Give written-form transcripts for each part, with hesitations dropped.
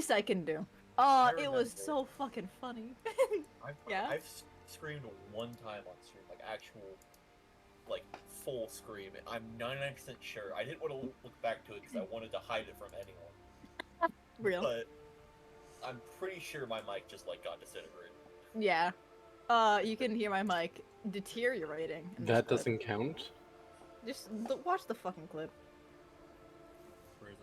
least I can do. It was so fucking funny. Yeah? I've screamed one time on stream, like actual, like full scream. And I'm 99% sure. I didn't want to look back to it because I wanted to hide it from anyone. Real. But I'm pretty sure my mic just like got disintegrated. Yeah. You can hear my mic deteriorating. That doesn't count. Just watch the fucking clip.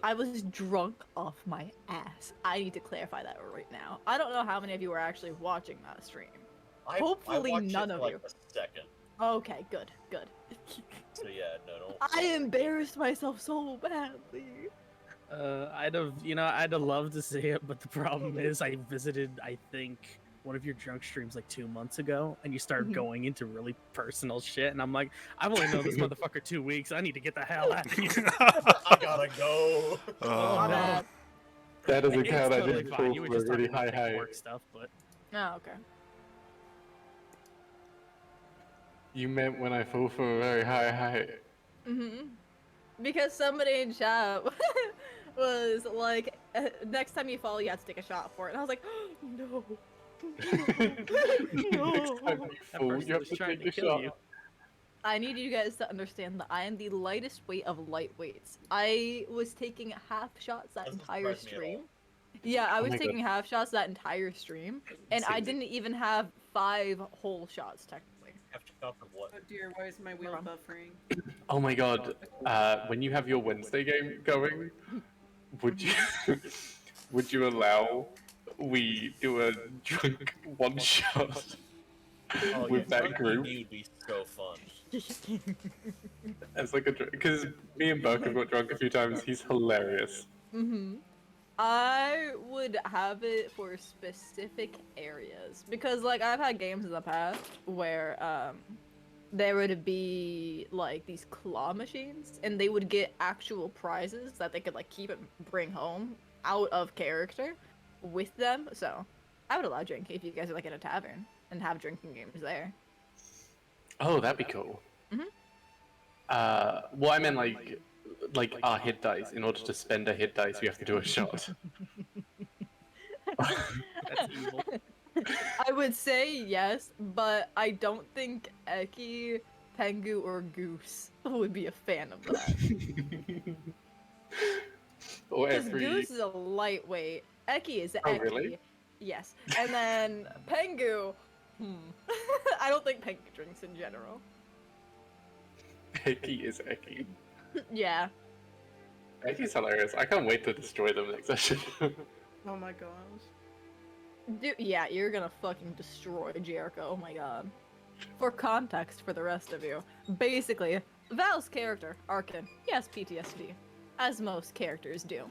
I was drunk off my ass. I need to clarify that right now. I don't know how many of you are actually watching that stream. Hopefully none of you. A second. Okay, good. So yeah, no. I embarrassed myself so badly. I'd have loved to see it, but the problem is I visited, I think, one of your drunk streams like 2 months ago, and you start going into really personal shit, and I'm like, I've only known this motherfucker 2 weeks. I need to get the hell out of here. I gotta go. Oh, no. That doesn't count. It's I totally didn't fine. fall You were for a just really talking about high. work stuff, but Oh, okay. You meant when I fall from a very high. Because somebody in chat was like, next time you fall, you have to take a shot for it. And I was like, no. Next time you fall, you have was to trying take to a kill shot. you. I need you guys to understand that I am the lightest weight of lightweights. I was taking half shots that Doesn't entire surprise me at all. stream. Yeah, I Oh was my taking half shots that entire stream, and I Same. didn't even have 5 whole shots technically. Have shot from what? Oh dear, why is my wheel buffering? Oh my god, when you have your Wednesday game going, would you allow we do a drunk one shot Oh, with yeah, that group You'd be so fun. as like a because me and Burke have got drunk a few times. He's hilarious. I would have it for specific areas because like I've had games in the past where there would be like these claw machines and they would get actual prizes that they could like keep and bring home out of character with them. So I would allow drinking if you guys are like in a tavern and have drinking games there. Oh, that'd be cool. Well, I meant like our hit dice. In order to spend a hit dice, we have to do a shot. That's evil. I would say yes, but I don't think Eki, Pengu, or Goose would be a fan of that. Or Because every. Goose is a lightweight. Eki is Eki. Oh, really? Yes. And then Pengu, I don't think Pengu drinks in general. Eki is Eki. Yeah. Eki's hilarious. I can't wait to destroy them next session. Oh my gosh. Dude, yeah, you're gonna fucking destroy Jericho. Oh my god. For context for the rest of you, basically, Val's character, Arkin, he has PTSD, as most characters do.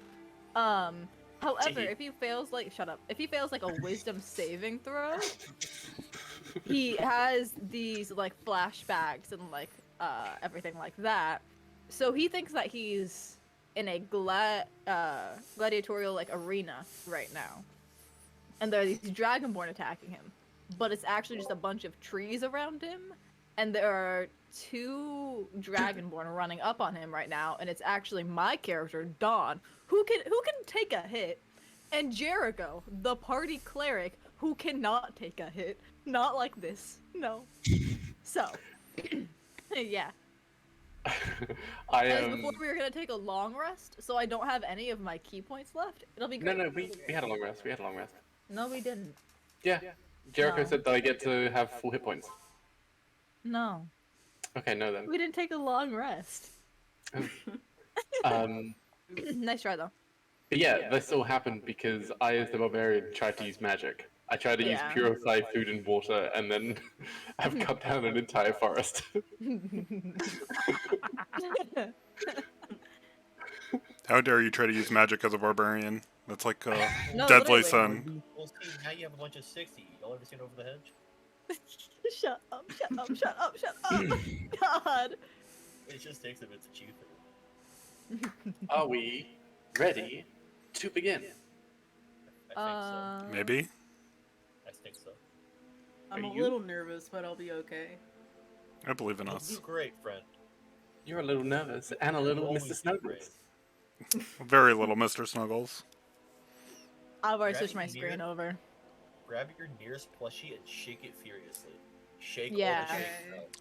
However, if he fails like if he fails like a wisdom saving throw, he has these like flashbacks and like everything like that. So he thinks that he's in a gladiatorial like arena right now. And there are these Dragonborn attacking him. But it's actually just a bunch of trees around him. And there are 2 Dragonborn running up on him right now. And it's actually my character, Dawn, who can take a hit. And Jericho, the party cleric, who cannot take a hit. Not like this. No. So, yeah. Before we were gonna take a long rest, so I don't have any of my key points left. It'll be great. No, we had a long rest. No, we didn't. Yeah. Jericho No. said that I get to have full hit points. No. Okay, no then. We didn't take a long rest. Nice try though. But yeah, this all happened because I, as the barbarian, tried to use magic. I tried to use Yeah. purify food and water, and then I've cut down an entire forest. How dare you try to use magic as a barbarian? That's like No, deadly literally. sin. Well, see, now you have a bunch of 60. Y'all ever seen Over the Hedge? Shut up, shut up, shut up, shut up. God. It just takes a bit to achieve it. Are we ready to begin? I think so. Maybe? I think so. I'm Are a you? little nervous, but I'll be okay. I believe in You'll us. do great, friend. You're a little nervous, and a little Always Mr. do Snuggles. great. Very little, Mr. Snuggles. I've already Grab switched my your screen near- over. Grab your nearest plushie and shake it furiously. Shake all Yeah. the shake Okay. out.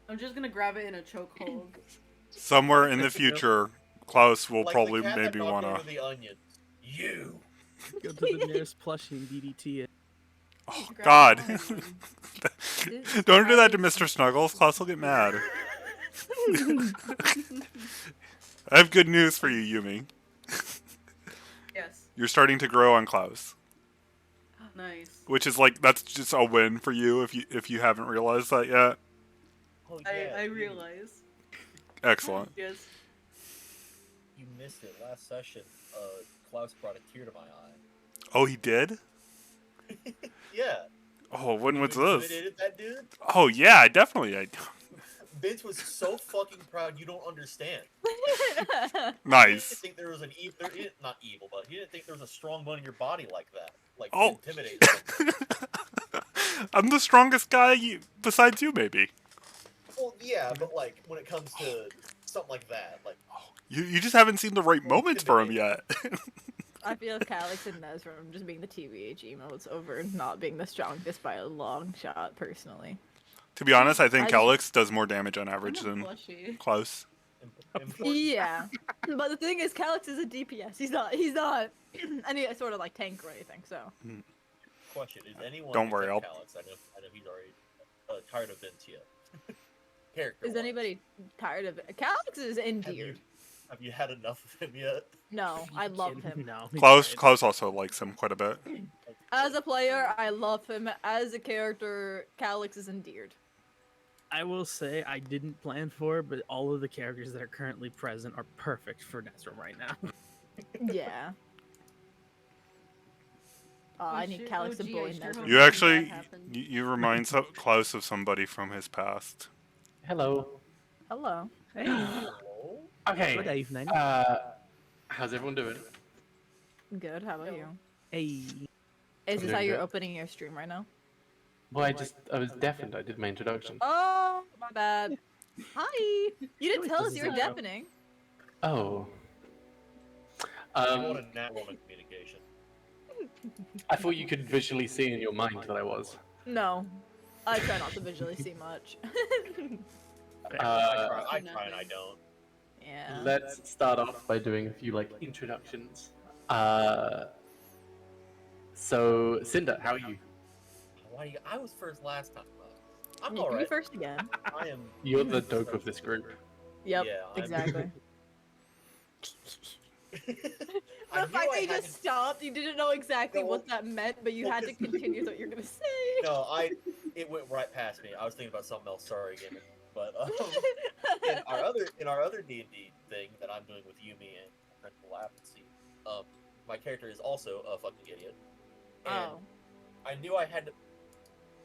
I'm just gonna grab it in a chokehold. Somewhere in the future, Klaus will Like probably the cat maybe that knocked wanna. over the onion. You. Go to the nearest plushie and DDT it. Oh Grab God! the wrong one. Don't do that to Mr. Snuggles. Klaus will get mad. I have good news for you, Yumi. Yes. You're starting to grow on Klaus, Nice. which is like that's just a win for you if you haven't realized that yet. Oh yeah. I you- realize. Excellent. Yes. You missed it last session. Klaus brought a tear to my eye. Oh, he did. Yeah. Oh, when You was this? intimidated that dude? Oh yeah, definitely. Vince was so fucking proud. You don't understand. He didn't Nice. think there was an evil. Not evil, but he didn't think there was a strong bone in your body like that. Like Oh. intimidate someone. I'm the strongest guy besides you, maybe. Well, yeah, but like when it comes to something like that, like You just haven't seen the right Well, moments for him yet. I feel Calix and Nez from just being the TVH emotes over not being the strongest by a long shot, personally. To be honest, I think I just- Calyx does more damage on I'm average a than plushie. Klaus. important. Yeah, but the thing is, Calix is a DPS. He's not any sort of like tank or anything. So Question: is anyone? Don't worry, except I'll- Calix, I know he's already tired of Vince yet. Character. is anybody tired of it? Calix is endeared. Have you had enough of him yet? No, I love him. No. Klaus also likes him quite a bit. As a player, I love him. As a character, Calix is endeared. I will say I didn't plan for it, but all of the characters that are currently present are perfect for Nesrum right now. Yeah. I need shit, Calix to gee, bully I sure Nez. hope You that actually, happened. you remind Klaus of somebody from his past. Hello. Hello. Hey, Hello? Okay. good evening. How's everyone doing? Good. How about you? Hey. Is this Doing how you're good. opening your stream right now? Well, I was deafened. I did my introduction. Oh, my bad. Hi. You didn't Wait, tell this us is you were a- deafening. Oh. You want a nat woman communication. I thought you could visually see in your mind that I was. No. I try not to visually see much. I try and I don't. Yeah. Let's start off by doing a few like introductions. So Cinder, how are you? Why? I was first last time. I'm You can be alright. first again. I am. You're the dope of this group. Yep. Yeah, I'm- Exactly. I The knew fact I that you had just to- stopped, you didn't know exactly No, what that meant, but you well, had to 'cause- continue what you're gonna say. No, it went right past me. I was thinking about something else. Sorry, again. But in our other D&D thing that I'm doing with Yumi and Principal Apathy, my character is also a fucking idiot. And Oh. I knew I had to.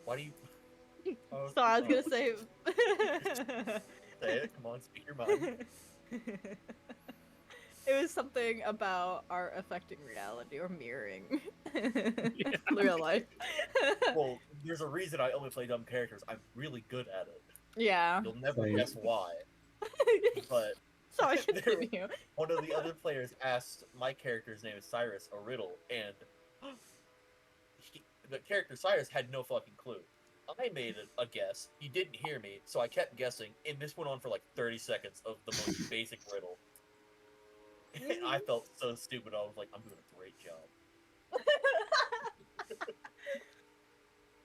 Why do you? Oh, So I was oh, gonna say. say it. Come on, speak your mind. It was something about art affecting reality or mirroring real life. Well, there's a reason I only play dumb characters. I'm really good at it. Yeah. You'll never Same. guess why. But So I should There- continue. one of the other players asked my character's name is Cyrus a riddle, and the character Cyrus had no fucking clue. I made a guess. He didn't hear me, so I kept guessing, and this went on for like 30 seconds of the most basic riddle. And I felt so stupid. I was like, I'm doing a great job.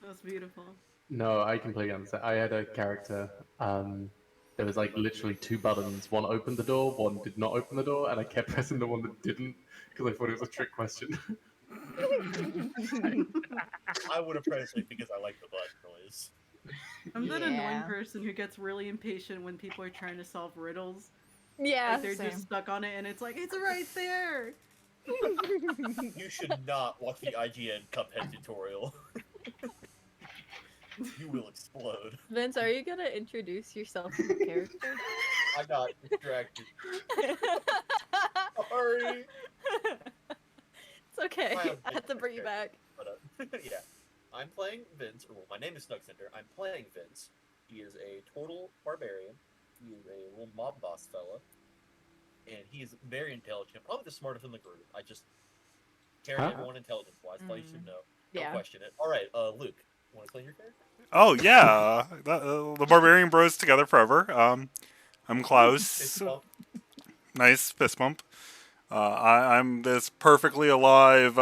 That's beautiful. No, I completely understand. I had a character. There was like literally two buttons. One opened the door, one did not open the door, and I kept pressing the one that didn't because I thought it was a trick question. I would have pressed it because I like the button noise. I'm that annoying Yeah. person who gets really impatient when people are trying to solve riddles. Yeah. Like they're Same. just stuck on it, and it's like it's right there. You should not watch the IGN Cuphead tutorial. You will explode. Vince, are you gonna introduce yourself as a character? I got distracted. Sorry. It's okay. I am I have to bring you back. But yeah, I'm playing Vince. Well, my name is Snugcenter. I'm playing Vince. He is a total barbarian. He is a little mob boss fella, and he is very intelligent. Probably the smartest in the group. Carrying Huh? everyone intelligence-wise, so you should know. Don't Yeah. question it. All right, Luke, want to claim your character? Oh yeah, the barbarian bros together forever. I'm Klaus. Fist bump. Nice fist bump. I'm this perfectly alive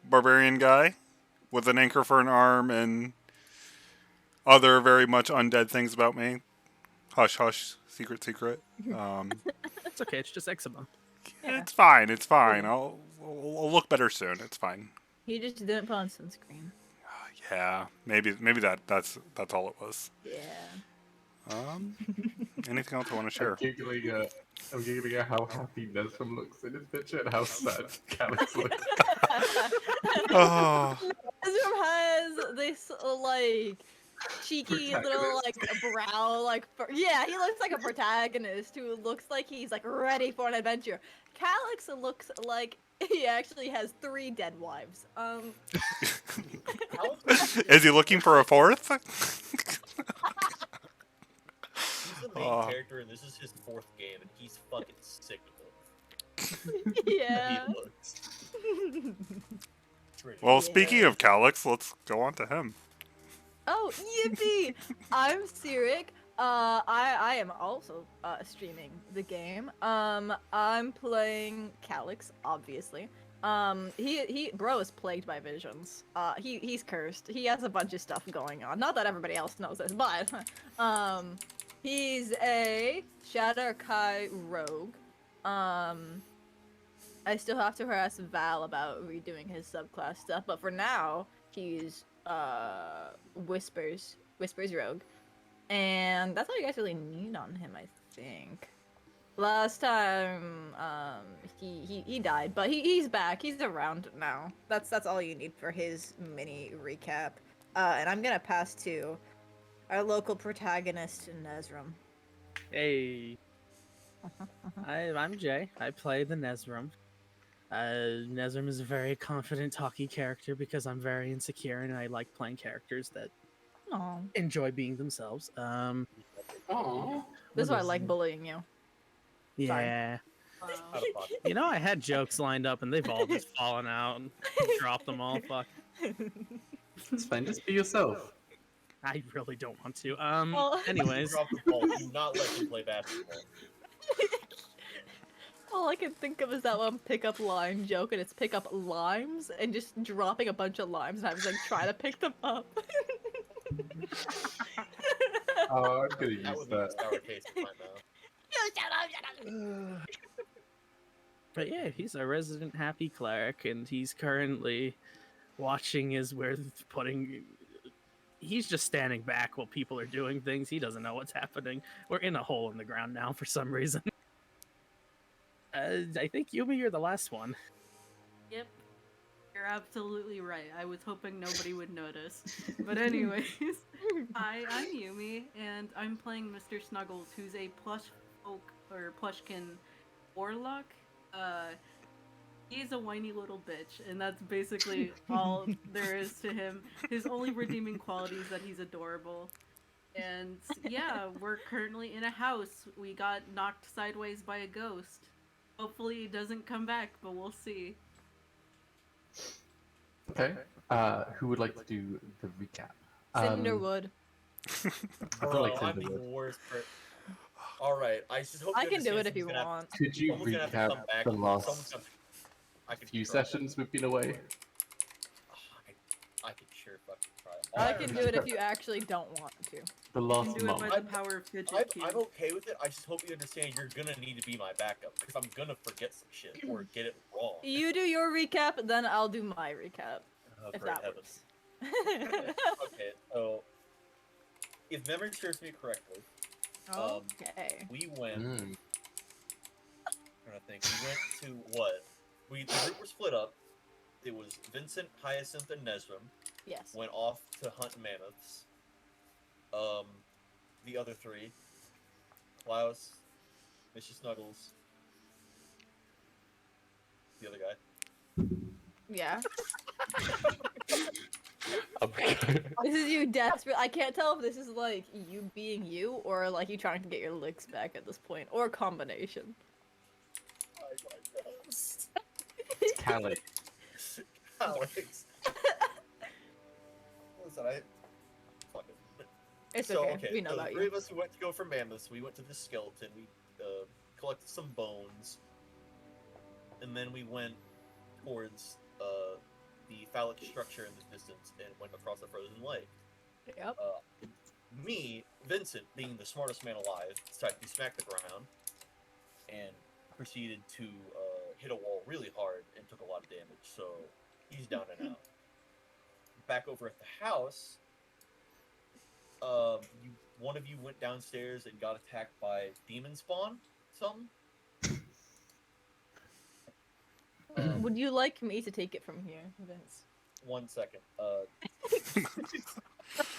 barbarian guy with an anchor for an arm and other very much undead things about me. Hush, hush, secret, secret. It's okay. It's just eczema. Yeah. It's fine. It's fine. I'll look better soon. It's fine. He just didn't put on sunscreen. Yeah, maybe that's all it was. Yeah. Anything else I want to share? I'm giggling at how happy Nesrum looks in his picture and how sad Calix looks. Oh, Ezra has this like cheeky little like brow like yeah, he looks like a protagonist who looks like he's like ready for an adventure. Calix looks like he actually has 3 dead wives. is he looking for a fourth? He's the main character, and this is his 4th game, and he's fucking sick with it. Yeah. He looks. Well, Yeah. speaking of Calix, let's go on to him. Oh, yippee! I'm Sirik. I am also streaming the game. I'm playing Calix, obviously. Bro is plagued by visions. He's cursed. He has a bunch of stuff going on. Not that everybody else knows this, but he's a Shatter Kai rogue. I still have to harass Val about redoing his subclass stuff, but for now, he's Whispers rogue. And that's all you guys really need on him, I think. Last time, he died, but he's back. He's around now. That's all you need for his mini recap. And I'm gonna pass to our local protagonist, Nezrum. Hey. I'm Jay. I play the Nezrum. Nezrum is a very confident, talky character because I'm very insecure and I like playing characters that Aw. enjoy being themselves. Aww. This is why I like bullying you. Yeah. Wow. Out of pocket. You know, I had jokes lined up and they've all just fallen out and dropped them all. Fuck. It's fine. Just be yourself. I really don't want to. Well- Anyways. Drop the ball. Do not let him play basketball. All I can think of is that one pickup line joke, and it's pick up limes and just dropping a bunch of limes, and I was like trying to pick them up. Oh, I'm gonna That use would be a that. sour taste in my mouth. But yeah, he's a resident happy cleric, and he's currently watching as we're putting. He's just standing back while people are doing things. He doesn't know what's happening. We're in a hole in the ground now for some reason. I think Yumi, you're the last one. Yep. You're absolutely right. I was hoping nobody would notice. But anyways, hi, I'm Yumi, and I'm playing Mr. Snuggles, who's a plushkin warlock. He's a whiny little bitch, and that's basically all there is to him. His only redeeming quality is that he's adorable. And yeah, we're currently in a house. We got knocked sideways by a ghost. Hopefully he doesn't come back, but we'll see. Okay. Who would like to do the recap? Cinderwood. I feel like Bro, I'm the Cinderwood. worst person. Alright, I just hope I you can do understand it if you someone's gonna have- want. Could you someone's gonna have to recap come back. the Someone's last gonna- I can few try. sessions we've been away? I can sure fucking try. I can do it if you actually don't want to. The You last can do it month. by the power of fidget I'm cube. okay with it. I just hope you understand you're gonna need to be my backup because I'm gonna forget some shit or get it wrong. You do your recap, then I'll do my recap. Oh, If great that heavens. works. Okay, so if memory serves me correctly, Okay. we went. Mm. I'm trying to think. We went to what? The group were split up. It was Vincent, Hyacinth, and Nesrum Yes. went off to hunt mammoths. The other 3, Klaus, Mr. Snuggles, the other guy. Yeah. Okay. This is you desperate. I can't tell if this is like you being you or like you trying to get your licks back at this point, or a combination. Calix. Alex. Listen, fuck it. It's So, okay. We know so the about three you. of us who went to go for mammoths, we went to the skeleton, we collected some bones, and then we went towards the phallic structure in the distance and went across the frozen lake. Yep. Me, Vincent, being the smartest man alive, decided to smack the ground and proceeded to hit a wall really hard and took a lot of damage, so he's down and out. Back over at the house, one of you went downstairs and got attacked by demon spawn, something. Would you like me to take it from here, Vince? 1 second.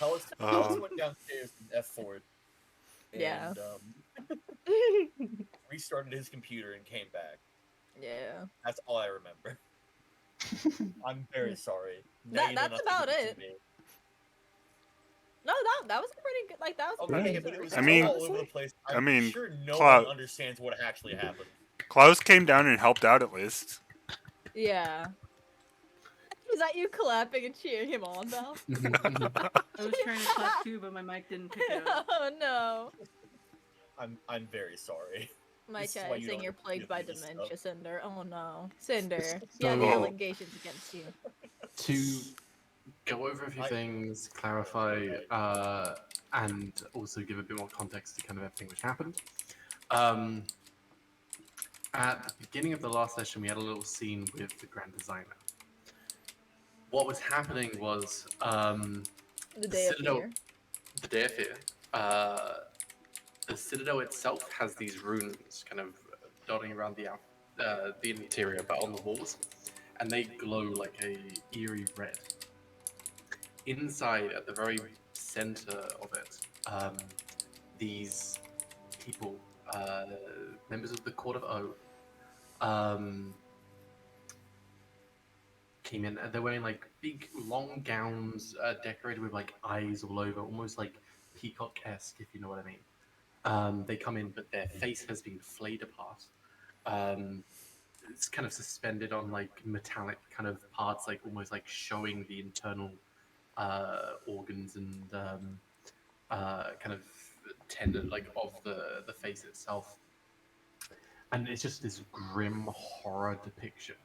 Alice went downstairs and F4'd. Yeah. Restarted his computer and came back. Yeah. That's all I remember. I'm very sorry. That's about it. No, that was a pretty good. Like that was. Okay, pretty but it was I mean- all over the place. I'm I mean, sure no Cloud- one understands what actually happened. Klaus came down and helped out at least. Yeah. Was that you clapping and cheering him on, Val? I was trying to clap too, but my mic didn't pick it up. Oh no. I'm very sorry. My This is chat why is you saying don't you're plagued by give me this dementia, stuff. Cinder. Oh no. Cinder. You have So- allegations against you. To go over a few things, clarify, and also give a bit more context to kind of everything which happened. At the beginning of the last session, we had a little scene with the Grand Designer. What was happening was The day of Citadel- fear. the Day of Fear. The Citadel itself has these runes kind of dotting around the interior, but on the walls, and they glow like a eerie red. Inside, at the very center of it, these people, members of the Court of O, came in, and they're wearing like big, long gowns, decorated with like eyes all over, almost like peacock-esque, if you know what I mean. They come in, but their face has been flayed apart. It's kind of suspended on like metallic kind of parts, like almost like showing the internal organs and kind of tendon like of the face itself. And it's just this grim horror depiction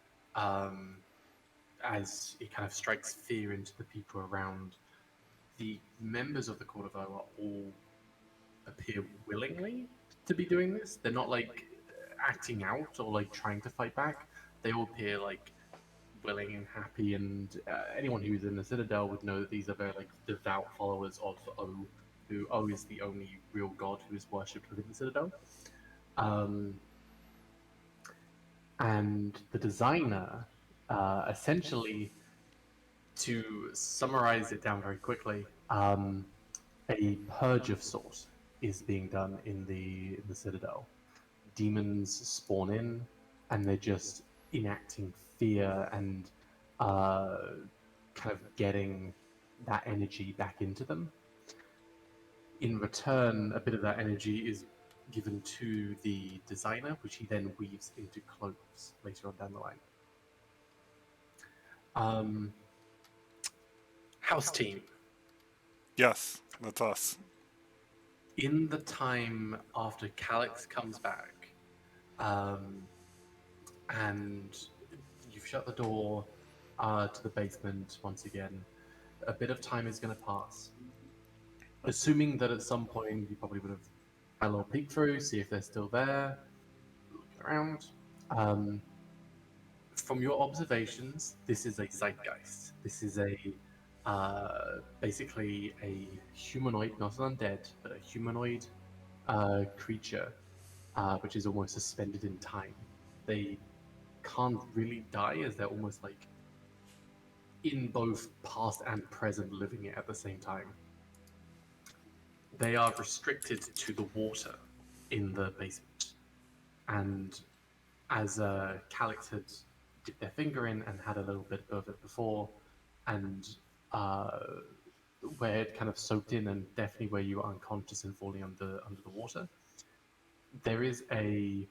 as it kind of strikes fear into the people around. The members of the Court of O all appear willingly to be doing this. They're not like acting out or like trying to fight back. They all appear like willing and happy, and anyone who's in the Citadel would know that these are very like devout followers of O, who O is the only real god who is worshipped within the Citadel. And the designer, essentially, to summarize it down very quickly, a purge of sorts is being done in the Citadel. Demons spawn in, and they're just enacting fear and kind of getting that energy back into them. In return, a bit of that energy is given to the designer, which he then weaves into cloaks later on down the line. House team. Yes, that's us. In the time after Calix comes back, and you've shut the door to the basement once again, a bit of time is going to pass. Assuming that at some point you probably would have had a little peek through, see if they're still there, looking around. From your observations, this is a zeitgeist. This is a basically a humanoid, not an undead, but a humanoid creature, which is almost suspended in time. They can't really die, as they're almost like in both past and present, living it at the same time. They are restricted to the water in the basement, and as Calix had dipped their finger in and had a little bit of it before, and where it kind of soaked in, and definitely where you were unconscious and falling under the water, there is a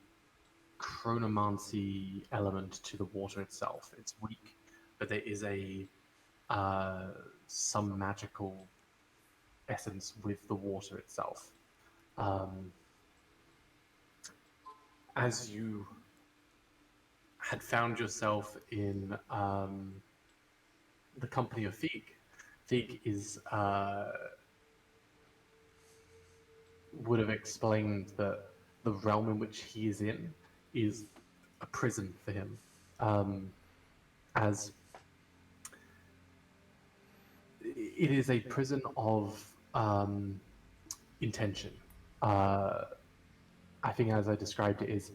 chronomancy element to the water itself. It's weak, but there is some magical essence with the water itself. As you had found yourself in the company of Fig, Fig is would have explained that the realm in which he is in is a prison for him, as it is a prison of intention. I think, as I described it, is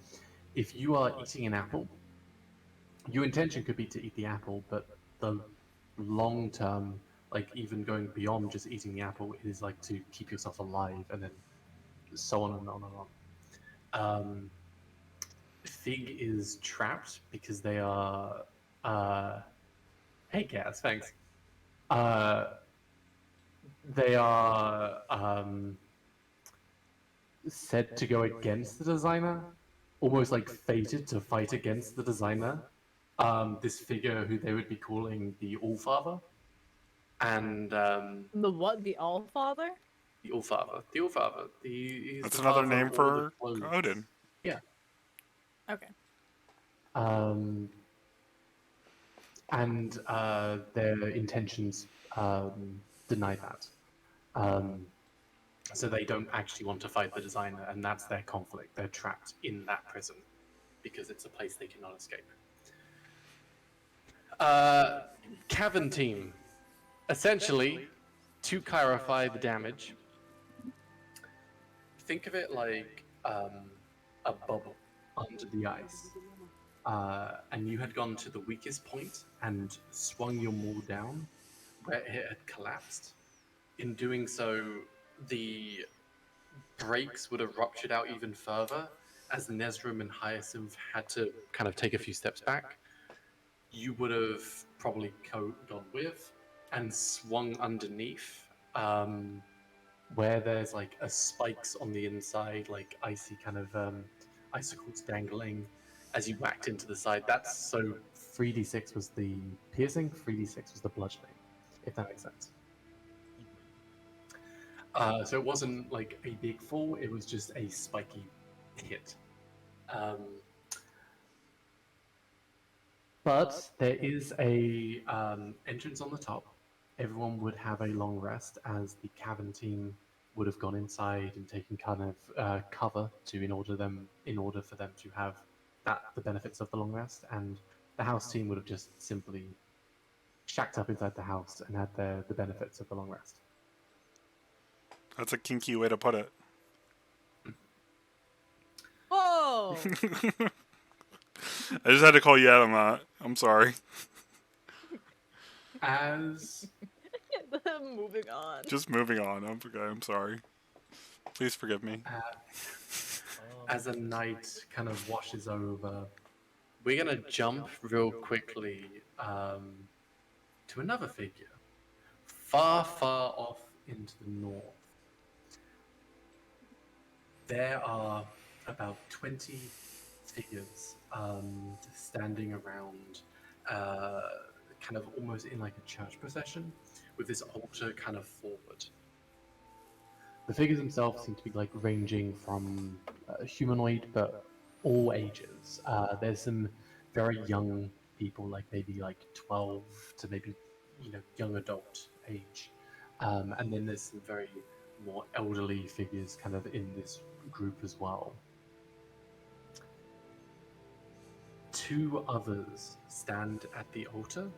if you are eating an apple, your intention could be to eat the apple, but the long term, like even going beyond just eating the apple, is like to keep yourself alive, and then so on and on and on. Fig is trapped because they are. Hey, Cass, thanks. They are said to go against the designer, almost like fated to fight against the designer. This figure who they would be calling the Allfather, and The what? The Allfather? the Allfather, the Allfather. He's That's the another father name of all the for clothes. Odin. Yeah. Okay. And their intentions deny that. So they don't actually want to fight the designer, and that's their conflict. They're trapped in that prison because it's a place they cannot escape. Cavern team. Essentially, to clarify the damage, think of it like a bubble under the ice. And you had gone to the weakest point and swung your maul down where it had collapsed. In doing so, the breaks would have ruptured out even further as Nesrim and Hyacinth had to kind of take a few steps back. You would have probably gone with and swung underneath, where there's like a spikes on the inside, like icy kind of icicles dangling as you whacked into the side. That's so 3d6 was the piercing, 3d6 was the bludgeoning, if that makes sense. So it wasn't like a big fall, it was just a spiky hit. But there is a entrance on the top. Everyone would have a long rest, as the cavern team would have gone inside and taken kind of cover in order for them to have the benefits of the long rest, and the house team would have just simply shacked up inside the house and had the benefits of the long rest. That's a kinky way to put it. Whoa! I just had to call you out on that. I'm sorry. As Moving on. Just moving on. I'm sorry. Please forgive me. as a night kind of washes over, we're gonna jump real quickly to another figure, far, far off into the north. There are about 20 figures standing around, kind of almost in like a church procession, with this altar kind of forward. The figures themselves seem to be like ranging from humanoid, but all ages. There's some very young people, like maybe like 12 to maybe young adult age, and then there's some very more elderly figures kind of in this group as well. Two others stand at the altar.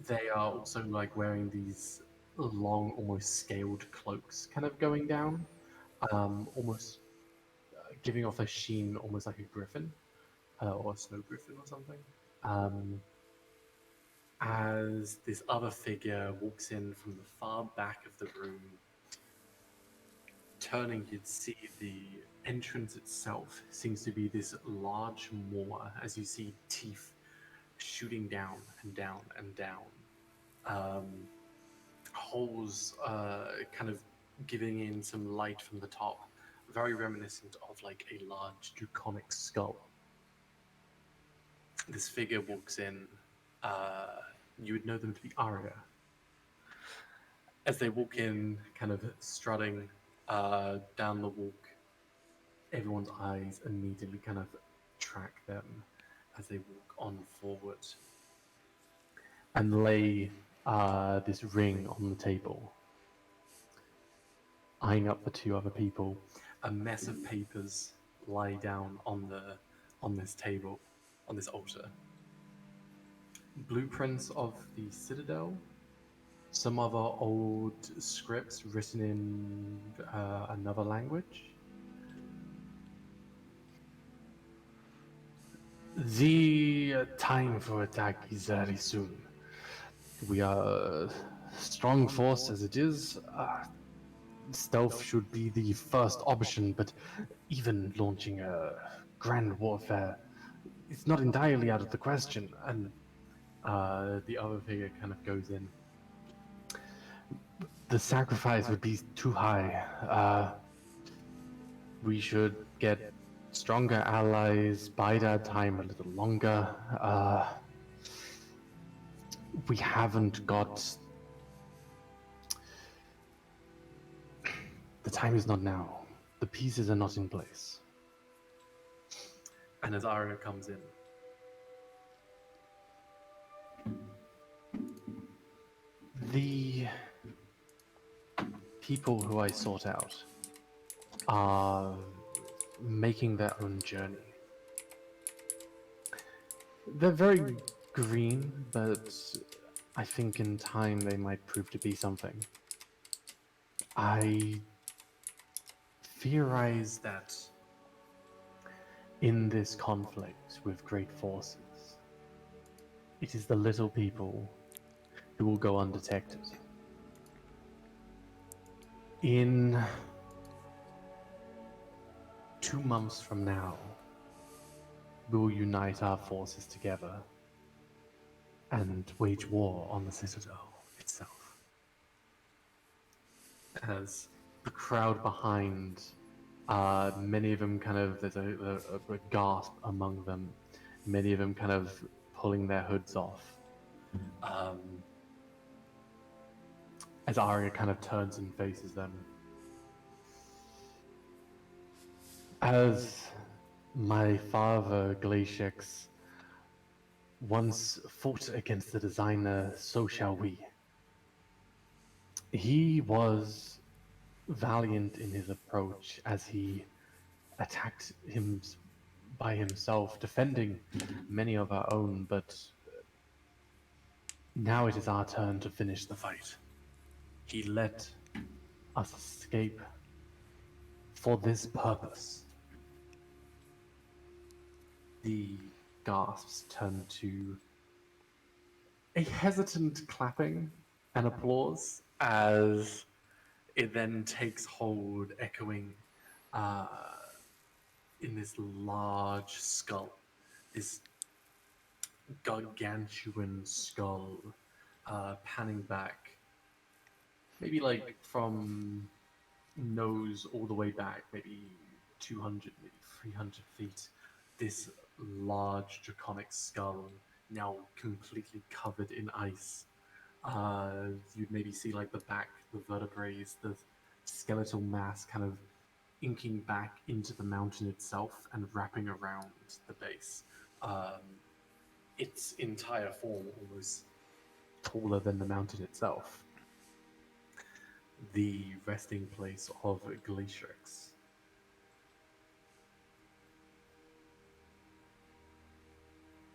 They are also like wearing these long, almost scaled cloaks, kind of going down, almost giving off a sheen, almost like a griffin or a snow griffin or something. As this other figure walks in from the far back of the room, turning, you'd see the entrance itself seems to be this large maw, as you see teeth shooting down and down and down. Holes kind of giving in some light from the top, very reminiscent of like a large draconic skull. this figure walks in. You would know them to be Arya. As they walk in, kind of strutting down the walk, everyone's eyes immediately kind of track them as they walk on forward and lay this ring on the table, eyeing up the two other people. A mess of papers lie down on this table, on this altar. Blueprints of the Citadel, some other old scripts written in another language. The time for attack is very soon. We are a strong force as it is. Stealth should be the first option, but even launching a grand warfare, it's not entirely out of the question. And the other figure kind of goes in. The sacrifice would be too high. We should get stronger allies, bide our time a little longer. We haven't got... The time is not now. The pieces are not in place. And as Arya comes in, the people who I sought out are making their own journey. They're very green, but I think in time they might prove to be something. I theorize that in this conflict with great forces, it is the little people who will go undetected. In 2 months from now, we will unite our forces together and wage war on the Citadel itself. As the crowd behind, many of them kind of, there's a gasp among them, many of them kind of pulling their hoods off. As Arya kind of turns and faces them. As my father, Glaciax, once fought against the designer, so shall we. He was valiant in his approach as he attacked him by himself, defending many of our own, but now it is our turn to finish the fight. He let us escape for this purpose. The gasps turn to a hesitant clapping and applause as it then takes hold, echoing in this large skull, this gargantuan skull, panning back, maybe like from nose all the way back, maybe 200, maybe 300 feet. This large draconic skull, now completely covered in ice. You'd maybe see like the back, the vertebrae, the skeletal mass kind of inking back into the mountain itself and wrapping around the base. Its entire form almost taller than the mountain itself. The resting place of Glaciax.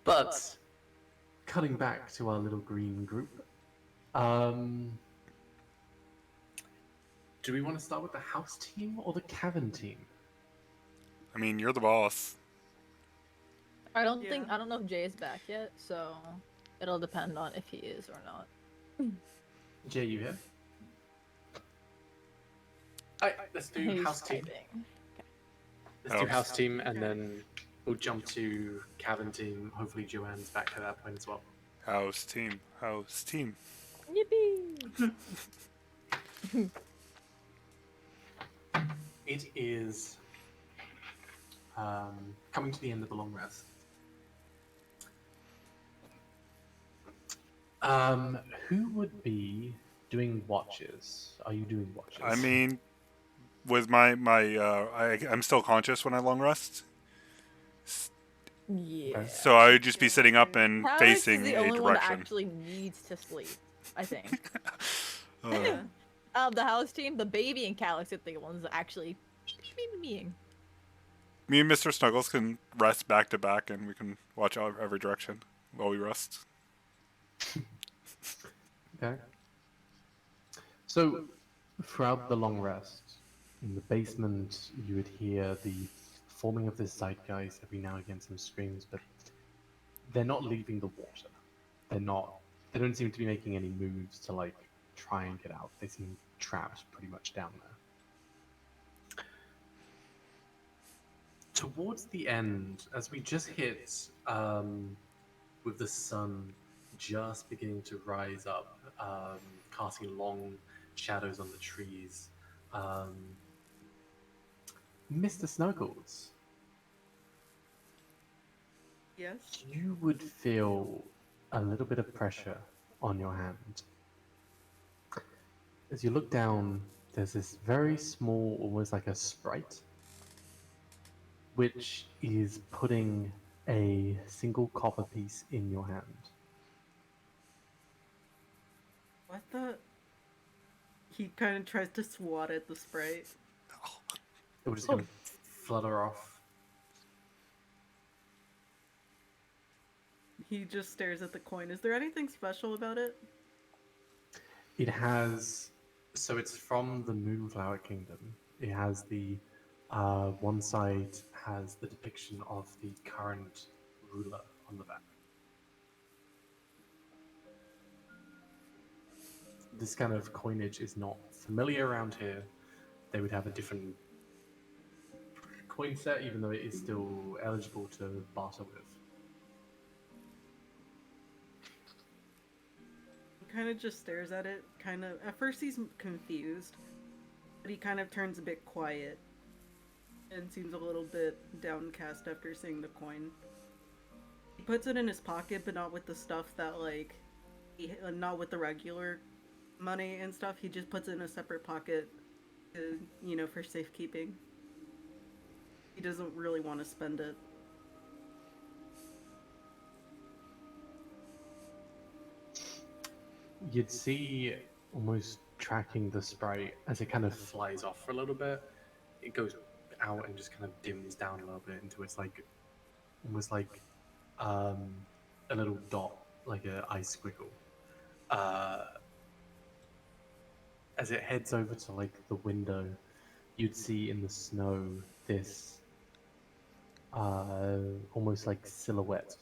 But, cutting back to our little green group, do we want to start with the house team or the cavern team? I mean, you're the boss. I don't Yeah. know if Jay is back yet, so it'll depend on if he is or not. Jay, you here? Alright, let's do He's house team. typing. Let's do house team, and then we'll jump to cavern team. Hopefully Joanne's back at that point as well. House team. House team. Yippee! It is coming to the end of the long rest. Who would be doing watches? Are you doing watches? I mean, with I'm still conscious when I long rest, Yeah. so I would just be sitting up and Calix facing is the a only one that direction. actually needs to sleep, I think. Yeah. The house team, the baby and Calix are the ones that actually meing. Me and Mr. Snuggles can rest back to back, and we can watch out every direction while we rest. Okay. So, throughout the long rest, in the basement, you would hear the forming of this zeitgeist. Every now and again, some screams, but they're not leaving the water. They're not. They don't seem to be making any moves to like try and get out. They seem trapped pretty much down there. Towards the end, as we just hit, with the sun just beginning to rise up, casting long shadows on the trees, Mr. Snuggles, Yes. you would feel a little bit of pressure on your hand. As you look down, there's this very small, almost like a sprite, which is putting a single copper piece in your hand. What the? He kind of tries to swat at the sprite. It will just kind of flutter off. He just stares at the coin. Is there anything special about it? It has, so it's from the Moonflower Kingdom. It has the, one side has the depiction of the current ruler on the back. This kind of coinage is not familiar around here. They would have a different coin set, even though it is still eligible to barter with. He kind of just stares at it. Kind of. At first, he's confused, but he kind of turns a bit quiet and seems a little bit downcast after seeing the coin. He puts it in his pocket, but not with the stuff that not with the regular money and stuff. He just puts it in a separate pocket, for safekeeping. He doesn't really want to spend it. You'd see, almost tracking the sprite as it kind of flies off for a little bit. It goes out and just kind of dims down a little bit into its like, almost like a little dot, like an ice squiggle. As it heads over to like the window, you'd see in the snow this almost like silhouette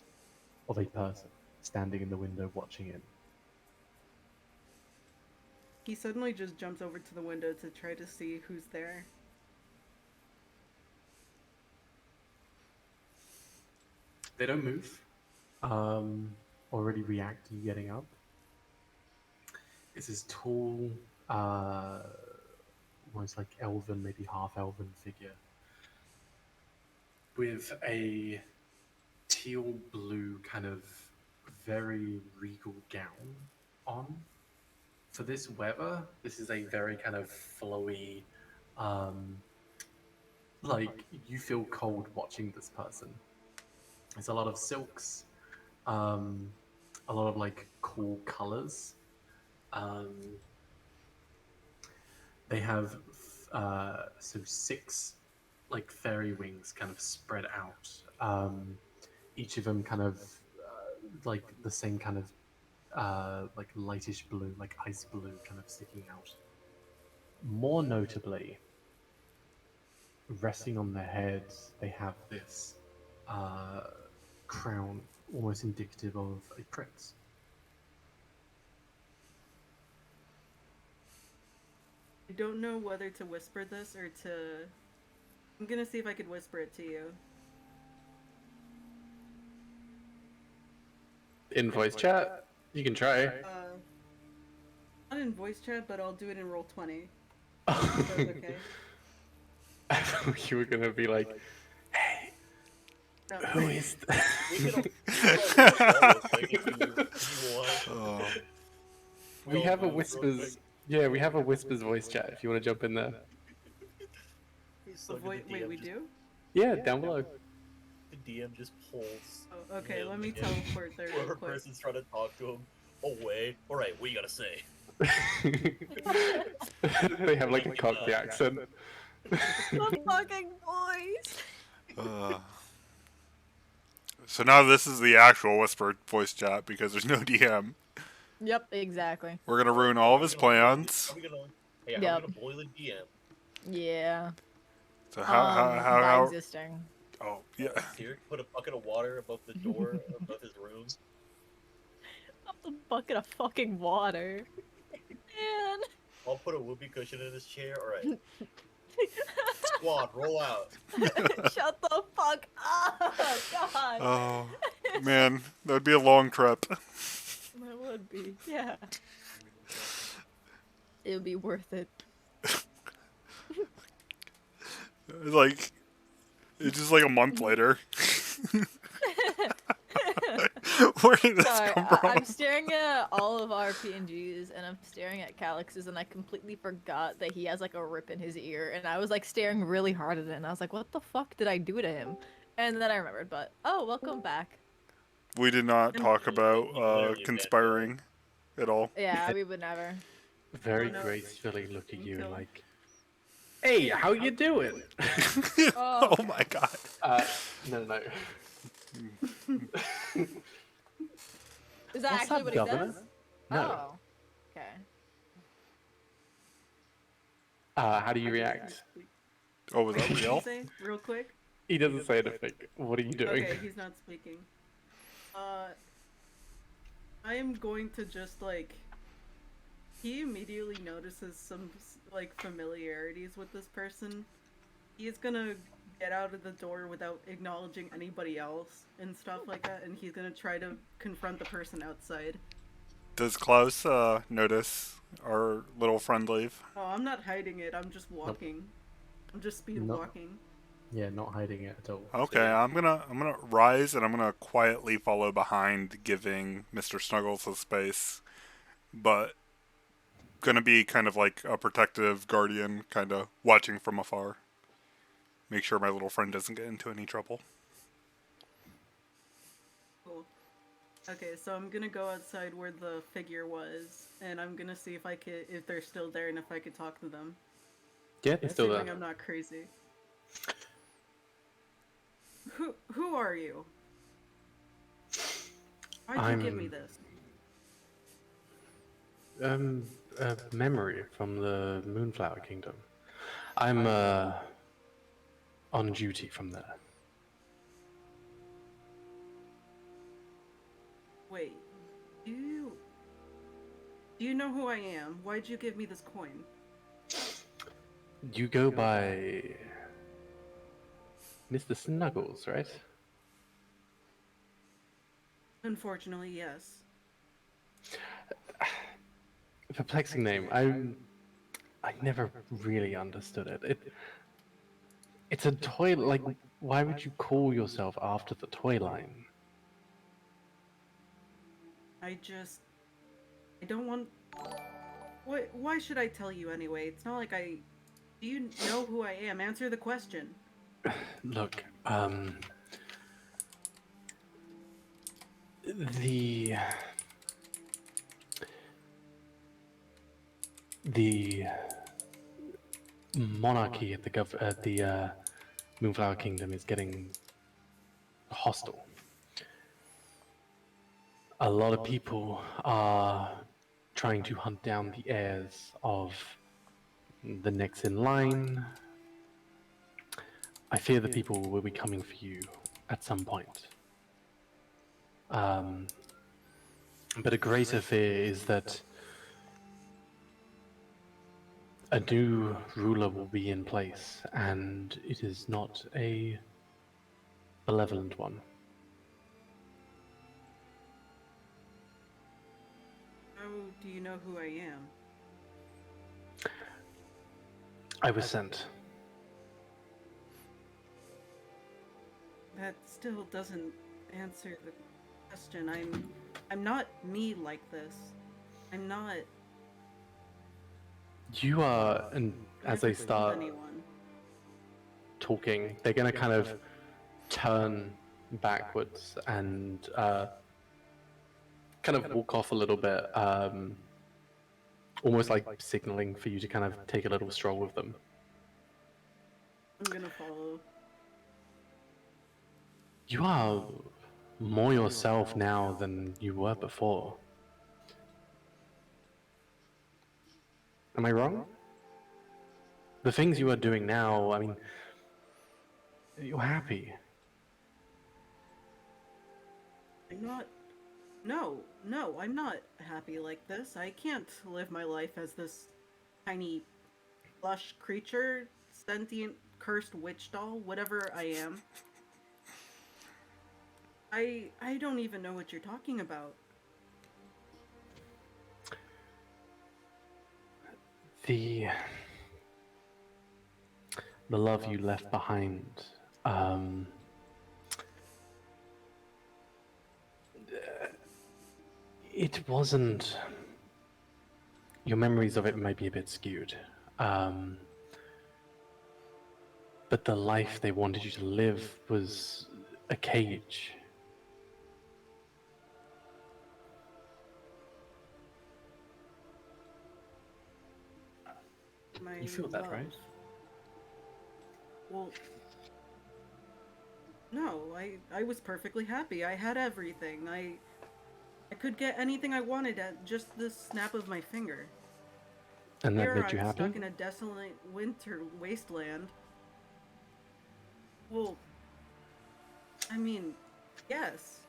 of a person standing in the window watching it. He suddenly just jumps over to the window to try to see who's there. They don't move. Already react to you getting up. It's this tall, almost like elven, maybe half elven figure with a teal blue kind of very regal gown on. For this weather, this is a very kind of flowy, like you feel cold watching this person. It's a lot of silks, a lot of like cool colors. They have so 6 like fairy wings kind of spread out. Each of them kind of like the same kind of like lightish blue, like ice blue, kind of sticking out. More notably, resting on their heads, they have this crown, almost indicative of a prince. I don't know whether to whisper this or to... I'm gonna see if I could whisper it to you. In voice chat? You can try. Not in voice chat, but I'll do it in Roll20. That's okay. I thought you were gonna be like, hey, No. who is that? We can all- You want? Oh. We Go have a move real whispers. quick. Yeah, we have a whispers voice chat. If you want to jump in there. So did the Wait, DM we just- do? Yeah, down below. The DM just pulls. Oh, okay, let him me and teleport there real whoever quick. person's trying to talk to him away. All right, what you gotta say? They have like a Cockney accent. The fucking voice. So now this is the actual whispered voice chat because there's no DM. Yep, exactly. We're gonna ruin all of his plans. How we gonna? Hey, how Yep. we gonna boil the DM? Yeah. So By how existing. oh yeah. Here, put a bucket of water above the door above his room. A bucket of fucking water. Man. I'll put a whoopee cushion in his chair. All right. Squad, roll out. Shut the fuck up. God. Oh man, that would be a long trip. That would be. Yeah. It would be worth it. Like it's just like a month later. Where did this Sorry, come from? I'm staring at all of our PNGs and I'm staring at Calix's and I completely forgot that he has like a rip in his ear and I was like staring really hard at it and I was like, what the fuck did I do to him? And then I remembered, but oh, welcome back. We did not talk about Literally conspiring at all. Yeah, we would never. Very Oh, no. gracefully look at you Kill. like, "Hey, how you doing?" Oh. Oh my god. No. Is that What's actually up, what he Governor? says? No. Oh. Okay. How do you react? Oh, was Wait, that what did you real? say? Real quick. He doesn't say anything. What are you doing? Okay, he's not speaking. I am going to just like. He immediately notices some like familiarities with this person. He's gonna get out of the door without acknowledging anybody else and stuff like that, and he's gonna try to confront the person outside. Does Klaus notice our little friend leave? Oh, I'm not hiding it. I'm just walking. I'm just speed Nope. walking. Yeah, not hiding it at all. Okay, I'm gonna rise and I'm gonna quietly follow behind, giving Mr. Snuggles his space, but gonna be kind of like a protective guardian, kind of watching from afar. Make sure my little friend doesn't get into any trouble. Cool. Okay, so I'm gonna go outside where the figure was, and I'm gonna see if they're still there and if I could talk to them. Yeah, it's still Assuming there. I'm not crazy. Who are you? Why'd you give me this? A memory from the Moonflower Kingdom. I'm on duty from there. Wait, do you know who I am? Why'd you give me this coin? You go by Mr. Snuggles, right? Unfortunately, yes. Perplexing name. I never really understood it. It's a toy. Like, why would you call yourself after the toy line? I don't want. Why should I tell you anyway? It's not like I. Do you know who I am? Answer the question. Look, the monarchy at the Moonflower Kingdom is getting hostile. A lot of people are trying to hunt down the heirs of the next in line. I fear the people will be coming for you at some point. But a greater fear is that a new ruler will be in place, and it is not a benevolent one. How do you know who I am? I was sent. That still doesn't answer the question. I'm not me like this. I'm not. You are, and I as never they killed start anyone. talking, they're going to kind of turn backwards and kind of walk off a little bit, almost like signaling for you to kind of take a little stroll with them. I'm gonna follow. You are more yourself now than you were before. Am I wrong? The things you are doing now, I mean, you're happy. I'm not. No, I'm not happy like this. I can't live my life as this tiny, lush creature, sentient, cursed witch doll, whatever I am. I don't even know what you're talking about. The love you left behind, it wasn't. Your memories of it might be a bit skewed. But the life they wanted you to live was a cage. My You feel that, right? love. Well, no, I was perfectly happy. I had everything. I could get anything I wanted at just the snap of my finger. And that Here made you I'm happy? stuck in a desolate winter wasteland. Well, I mean, yes.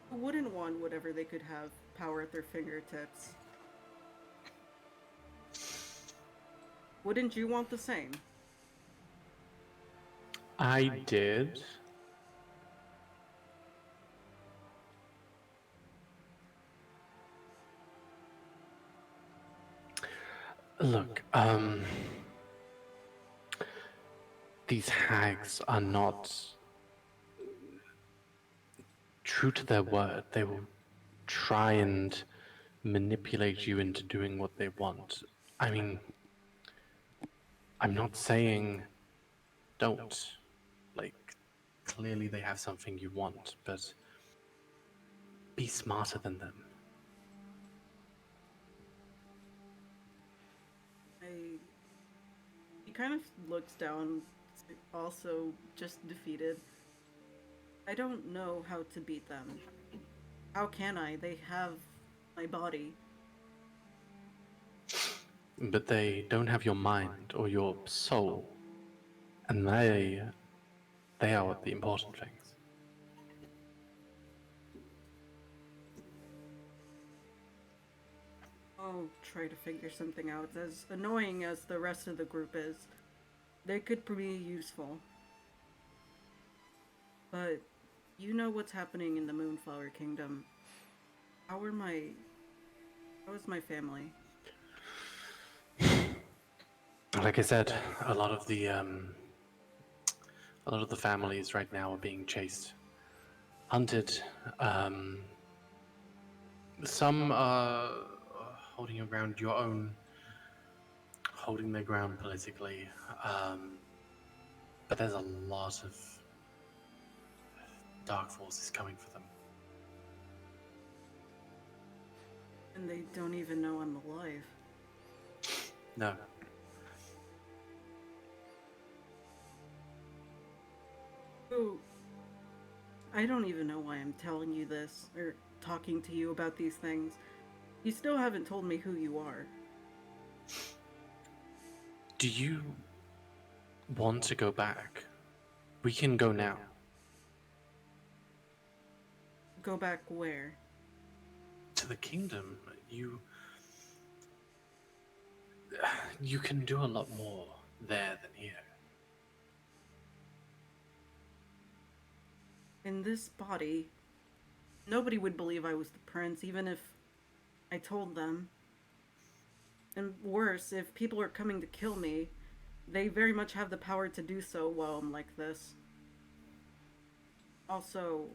Who wouldn't want whatever they could have power at their fingertips? Wouldn't you want the same? I did. Look, these hags are not true to their word. They will try and manipulate you into doing what they want. I mean, I'm not saying don't. Like, clearly they have something you want, but be smarter than them. He kind of looks down, also just defeated. I don't know how to beat them. How can I? They have my body. But they don't have your mind or your soul. And they are the important things. I'll try to figure something out. As annoying as the rest of the group is, they could be useful. But you know what's happening in the Moonflower Kingdom. How is my family? Like I said, a lot of the families right now are being chased, hunted. Some are holding around your own, holding their ground politically. But there's a lot of dark forces coming for them. And they don't even know I'm alive. No. So, I don't even know why I'm telling you this, or talking to you about these things. You still haven't told me who you are. Do you want to go back? We can go now. Go back where? To the kingdom. You can do a lot more there than here. In this body, nobody would believe I was the prince, even if I told them. And worse, if people are coming to kill me, they very much have the power to do so while I'm like this. Also,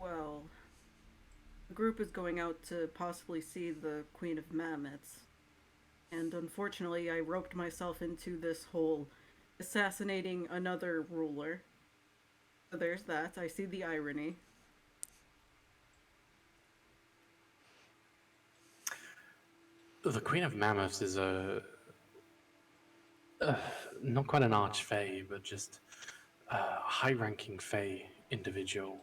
Well, the group is going out to possibly see the Queen of Mammoths. And unfortunately, I roped myself into this whole assassinating another ruler. So there's that. I see the irony. The Queen of Mammoths is not quite an archfey, but just a high-ranking fey individual.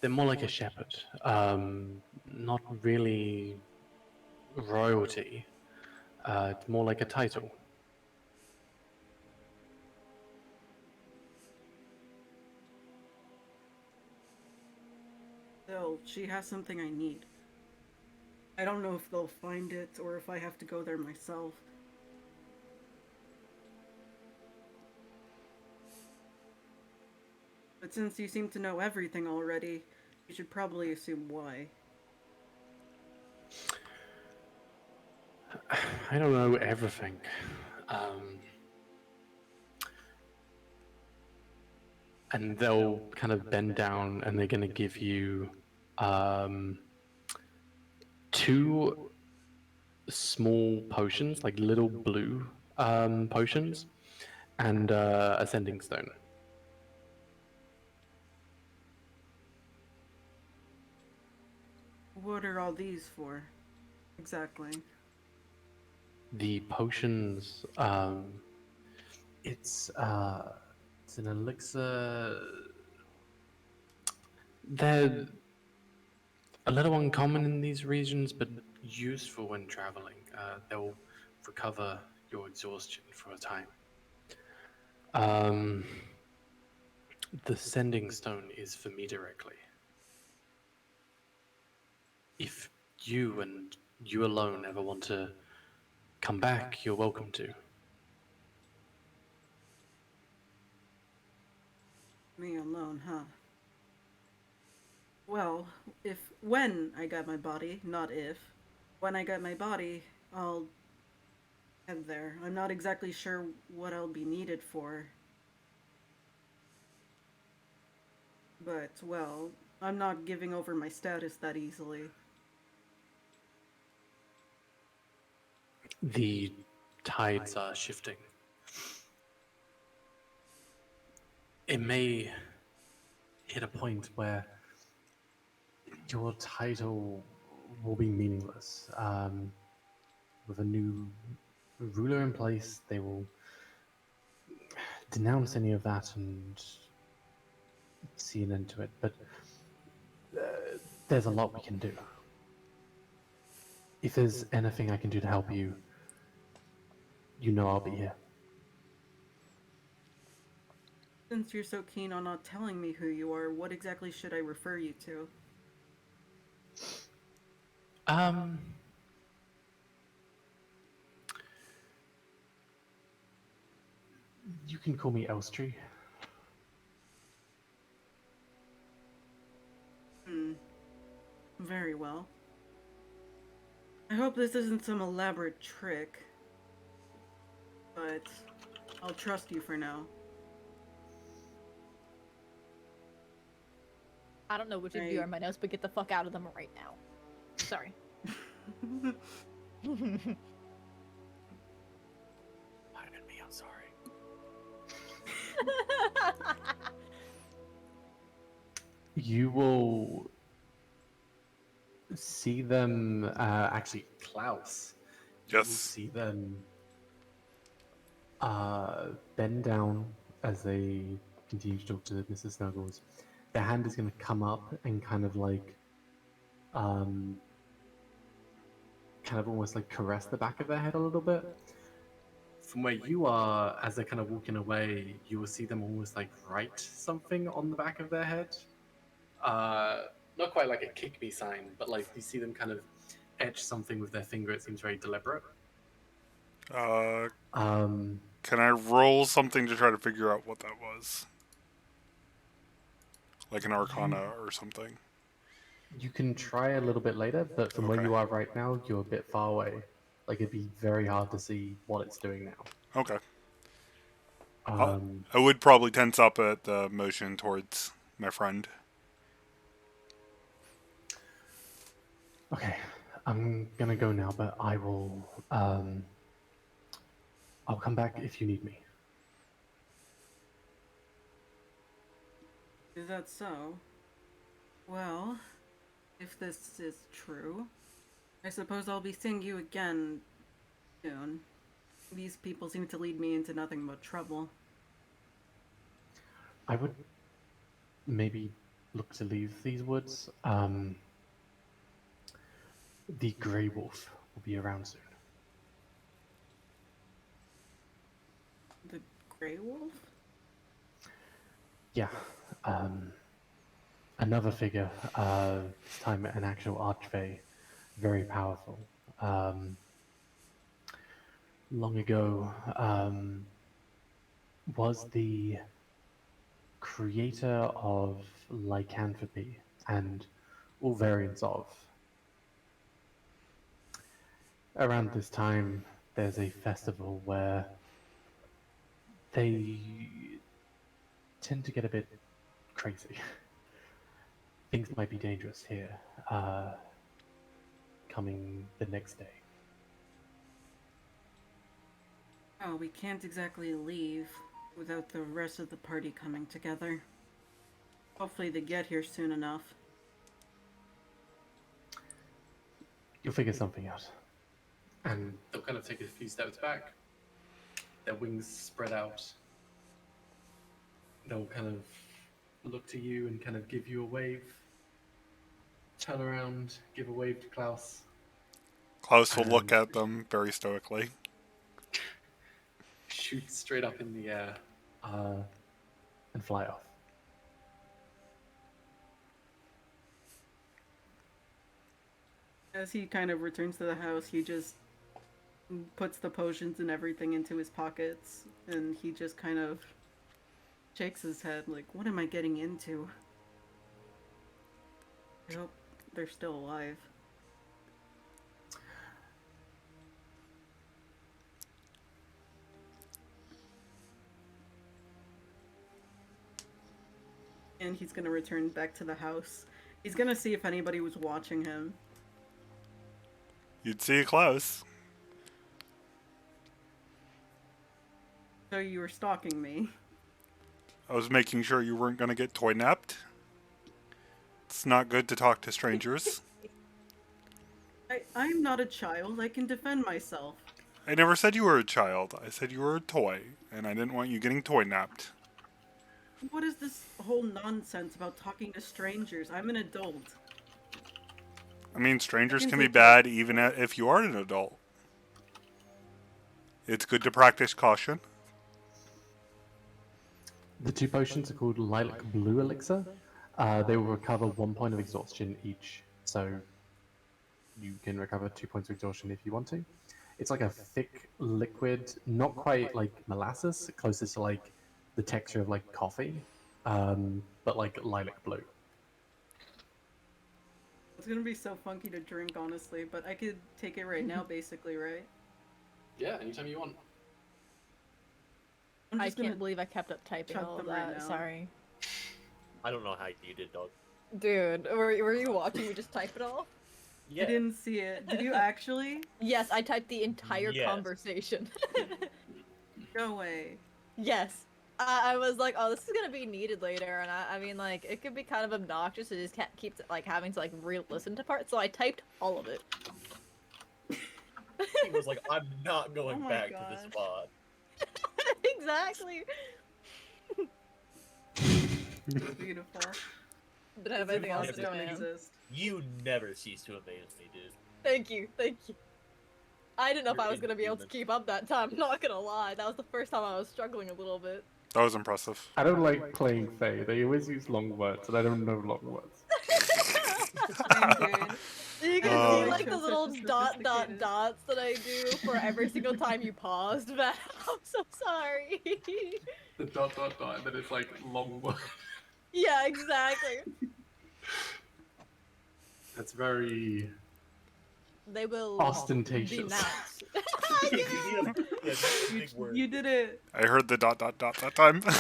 They're more like a shepherd, not really royalty. It's more like a title. Still, she has something I need. I don't know if they'll find it or if I have to go there myself. But since you seem to know everything already, you should probably assume why. I don't know everything. And they'll kind of bend down and they're going to give you two small potions, like little blue potions, and a sending stone. What are all these for? Exactly. The potions, it's an elixir. They're a little uncommon in these regions, but useful when traveling. They'll recover your exhaustion for a time. The sending stone is for me directly. If you and you alone ever want to come back, you're welcome to. Me alone, huh? Well, when I got my body, not if. When I get my body, I'll head there. I'm not exactly sure what I'll be needed for. But, well, I'm not giving over my status that easily. The tides are shifting. It may hit a point where your title will be meaningless. With a new ruler in place, they will denounce any of that and see an end to it. But there's a lot we can do. If there's anything I can do to help you, you know I'll be here. Since you're so keen on not telling me who you are, what exactly should I refer you to? You can call me Elstree. Very well. I hope this isn't some elaborate trick, but I'll trust you for now. I don't know which of you are my notes, but get the fuck out of them right now. Sorry. Pardon me, I'm sorry. You will see them, actually, Klaus. You will Yes. see them bend down as they continue to talk to Mrs. Snuggles. Their hand is going to come up and kind of almost like caress the back of their head a little bit. From where you are, as they're kind of walking away, you will see them almost like write something on the back of their head. Not quite like a kick me sign, but like you see them kind of etch something with their finger. It seems very deliberate. Can I roll something to try to figure out what that was? Like an Arcana or something? You can try a little bit later, but from where Okay. you are right now, you're a bit far away. Like it'd be very hard to see what it's doing now. Okay. I would probably tense up at the motion towards my friend. Okay, I'm gonna go now, but I will. I'll come back if you need me. Is that so? Well, if this is true, I suppose I'll be seeing you again soon. These people seem to lead me into nothing but trouble. I would maybe look to leave these woods. The Grey Wolf will be around soon. The Grey Wolf? Yeah. Another figure, this time an actual archfey, very powerful. Long ago, was the creator of lycanthropy and all variants of. Around this time, there's a festival where they tend to get a bit crazy. Things might be dangerous here, coming the next day. Oh, we can't exactly leave without the rest of the party coming together. Hopefully they get here soon enough. You'll figure something out. And they'll kind of take a few steps back, their wings spread out. They'll kind of look to you and kind of give you a wave. Turn around, give a wave to Klaus. Klaus will look at them very stoically. Shoot straight up in the air and fly off. As he kind of returns to the house, he just puts the potions and everything into his pockets, and he just kind of shakes his head like, what am I getting into? I hope they're still alive. And he's gonna return back to the house. He's gonna see if anybody was watching him. You'd see Klaus. So you were stalking me. I was making sure you weren't going to get toy napped. It's not good to talk to strangers. I'm not a child. I can defend myself. I never said you were a child. I said you were a toy, and I didn't want you getting toy napped. What is this whole nonsense about talking to strangers? I'm an adult. I mean, strangers can can be take bad even if you are an adult. It's good to practice caution. The two potions are called Lilac Blue Elixir. They will recover 1 point of exhaustion each, so you can recover 2 points of exhaustion if you want to. It's like a thick liquid, not quite like molasses, closest to like the texture of like coffee, but like lilac blue. It's gonna be so funky to drink, honestly, but I could take it right now, basically, right? Yeah, anytime you want. I'm I just can't gonna believe I kept up typing chug all of them right that. now. Sorry. I don't know how you did, dog. Dude, were you watching me just type it all? Yeah. I didn't see it. Did you actually? Yes, I typed the entire Yes. conversation. No way. Yes. I was like, oh, this is gonna be needed later, and I mean, like, it could be kind of obnoxious to just keep like having to like re-listen to parts, so I typed all of it. He was like, I'm not going Oh my back gosh. to this pod. Exactly. Beautiful. Didn't have As if anything else to Austin do, don't man. exist. You never cease to amaze me, dude. Thank you, thank you. I didn't know if You're I was gonna be able to inhuman. keep up that time. Not gonna lie, that was the first time I was struggling a little bit. That was impressive. I don't like playing Fae. They always use long words, and I don't know long words. Same, dude. You can Oh. see like the Chose such little a dot sophisticated- dots that I do for every single time you paused, Val. I'm so sorry. The dot, and then it's like long words. Yeah, exactly. That's very they will Ostentatious. denounce. You need a big word. You did it. I heard the ... that time. Hit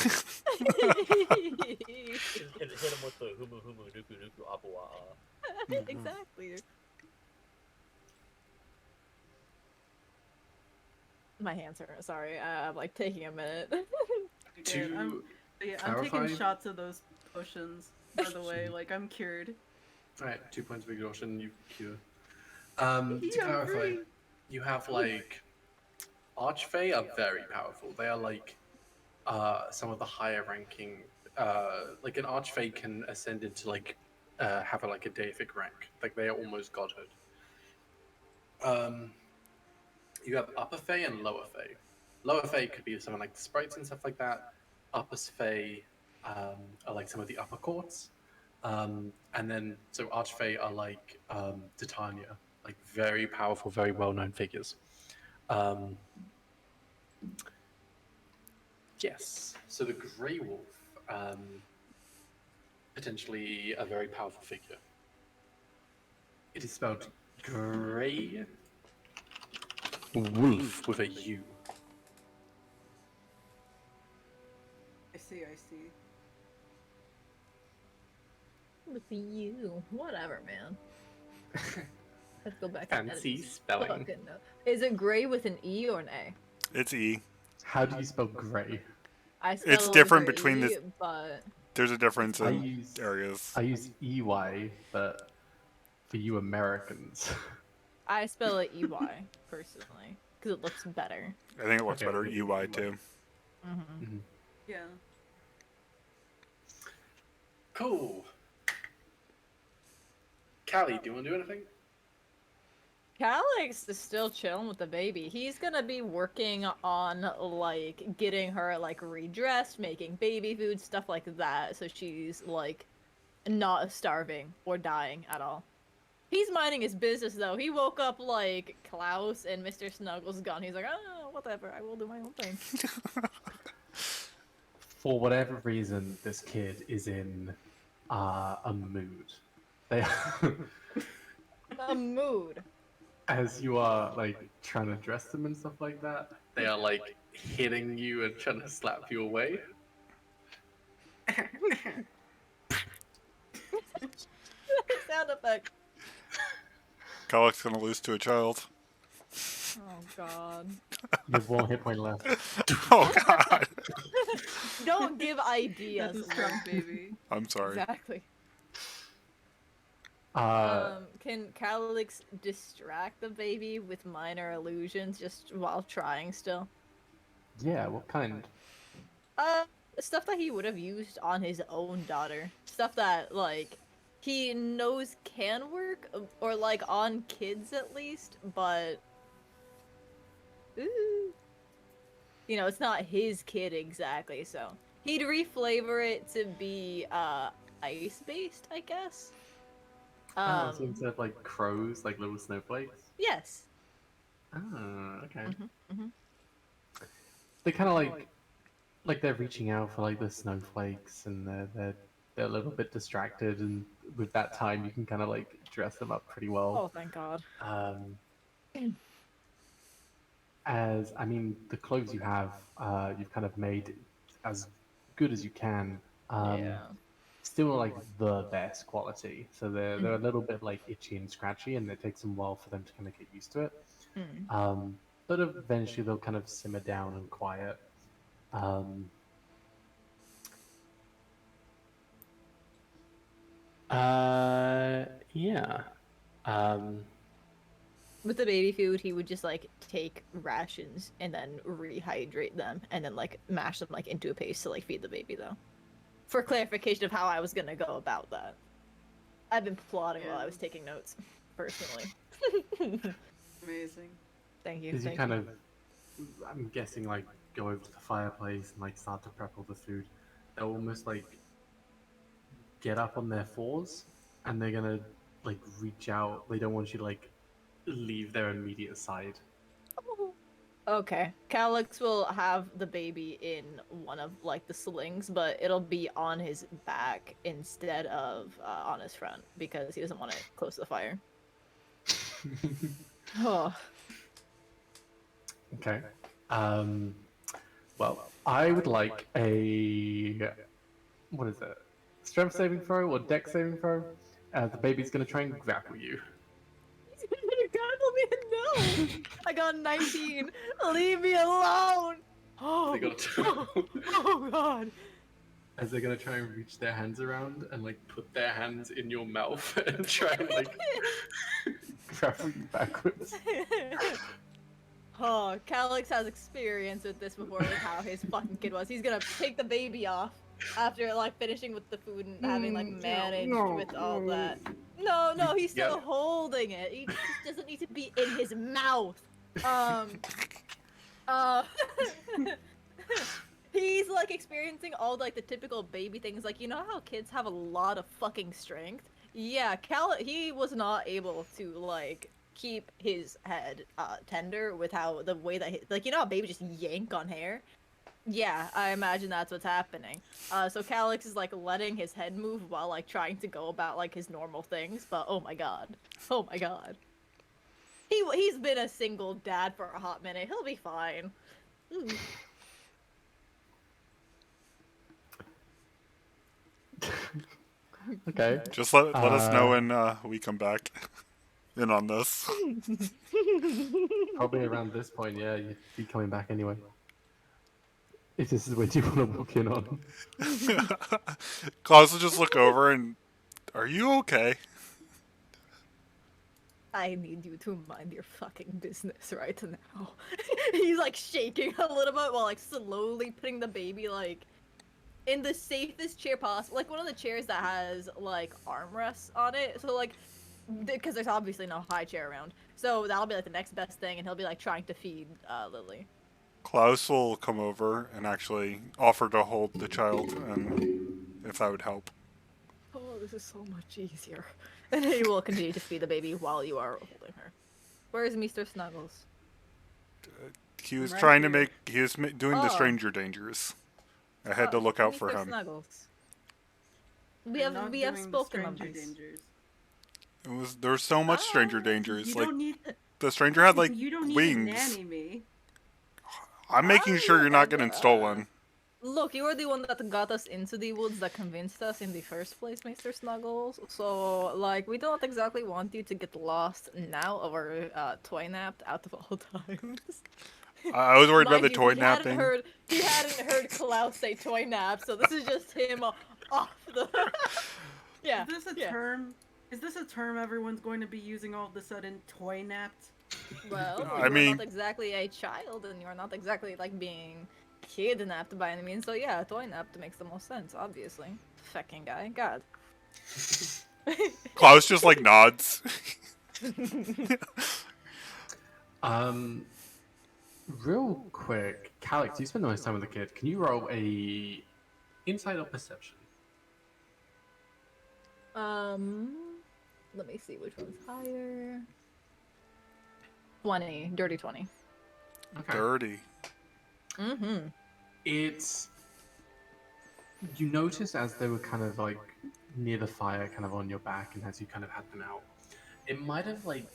him with the humu humu nuku nuku apua. Exactly. My hands are sorry. I'm like taking a minute. Good. To I'm taking clarify- shots of those potions, by the way. Like, I'm cured. Alright, 2 points of exhaustion, you cure. To Yeah, I'm clarify, free. you have like Archfey are very powerful. They are like some of the higher ranking. Like an Archfey can ascend into like have a, like a deific rank. Like they are almost godhood. You have Upper Fey and Lower Fey. Lower Fey could be someone like the sprites and stuff like that. Upper Fey are like some of the upper courts. And then, so Archfey are like Titania, like very powerful, very well-known figures. Yes, so the Grey Wolf, potentially a very powerful figure. It is spelled Grey Wolf with a U. I see. With you, whatever, man. Let's go back. and edit Fancy this spelling. fucking note. Is it gray with an E or an A? It's E. How do you spell grey? I spell It's it different with between E, the- but There's a difference I in use areas. I use EY, but for you Americans. I spell it EY personally because it looks better. I think it works Okay, better yeah, UI UI. too. Mm-hmm. Yeah. Cool. Callie, do you want to do anything? Calix is still chilling with the baby. He's gonna be working on like getting her like redressed, making baby food, stuff like that, so she's like not starving or dying at all. He's minding his business though. He woke up like Klaus and Mr. Snuggles gone. He's like, oh, whatever. I will do my own thing. For whatever reason, this kid is in a mood. They A mood. as you are like trying to dress them and stuff like that, they are like hitting you and trying to slap you away. Sound effect. Kalik's gonna lose to a child. Oh god. You have 1 hit point left. Oh god. Don't give ideas. That's a strong baby. I'm sorry. Exactly. Uh, Can Calix distract the baby with minor illusions just while trying still? yeah, what kind? Stuff that he would have used on his own daughter. Stuff that, like, he knows can work, or, like, on kids at least, but... Ooh. You know, it's not his kid exactly, so... He'd reflavor it to be, ice-based, I guess? So instead of like crows, like little snowflakes? Yes. Ah, okay. Mhm. They kind of like they're reaching out for like the snowflakes, and they're a little bit distracted, and with that time you can kind of like dress them up pretty Oh, well. thank God. As I mean, the clothes you have, you've kind of made as good as you can. Yeah. Still like the best quality, so they're a little bit like itchy and scratchy, and it takes them a while for them to kind of get used to it. But eventually they'll kind of simmer down and quiet. Yeah. With the baby food, he would just like take rations and then rehydrate them and then like mash them like into a paste to like feed the baby though. For clarification of how I was gonna go about that. I've been plotting while I was taking notes, personally. Amazing. Thank you. Because you Thank kind you. of, I'm guessing, like go over to the fireplace and like start to prep all the food. They'll almost like get up on their fours, and they're gonna like reach out. They don't want you to like leave their immediate side. Okay. Calix will have the baby in one of like the slings, but it'll be on his back instead of on his front because he doesn't want it close to the fire. Oh. Okay. Well, I would like a what is it? Strength saving throw or dex saving throw? The baby's gonna try and grapple you. He's gonna grapple me. No. I got 19. Leave me alone. Oh. They got Oh God. as they're gonna try and reach their hands around and like put their hands in your mouth and try and like grapple you backwards. Oh, Calix has experience with this before with how his fucking kid was. He's gonna take the baby off after like finishing with the food and having like managed with all that. No, he's still holding it. He just doesn't need to be in his mouth. He's like experiencing all like the typical baby things, like you know how kids have a lot of fucking strength. Yeah, he was not able to like keep his head tender with how the way that like you know how baby just yank on hair. Yeah, I imagine that's what's happening. So Calix is like letting his head move while like trying to go about like his normal things, but oh my god, he's been a single dad for a hot minute. He'll be fine. Ooh. Okay. Just let us know when we come back in on this. Probably around this point, yeah, you'd be coming back anyway. If this is what you want to walk in on. Klaus will just look over and, are you okay? I need you to mind your fucking business right now. He's like shaking a little bit while like slowly putting the baby like in the safest chair possible, like one of the chairs that has like armrests on it. So like, because there's obviously no high chair around, so that'll be like the next best thing, and he'll be like trying to feed Lily. Klaus will come over and actually offer to hold the child, and if that would help. Oh, this is so much easier. And he will continue to feed the baby while you are holding her. Where is Mr. Snuggles? He was Right trying to here. make. He was doing the Oh. stranger dangers. I had to look out for Mr. him. Snuggles. I'm not We have doing the spoken on stranger this. dangers. There was so much stranger Oh, dangers. You Like don't need. the stranger had like you don't need wings. to nanny me. I'm making sure you're not getting stolen. Look, you were the one that got us into the woods that convinced us in the first place, Mr. Snuggles. So, like, we don't exactly want you to get lost now or toy napped out of all times. I was worried about Mind the you, toy he napping. He hadn't heard Klaus say toy nap, so this is just him off the. Yeah. Is this a yeah. term? Is this a term everyone's going to be using all of a sudden? Toy napped. Well, I you're mean- not exactly a child, and you're not exactly like being kidnapped by any means. So yeah, toy napped makes the most sense, obviously. Fucking guy, God. Klaus just like nods. Real quick, Calix, you spend the most time with the kid. Can you roll a insight or perception? Let me see which one's higher. 20, dirty 20. Okay. Dirty. Mm-hmm. It's you notice as they were kind of like near the fire, kind of on your back, and as you kind of had them out, it might have like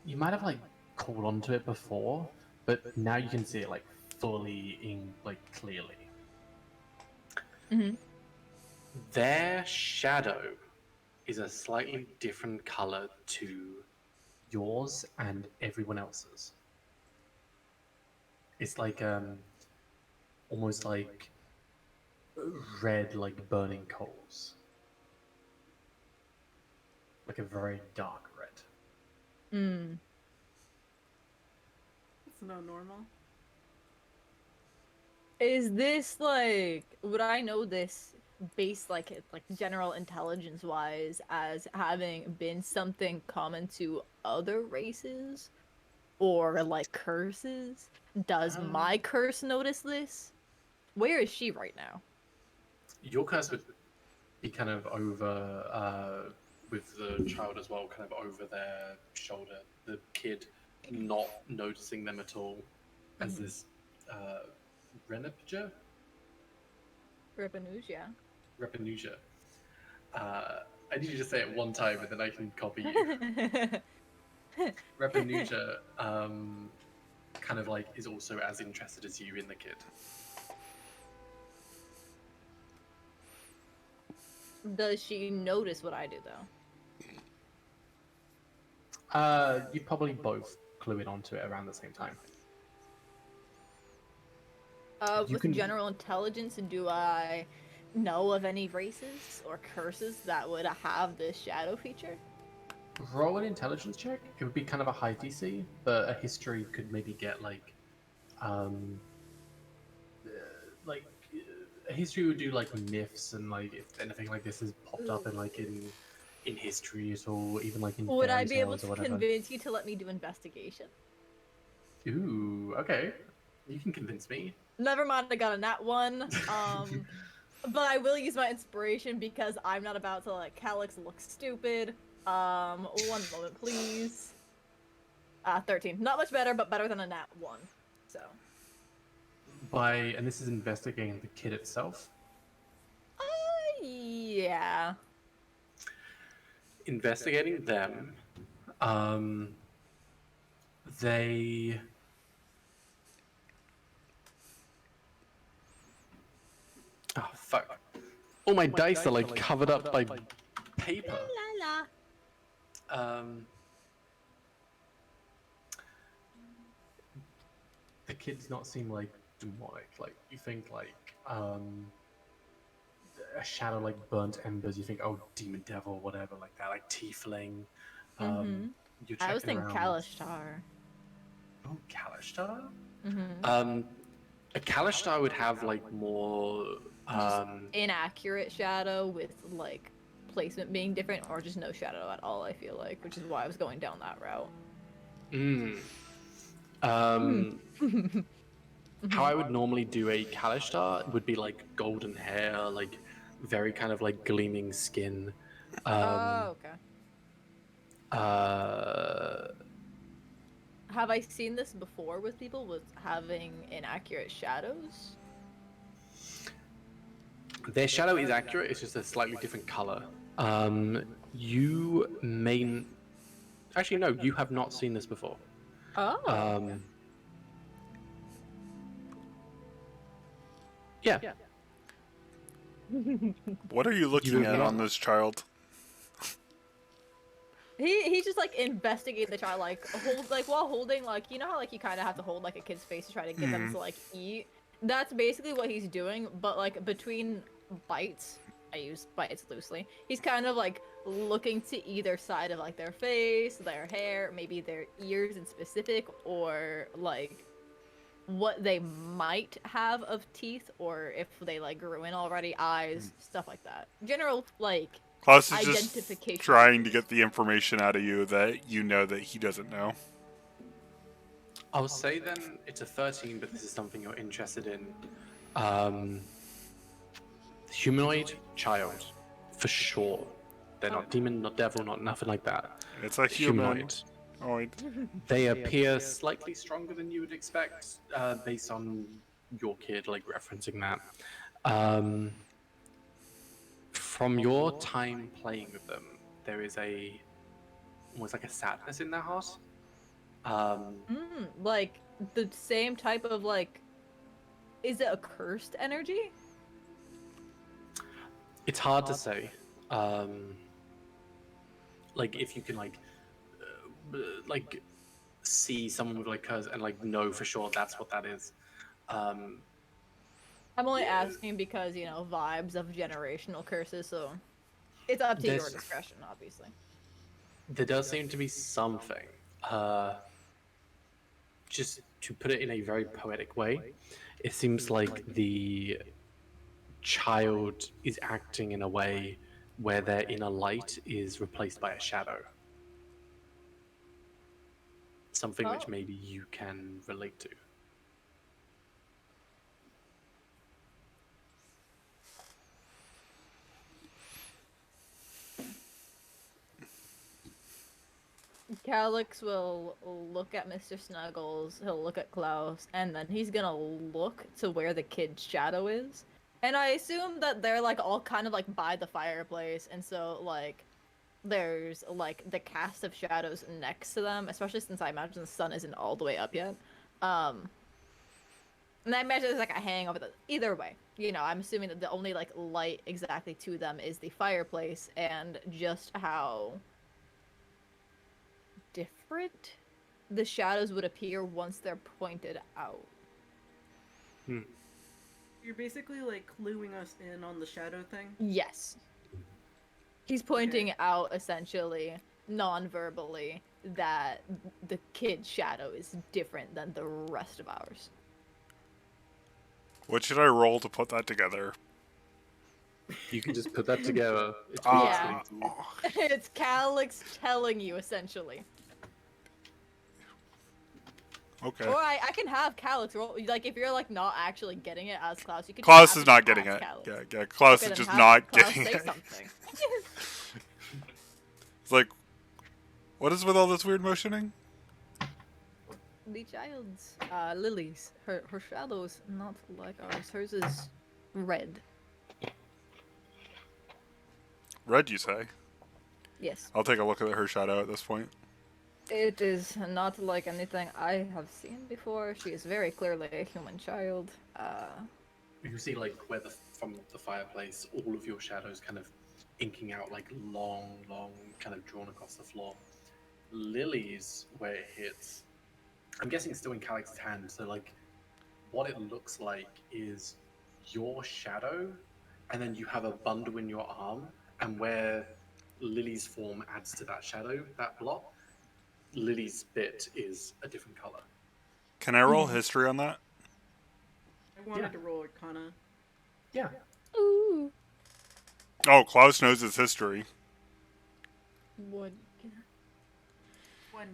you might have like caught onto it before, but now you can see it like fully in like clearly. Mm-hmm. Their shadow is a slightly different color to yours and everyone else's. It's like almost like red, like burning coals, like a very dark red. Mm. It's no normal. Is this like, would I know this based like general intelligence wise as having been something common to other races? Or like curses? Does my curse notice this? Where is she right now? Your curse would be kind of over with the child as well, kind of over their shoulder. The kid not noticing them at all as this Repenuja, Repanuja. Repenuja I need you to say it one time, and then I can copy you. Repanuja, kind of like is also as interested as you in the kid. Does she notice what I do though? You probably both clue in onto it around the same time. You With can- general intelligence, do I know of any races or curses that would have this shadow feature? Roll an intelligence check. It would be kind of a high DC, but a history could maybe get um, like a history would do like myths and like if anything like this has popped up in like in history at all, even like in Would I fairy be able tales or to whatever. convince you to let me do investigation? Ooh, okay. You can convince me. Never mind, I got a nat 1. But I will use my inspiration because I'm not about to let Calyx look stupid. One moment, please. 13. Not much better, but better than a nat 1. So. And this is investigating the kid itself. Yeah. Investigating them. They. Oh fuck! All my dice are like covered up by paper. La la. The kids not seem like demonic. Like you think like a shadow like burnt embers. You think oh demon devil whatever like that like tiefling. You're I was checking thinking around. Kalishtar. Oh, Kalishtar? Mm-hmm. A Kalishtar would have like more Inaccurate shadow with like placement being different, or just no shadow at all. I feel like, which is why I was going down that route. How I would normally do a Kalishtar would be like golden hair, like very kind of like gleaming skin. Okay. Have I seen this before with people with having inaccurate shadows? Their shadow is accurate, it's just a slightly different color. You may. Actually, no, you have not seen this before. Oh. Okay. Yeah. What are you looking at on this child? He's just like investigating the child, like while holding like you know how like you kind of have to hold like a kid's face to try to get them to like eat. That's basically what he's doing, but like between bites, I use bites loosely. He's kind of like looking to either side of like their face, their hair, maybe their ears in specific, or like what they might have of teeth, or if they like grew in already, eyes, stuff like that. General like. Klaus is just Identification. trying to get the information out of you that you know that he doesn't know. I'll say then it's a 13, but this is something you're interested in. Humanoid child, for sure. They're not demon, not devil, not nothing like that. It's a human. Humanoid. They appear slightly stronger than you would expect, based on your kid, like referencing that. From your time playing with them, there is almost like a sadness in their heart. Like the same type of like, is it a cursed energy? It's hard to say. Like if you can like see someone with like curse and like know for sure that's what that is. I'm only asking because, you know, vibes of generational curses, so it's up to your discretion, obviously. There does seem to be something. Just to put it in a very poetic way, it seems like the child is acting in a way where their inner light is replaced by a shadow. Something which maybe you can relate to. Calyx will look at Mr. Snuggles, he'll look at Klaus, and then he's gonna look to where the kid's shadow is, And I assume that they're like all kind of like by the fireplace, and so like there's like the cast of shadows next to them, especially since I imagine the sun isn't all the way up yet. Um, and I imagine there's like a hangover. Either way, I'm assuming that the only like light exactly to them is the fireplace, and just how different the shadows would appear once they're pointed out. You're basically like cluing us in on the shadow thing. Yes. He's pointing out essentially non-verbally that the kid's shadow is different than the rest of ours. What should I roll to put that together? You can just put that together. It's Yeah. easy. It's Calix telling you essentially. Okay. Or I can have Calix roll, like if you're like not actually getting it as Klaus, you can Klaus just is have not him getting as it. Calix. Yeah, Klaus Okay, is then just have not Klaus getting say it. something. It's like, what is with all this weird motioning? The child's Lily's. Her shadow's not like ours. Hers is red. Red, you say? Yes. I'll take a look at her shadow at this point. It is not like anything I have seen before. She is very clearly a human child. You can see like where from the fireplace, all of your shadows kind of inking out like long, kind of drawn across the floor. Lily's where it hits. I'm guessing it's still in Calix's hand, so like what it looks like is your shadow, and then you have a bundle in your arm, and where Lily's form adds to that shadow, that block, Lily's bit is a different color. Can I roll history on that? I wanted to roll Arcana. Yeah. Ooh. Oh, Klaus knows his history. What? 20,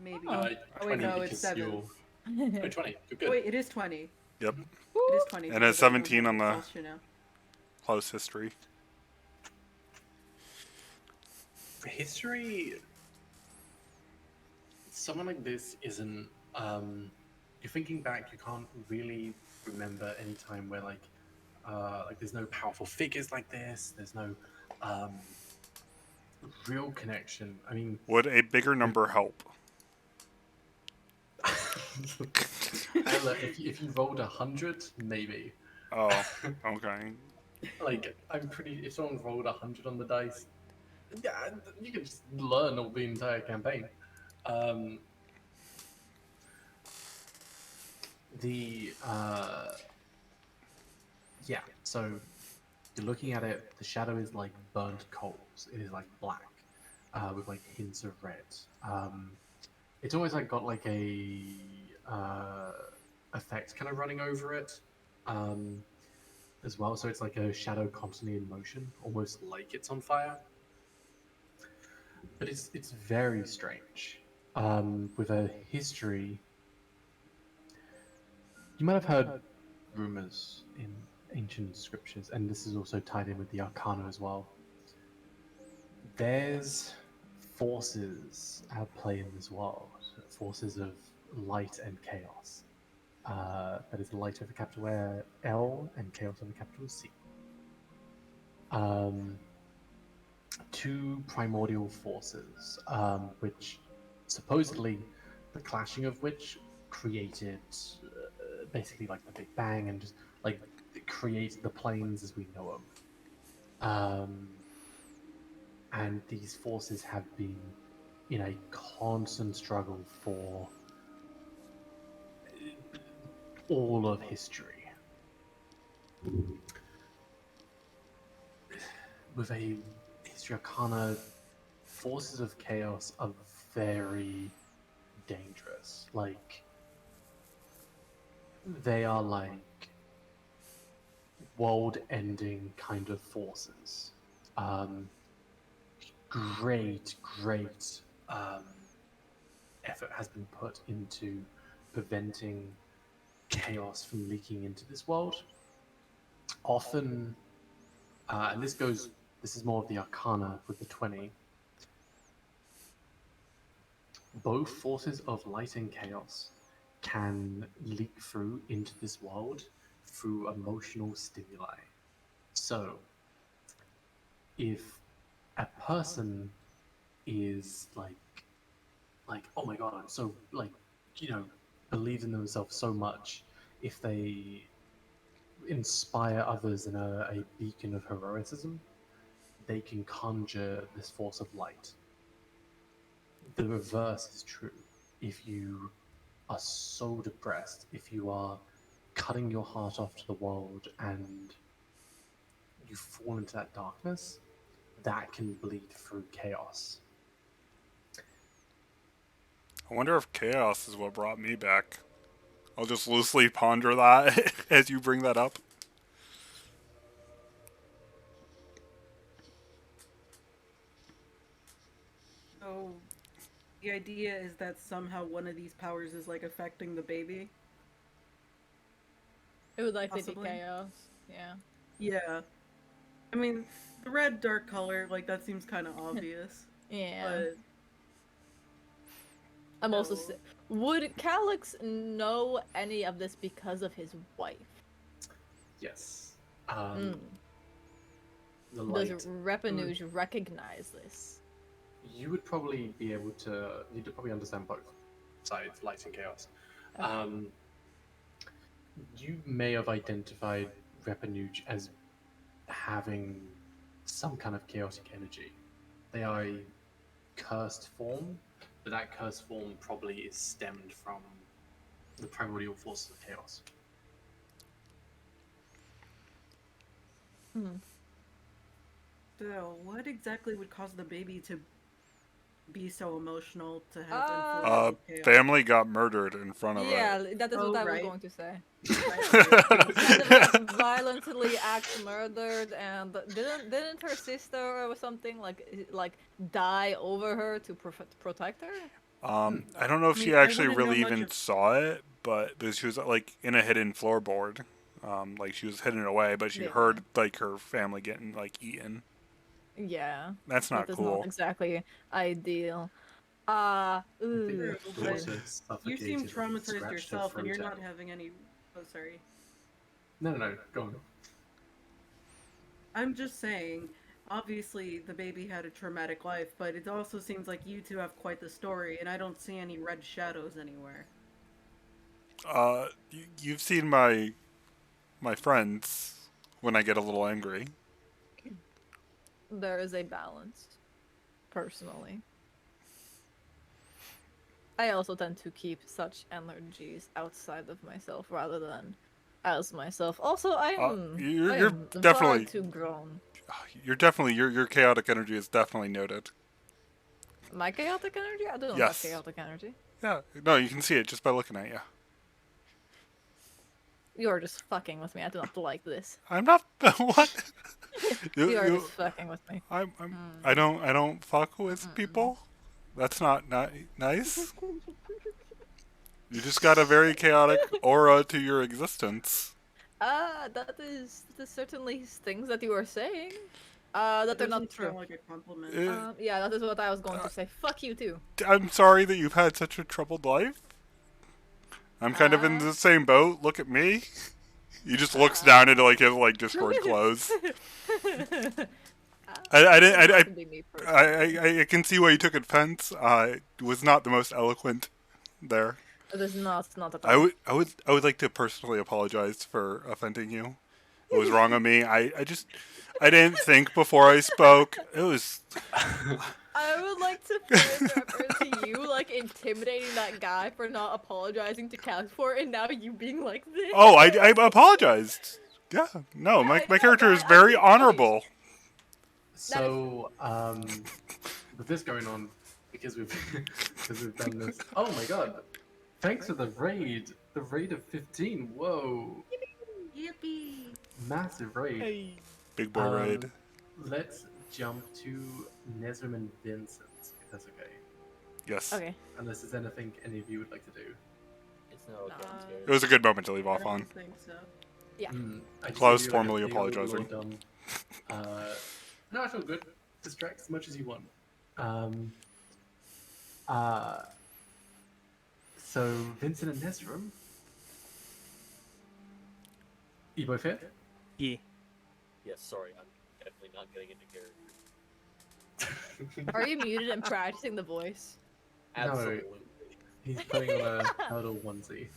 maybe. Oh. Oh, wait, 20 no, it's because 7. you're... Oh, 20. You're good. Wait, it is 20. Yep. It is 20. And because it's I don't 17 on remember the- exhaustion now. Klaus history. For history, someone like this isn't. You're thinking back, you can't really remember any time where like there's no powerful figures like this. There's no real connection. I mean, Would a bigger number help? Ella, if you rolled 100, maybe. Oh, okay. Like, I'm pretty. If someone rolled 100 on the dice, yeah, you can just learn all the entire campaign. Yeah. So you're looking at it. The shadow is like burnt coals. It is like black, with like hints of red. It's always like got like a effect kind of running over it. As well, so it's like a shadow constantly in motion, almost like it's on fire. But it's very strange. With a history, you might have heard rumors in ancient scriptures, and this is also tied in with the Arcana as well. There's forces at play in this world, forces of light and chaos. That is light with a capital L and chaos with a capital C. Two primordial forces, which supposedly the clashing of which created basically like the Big Bang and just like created the planes as we know them. And these forces have been in a constant struggle for all of history. With a history arcana, forces of chaos are very dangerous. Like, they are like world-ending kind of forces. Great effort has been put into preventing chaos from leaking into this world. Often, and this is more of the arcana with the 20, both forces of light and chaos can leak through into this world through emotional stimuli. So, if a person is like, oh my god, I'm so like, believe in themselves so much, if they inspire others in a beacon of heroism, they can conjure this force of light. The reverse is true. If you are so depressed, if you are cutting your heart off to the world and you fall into that darkness, that can bleed through chaos. I wonder if chaos is what brought me back. I'll just loosely ponder that as you bring that up. So the idea is that somehow one of these powers is like affecting the baby. It would likely be Possibly. chaos. Yeah. Yeah. I mean, the red dark color, like that seems kind of obvious. Yeah. But I'm also. no. Would Calix know any of this because of his wife? Yes. Mm. The Does light. Repanuge recognize this? You would probably be able to. You'd probably understand both sides, light and chaos. Okay. You may have identified Repanuge as having some kind of chaotic energy. They are a cursed form, but that cursed form probably is stemmed from the primordial forces of chaos. Hmm. So, what exactly would cause the baby to be so emotional to have Uh, influence of chaos? Family got murdered in front of Yeah, that is Oh, what I was right. going to say. Right. Kind of violently act murdered, and didn't her sister or something like die over her to protect her? I don't know if I she mean, I actually wouldn't know really much even of- saw it, but she was like in a hidden floorboard. Like she was hidden away, but she Yeah. heard like her family getting like eaten. Yeah, That's not that is cool. not exactly ideal. I think True, her but daughter you suffocated seem and traumatized scratched her yourself, and throat you're not out. having any. Oh, sorry. No, go on. I'm just saying. Obviously, the baby had a traumatic life, but it also seems like you two have quite the story, and I don't see any red shadows anywhere. You've seen my friends when I get a little angry. There is a balance, personally. I also tend to keep such energies outside of myself rather than as myself. Also, I You're am far definitely too grown. your chaotic energy is definitely noted. My chaotic energy? I don't have Yes. chaotic energy. Yeah. No, you can see it just by looking at you. You're just fucking with me. I do not like this. I'm not what? You're just fucking with me. I don't fuck with people. That's not nice. You just got a very chaotic aura to your existence. That is certainly things that you are saying. That That they're doesn't not true. sound like a compliment. Yeah, that is what I was going to say. Fuck you too. I'm sorry that you've had such a troubled life. I'm kind of in the same boat. Look at me. He just looks down into like his like Discord clothes. I can see why you took offense. I was not the most eloquent there. It is not at all. I would like to personally apologize for offending you. It was wrong on me. I didn't think before I spoke. It was. I would like to frame reference to you like intimidating that guy for not apologizing to Cass for it, and now you being like this. Oh, I apologized. Yeah, no, my character is very honorable. So, with this going on, because we've done this. Oh my god! Thanks for the raid. The raid of 15. Whoa! Yippee! Massive raid. Big boy raid. Let's jump to Nezrim and Vincent, if that's okay. Yes. Okay. Unless there's anything any of you would like to do. It's no okay. I'm scared. It was a good moment to leave I off don't on. think so. Yeah. I just Klaus give you, formally a big apologizing. old lord, no, I feel good. Distract as much as you want. So Vincent and Nezrim, You both hit? Yeah. Yes, sorry, I'm definitely not getting into character. Are you muted and practicing the voice? No. Absolutely. He's putting on a turtle onesie. I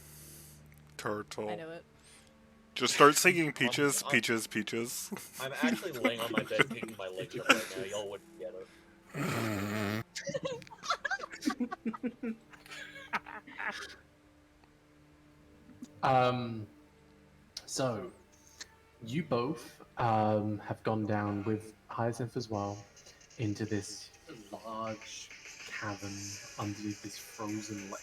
Turtle. know it. Just start singing peaches, I'm- peaches, peaches. I'm actually laying on my bed kicking my legs up right now. Y'all wouldn't get it. So you both have gone down with Hyacinth as well into this large cavern underneath this frozen lake.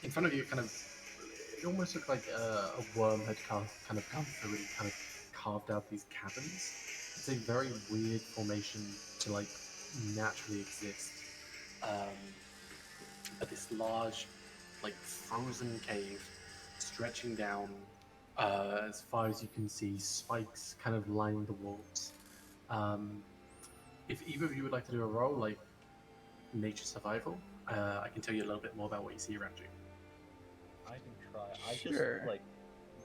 In front of you, it almost looked like a worm had kind of come through and kind of carved out these caverns. It's a very weird formation to like naturally exist. But this large, like frozen cave stretching down as far as you can see, spikes kind of lining the walls. If either of you would like to do a roll, like nature survival, I can tell you a little bit more about what you see around you. I can try. I Sure. just like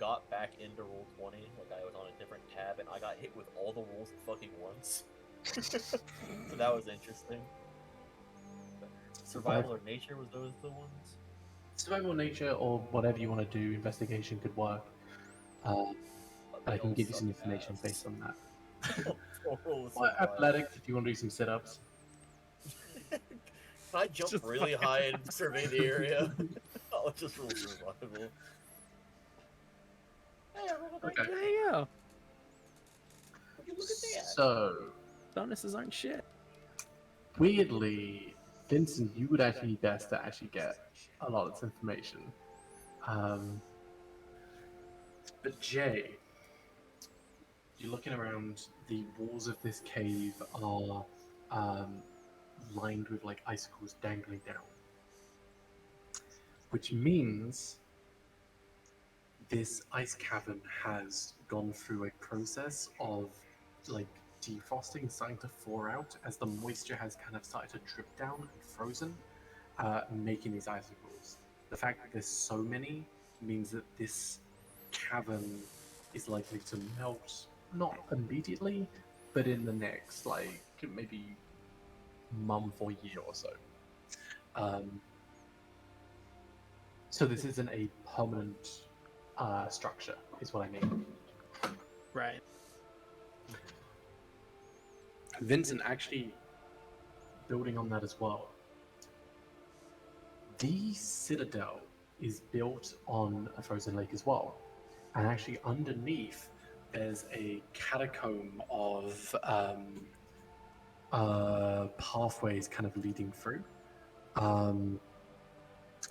got back into roll 20, like I was on a different tab, and I got hit with all the rolls at fucking once. So that was interesting. Survival or nature, was those the ones? Survival, nature, or whatever you want to do, investigation could work. But I they can all give you some suck information ass. based on that. Or roll Or survival. athletics, if you want to do some sit-ups. Can I jump Just really fucking high and survey the area? I'll just roll survival. Hey, I rolled a Okay. There you go. Would you look at that? So, Bonuses aren't shit. weirdly, Vincent, you would actually be best to actually get a lot of this information. But Jay, you're looking around, the walls of this cave are lined with like icicles dangling down. Which means this ice cavern has gone through a process of like defrosting, starting to thaw out as the moisture has kind of started to drip down and frozen, making these icicles. The fact that there's so many means that this cavern is likely to melt, not immediately, but in the next like maybe month or year or so. So this isn't a permanent structure, is what I mean. Right. Vincent, actually building on that as well. The citadel is built on a frozen lake as well. And actually underneath, there's a catacomb of pathways kind of leading through.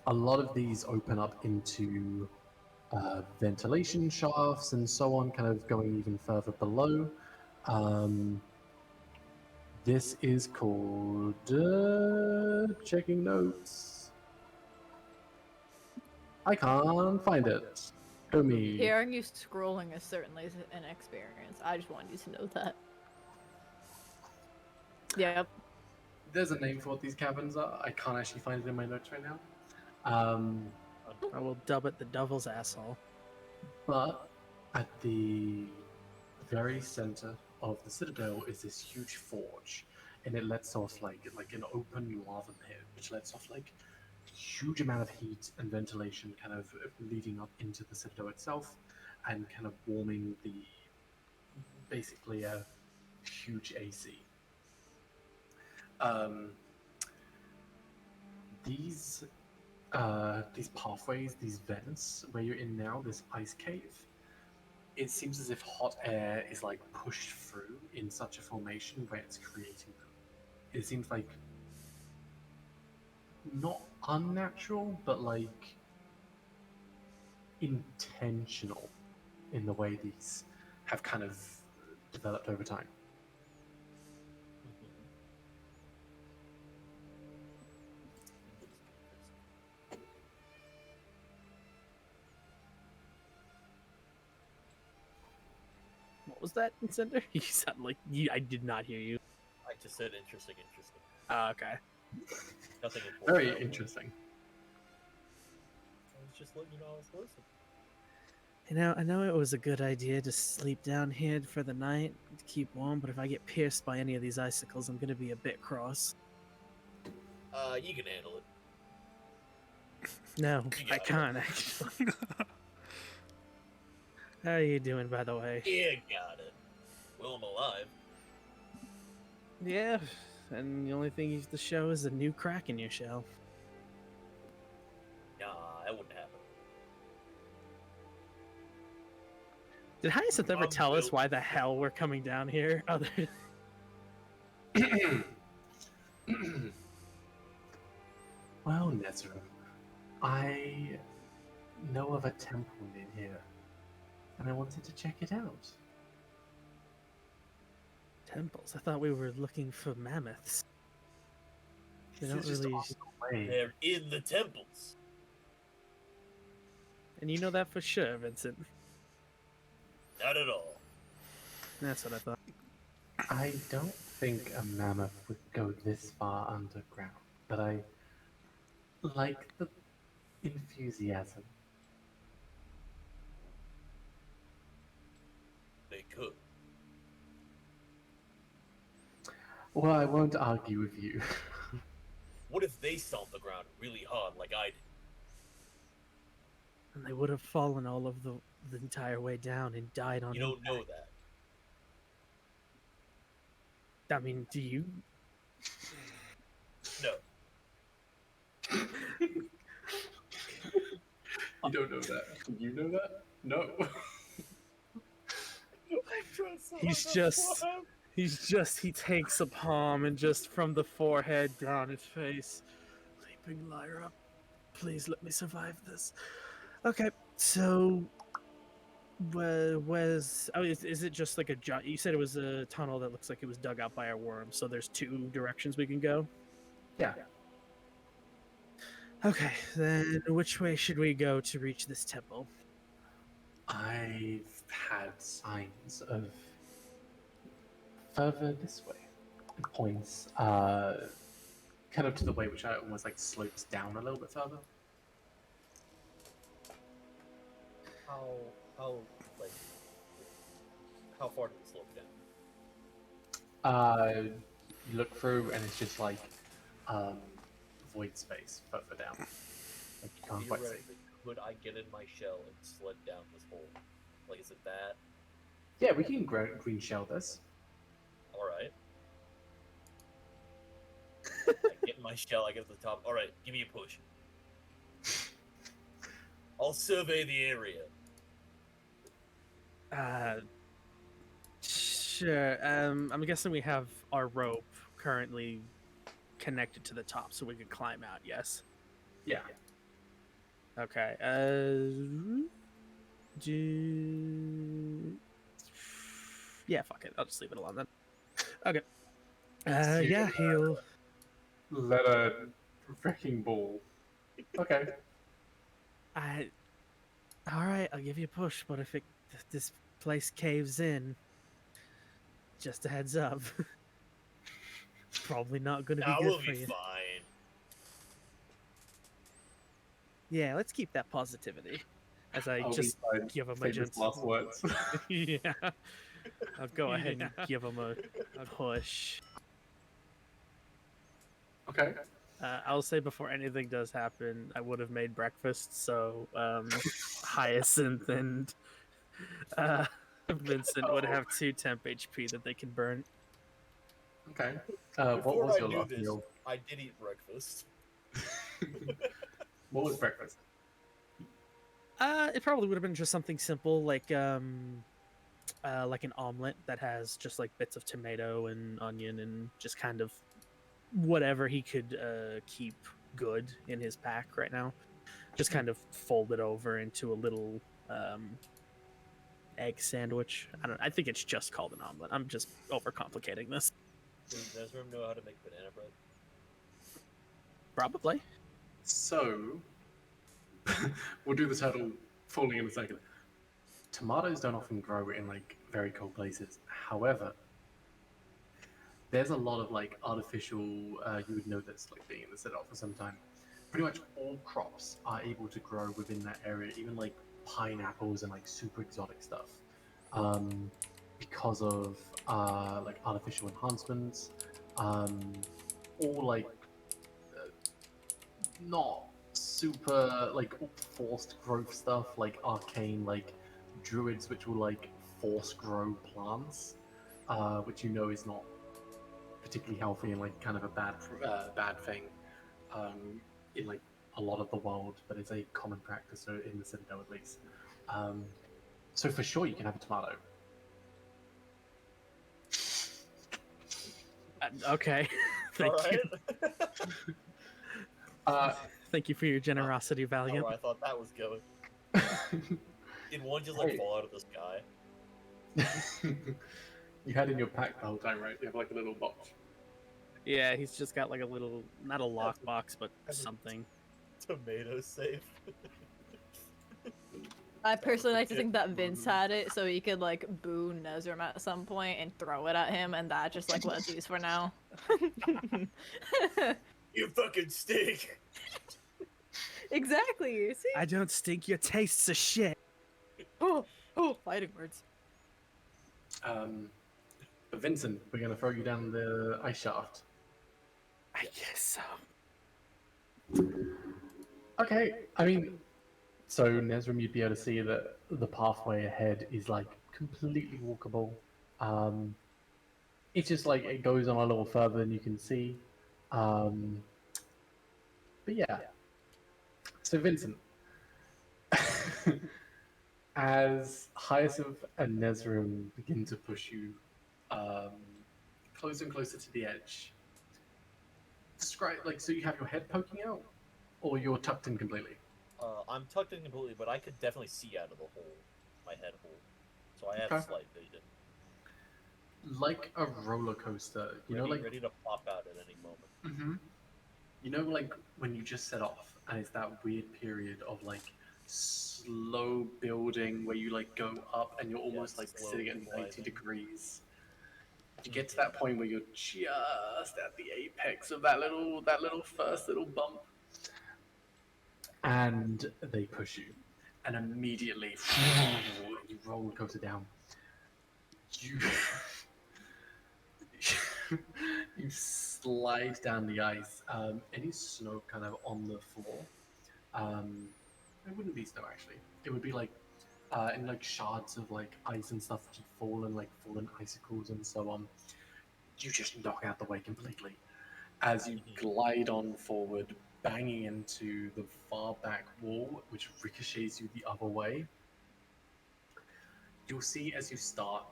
A lot of these open up into ventilation shafts and so on, kind of going even further below. This is called checking notes. I can't find it. Show me. Hearing you scrolling is certainly an experience. I just wanted you to know that. Yep. There's a name for what these caverns are. I can't actually find it in my notes right now. I will dub it the devil's asshole. But at the very center of the citadel is this huge forge, and it lets off like an open lava pit, which lets off like huge amount of heat and ventilation, kind of leading up into the citadel itself, and kind of warming the basically a huge AC. These pathways, these vents where you're in now, this ice cave, it seems as if hot air is like pushed through in such a formation where it's creating them. It seems like not unnatural, but like intentional in the way these have kind of developed over time. What was that, Cinder? You sound like you. I did not hear you. I just said interesting. Okay. Nothing important. Very interesting. I was just letting you know I was listening. I know it was a good idea to sleep down here for the night to keep warm, but if I get pierced by any of these icicles, I'm gonna be a bit cross. You can handle it. No, You I got it. can't actually. How are you doing, by the way? Yeah, got it. Well, I'm alive. Yeah, and the only thing you have to show is a new crack in your shell. Nah, that wouldn't happen. Did Hyacinth ever I'm tell us built- why the hell we're coming down here? Other Well, Nezra, I know of a temple near here, and I wanted to check it out. temples. I thought we were looking for mammoths. They This don't is just really, on the way. They're in the temples. and you know that for sure, Vincent. Not at all. That's what I thought. I don't think a mammoth would go this far underground, but I like the enthusiasm. They could. Well, I won't argue with you. What if they stomp the ground really hard like I did? And they would have fallen all of the entire way down and died on You don't know impact. that. I mean, do you? No. You don't know that. You know that? No. He takes a palm and just from the forehead down his face. Leaping Lyra, please let me survive this. Okay, so where's is it just like a you said it was a tunnel that looks like it was dug out by a worm, so there's two directions we can go? Yeah. Okay, then which way should we go to reach this temple? I've had signs of further this way. It points kind of to the way which I almost like slopes down a little bit further. How like how far did it slope down? You look through and it's just like void space further down. Like you can't quite see. Theoretically, could I get in my shell and sled down this hole? Like, is it that? Yeah, we can green shell this. Alright. I get in my shell, I get to the top. Alright, give me a push. I'll survey the area. Sure. I'm guessing we have our rope currently connected to the top, so we can climb out. Yes. Yeah. Okay. Yeah. Fuck it. I'll just leave it alone then. Okay. Yeah. He'll. Let a wrecking ball. Okay. All right. I'll give you a push, but if this place caves in, just a heads up. Probably not going to be Nah, good we'll for be you. fine. Yeah, let's keep that positivity. As I I'll be just fine. give him a Famous gentle. last words. Yeah. I'll go ahead and give him a push. Okay. I'll say before anything does happen, I would have made breakfast, so Hyacinth and Vincent would have 2 temp HP that they can burn. Okay. What Before was I your knew last this, meal? I did eat breakfast. What was breakfast? It probably would have been just something simple like an omelet that has just like bits of tomato and onion and just kind of whatever he could keep good in his pack right now. Just kind of fold it over into a little egg sandwich. I think it's just called an omelet. I'm just overcomplicating this. Does Nezrim know how to make banana bread? Probably. So, we'll do the turtle falling in a second. Tomatoes don't often grow in like very cold places. However, there's a lot of like artificial. You would know this, like being in the citadel for some time. Pretty much all crops are able to grow within that area, even like pineapples and like super exotic stuff, because of like artificial enhancements, or like not super like forced growth stuff like arcane like druids which will like force grow plants, which you know is not particularly healthy and like kind of a bad thing in like a lot of the world, but it's a common practice in the Citadel at least. So for sure you can have a tomato. Okay. Thank All you. right. Thank you for your generosity, Not Valiant. where I thought that was going. Did one just Hey. fall out of the sky? You had in your pack the whole time, right? You have like a little box. Yeah, he's just got like a little, not a lockbox, but That's a- something. Tomato safe. I personally like to Yeah. think that Vince had it so he could like boo Nezrim at some point and throw it at him, and that just like what it's used for now. You fucking stink. Exactly. See? I don't stink, your tastes of shit. Oh, fighting words. But Vincent, we're gonna throw you down the ice shaft. I guess so. Okay, I mean, so Nezrim, you'd be able to see that the pathway ahead is like completely walkable. It's just like it goes on a little further than you can see. But yeah. So Vincent, as Hyacinth and Nezrim begin to push you closer and closer to the edge, describe like so you have your head poking out, or you're tucked in completely. I'm tucked in completely, but I could definitely see out of the hole, my head hole. So I have Okay. slight vision. Like a roller coaster, you know, like ready to pop out at any moment. hmm you know, like when you just set off, and it's that weird period of like slow building where you like go up and you're almost like sitting at 90 slowly degrees. You get to that point where you're just at the apex of that little first little bump, and they push you, and immediately you roller coaster down. You you slide down the ice. Any snow kind of on the floor. It wouldn't be snow actually. It would be like in like shards of like ice and stuff which have fallen, like fallen icicles and so on. You just knock out the way completely as you glide on forward, banging into the far back wall, which ricochets you the other way. You'll see as you start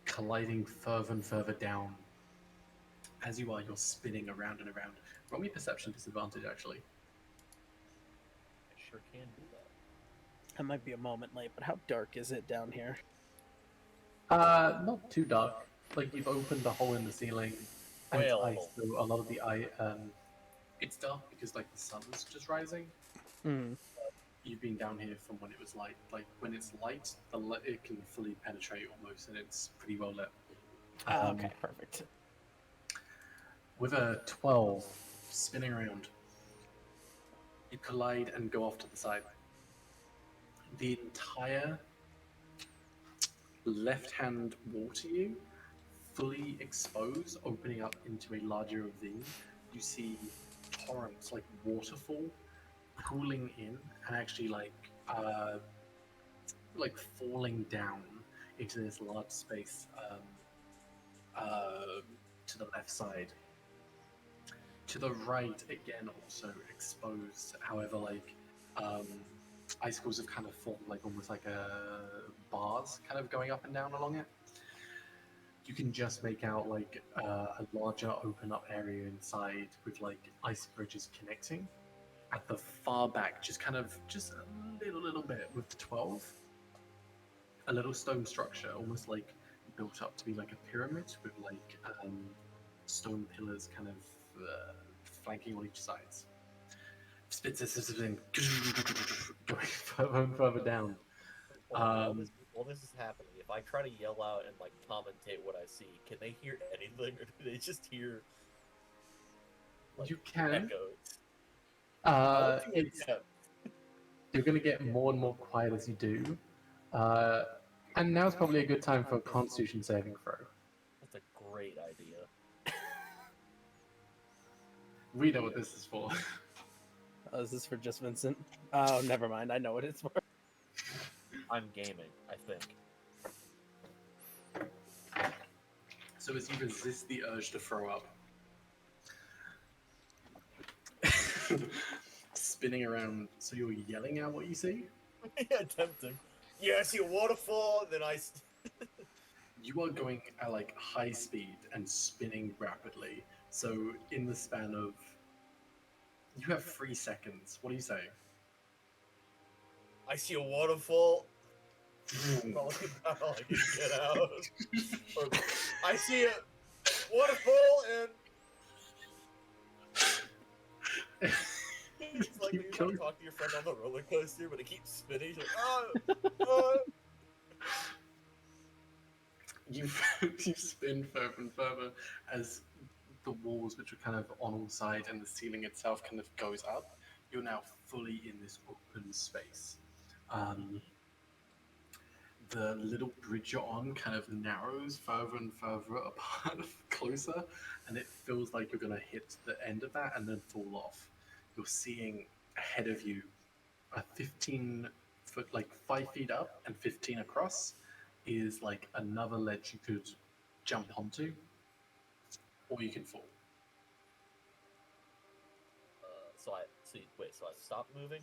colliding further and further down. As you are, you're spinning around and around. Roll me perception disadvantage, actually. I sure can do that. I might be a moment late, but how dark is it down here? Not too dark. Like you've opened a hole in the ceiling, and it's ice. So a lot of the it's dark because like the sun's just rising. Hmm. You've been down here from when it was light. Like when it's light, it can fully penetrate almost, and it's pretty well lit. Okay, perfect. With a 12 spinning around, you collide and go off to the side. The entire left-hand wall to you, fully exposed, opening up into a larger ravine. You see torrents, like waterfall, pooling in and actually like falling down into this large space to the left side. To the right, again, also exposed. However, like icicles have kind of formed, like almost like bars, kind of going up and down along it. You can just make out like a larger open up area inside with like ice bridges connecting. At the far back, just a little bit with the 12, a little stone structure, almost like built up to be like a pyramid with like stone pillars kind of flanking on each side. Going further and further down. While this is happening, if I try to yell out and like commentate what I see, can they hear anything, or do they just hear? Like, You can. echoes? It's You're going to get more and more quiet as you do. And now's probably a good time for a Constitution saving throw. That's a great idea. We know what this is for. Oh, is this for just Vincent? Oh, never mind. I know what it's for. I'm gaming, I think. So as you resist the urge to throw up, spinning around, so you're yelling out what you see? Yeah, tempting. Yeah, I see a waterfall, then You are going at like high speed and spinning rapidly. So in the span of, you have 3 seconds. What are you saying? I see a waterfall. I'll I can get out. Or, I see a waterfall and it's like when you're trying to talk to your friend on the roller coaster, but it keeps spinning. You're like, You spin further and further as the walls, which are kind of on all sides, and the ceiling itself kind of goes up. You're now fully in this open space. The little bridge you're on kind of narrows further and further apart, closer, and it feels like you're going to hit the end of that and then fall off. You're seeing ahead of you a 15 foot, like 5 feet up and 15 across, is like another ledge you could jump onto, or you can fall. so I stopped moving.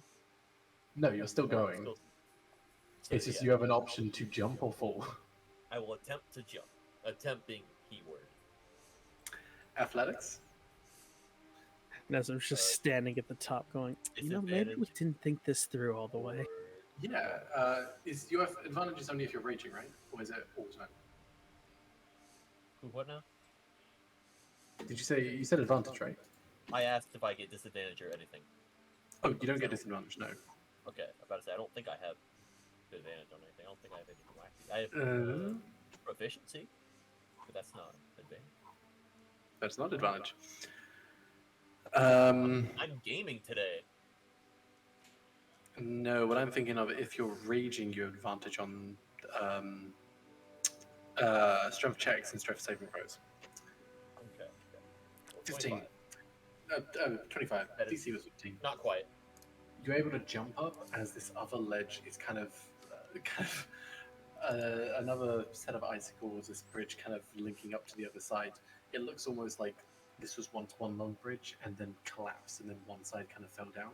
No, you're still going. So It's just yeah, you have an option to jump or fall. I will attempt to jump. Attempt being keyword. Athletics? Nesm's just standing at the top going, you know, maybe we didn't think this through all the way. Yeah. Is you have advantages only if you're raging, right? Or is it all the time? What now? Did you say you said advantage, right? I asked if I get disadvantage or anything. Oh, you don't get disadvantage, no. Okay, I'm about to say I don't think I have advantage on anything. I don't think I have anything wacky. I have proficiency, but that's not advantage. That's not advantage. I'm gaming today. No, what I'm thinking of, if you're raging, you have advantage on strength checks and strength saving throws. Okay. Well, 15. 25. DC was 15. Not quite. You're able to jump up as this other ledge is kind of another set of icicles, this bridge kind of linking up to the other side. It looks almost like this was once one long bridge and then collapsed, and then one side kind of fell down.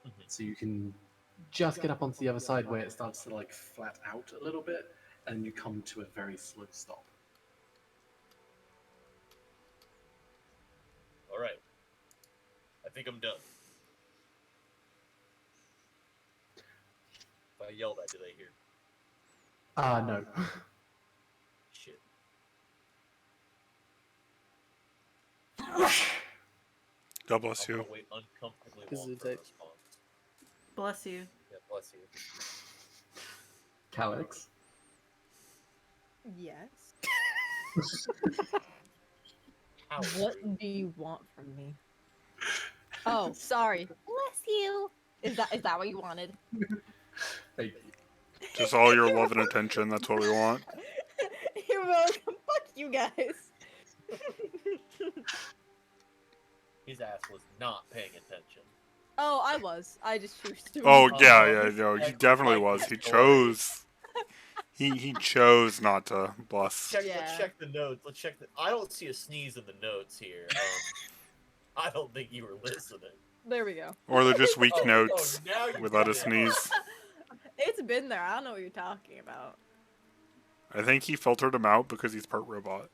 Mm-hmm. So you can just get up onto the other side where it starts to like flat out a little bit, and you come to a very slow stop. All right. I think I'm done. If I yell that, do they hear? No. Shit. God bless you. Wait uncomfortably Is long it for a that- response. Bless you. Yeah, bless you. Calyx. Yes. How What rude. do you want from me? Oh, sorry. Bless you. Is that what you wanted? Thank you. Just all your love and attention. That's what we want. You're welcome. Fuck you guys. His ass was not paying attention. Oh, I was. I just chose to. Oh Oh, yeah, no, yeah, this no, he actually definitely like was. this He story. chose. He chose not to bless. Let's Yeah. check the notes. Let's check the. I don't see a sneeze in the notes here. I don't think you were listening. There we go. Or they're just weak Oh, notes now you without a get it. sneeze. It's been there. I don't know what you're talking about. I think he filtered him out because he's part robot.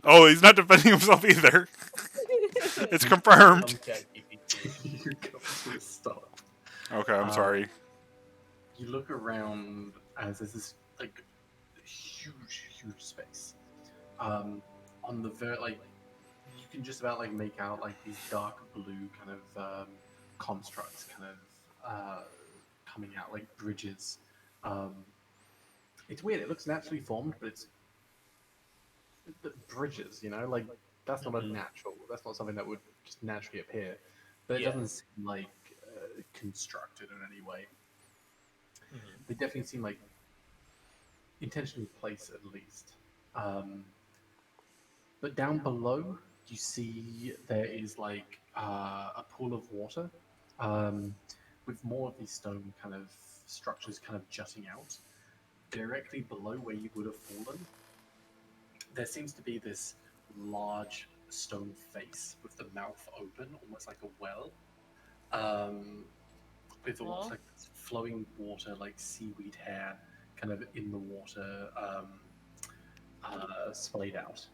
Oh, he's not defending himself either. It's confirmed. You come to a stop. Okay, I'm sorry. You look around as there's this like huge space. On the like, you can just about like make out like these dark blue kind of constructs kind of coming out like bridges. It's weird. It looks naturally formed, but it's the bridges. You know, like that's not a natural. That's not something that would just naturally appear. but it Yeah. doesn't seem like constructed in any way. Mhm. They definitely seem like intentionally placed, at least. But down below, you see there is like a pool of water, with more of these stone kind of structures kind of jutting out. Directly below where you would have fallen, there seems to be this large stone face with the mouth open, almost like a well, with almost Aw. like this flowing water, like seaweed hair, kind of in the water, splayed out.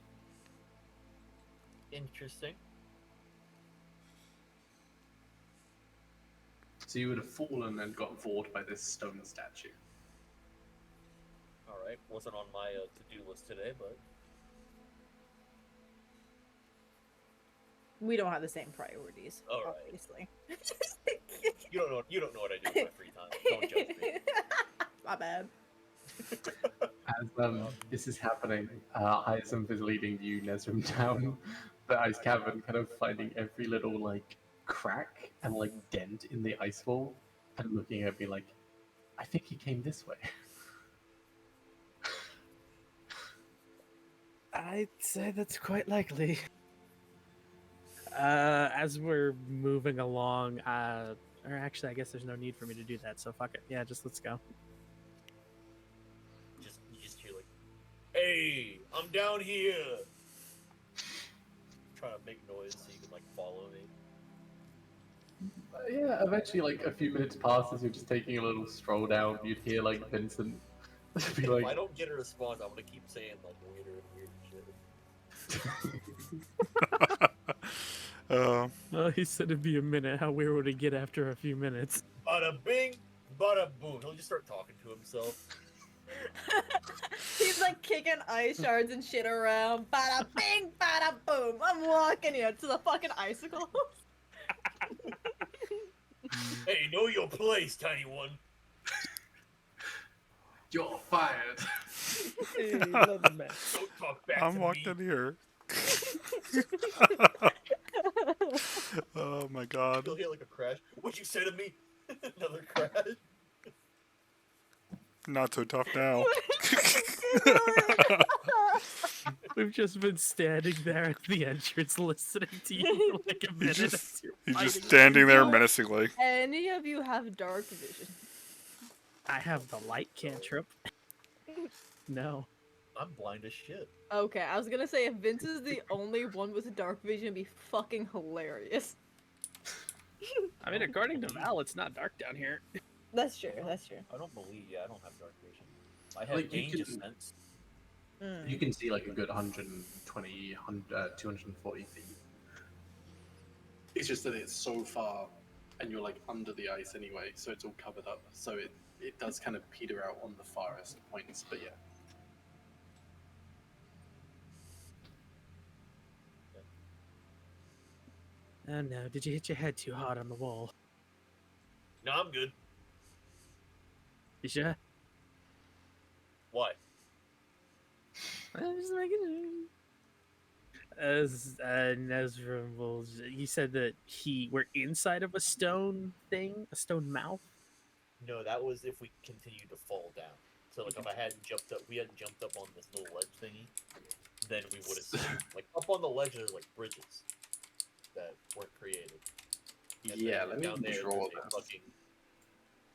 Interesting. So you would have fallen and got vored by this stone statue. All right, wasn't on my to-do list today, but We don't have the same priorities, All right. obviously. you don't know. You don't know what I do in my free time. Don't judge me. My bad. As this is happening, Hyacinth is leading you, Nezrim, down the ice cavern, kind of finding every little like crack and like dent in the ice wall, and looking at me like, I think he came this way. I'd say that's quite likely. As we're moving along, or actually, I guess there's no need for me to do that. So fuck it. Yeah, just let's go. You just hear like, "Hey, I'm down here." Trying to make noise so you can like follow me. Yeah, eventually, like a few minutes pass as you're just taking a little stroll down. You'd hear like Vincent be If like, I don't get a response, I'm gonna keep saying like weirder and weirder shit. Well, he said it'd be a minute. How weird would it get after a few minutes? Bada bing, bada boom. He'll just start talking to himself. He's like kicking ice shards and shit around. Bada bing, bada boom. I'm walking you to the fucking icicles. Hey, know your place, tiny one. "You're fired." Hey, love the man. Don't talk back I'm to walked me. in here. Oh my god. You'll hear like a crash. What'd you say to me? Another crash. Not so tough now. We've just been standing there at the entrance listening to you for like a minute. just- as you're He's just fighting. standing there No. menacingly. Any of you have dark vision? I have the light cantrip. No. I'm blind as shit. Okay, I was gonna say if Vince is the only one with dark vision, it'd be fucking hilarious. I mean, according to Val, it's not dark down here. That's true. That's true. I don't believe. Yeah, I don't have dark vision. I have Like, you danger can- sense. You can see like a good 120, 240 feet. It's just that it's so far, and you're like under the ice anyway, so it's all covered up. So it does kind of peter out on the farthest points, but yeah. Oh no, did you hit your head too hard on the wall? No, I'm good. You sure? Why? I'm just making sure. As Nezrim will, he said that we're inside of a stone thing, a stone mouth. No, that was if we continued to fall down. So like if I hadn't jumped up, we hadn't jumped up on this little ledge thingy, then we would have seen like up on the ledge there's like bridges that weren't created. And Yeah, then let me down there, draw there's that.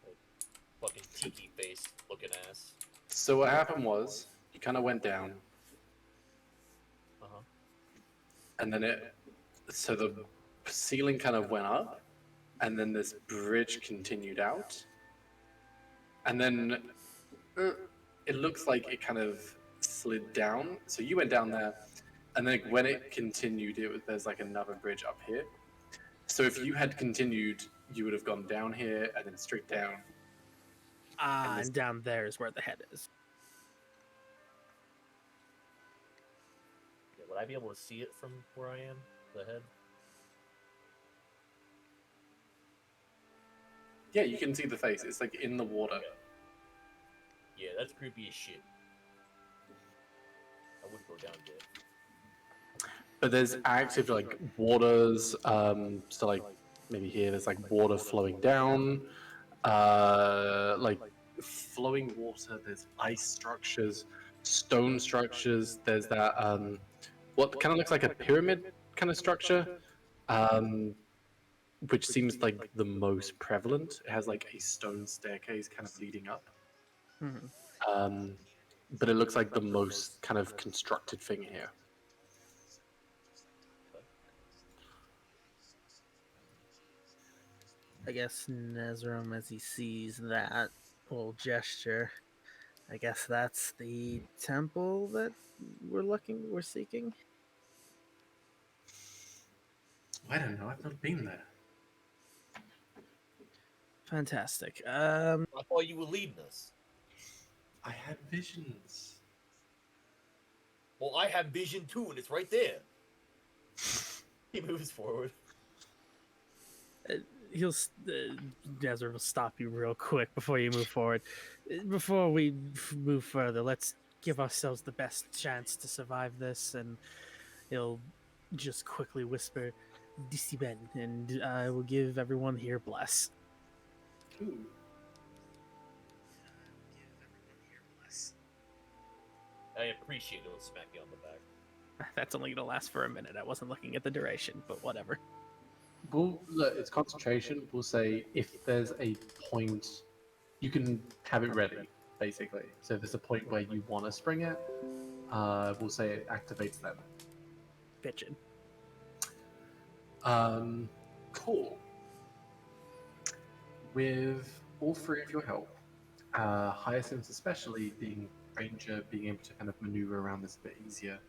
a fucking tiki face looking ass. So what happened was, you kind of went down, Uh-huh. and then so the ceiling kind of went up, and then this bridge continued out, and then it looks like it kind of slid down. So you went down there, and then when it continued, there's like another bridge up here. So if you had continued, you would have gone down here and then straight down. Ah, this- and down there is where the head is. Yeah, would I be able to see it from where I am? The head? Yeah, you can see the face. It's like in the water. Yeah, that's creepy as shit. I wouldn't go down there. But there's active like waters, so like maybe here there's like water flowing down, like flowing water. There's ice structures, stone structures. There's that what kind of looks like a pyramid kind of structure, which seems like the most prevalent. It has like a stone staircase kind of leading up. Mhm. But it looks like the most kind of constructed thing here. I guess Nezram, as he sees that, will gesture. I guess that's the temple that we're seeking. I don't know. I've not been there. Fantastic. I thought you were leading us. I had visions. Well, I have vision too, and it's right there. He moves forward. Nezram will stop you real quick before you move forward. Before we move further, let's give ourselves the best chance to survive this, and he'll just quickly whisper, Disiben, and I will give everyone here bless. Ooh. I appreciate it. Smack you on the back. That's only going to last for a minute. I wasn't looking at the duration, but whatever. Look, it's concentration. We'll say if there's a point, you can have it ready, basically. So if there's a point where you want to spring it, we'll say it activates then. Bitchin'. Cool. With all three of your help, Hyacinth especially being ranger, being able to kind of maneuver around this a bit easier,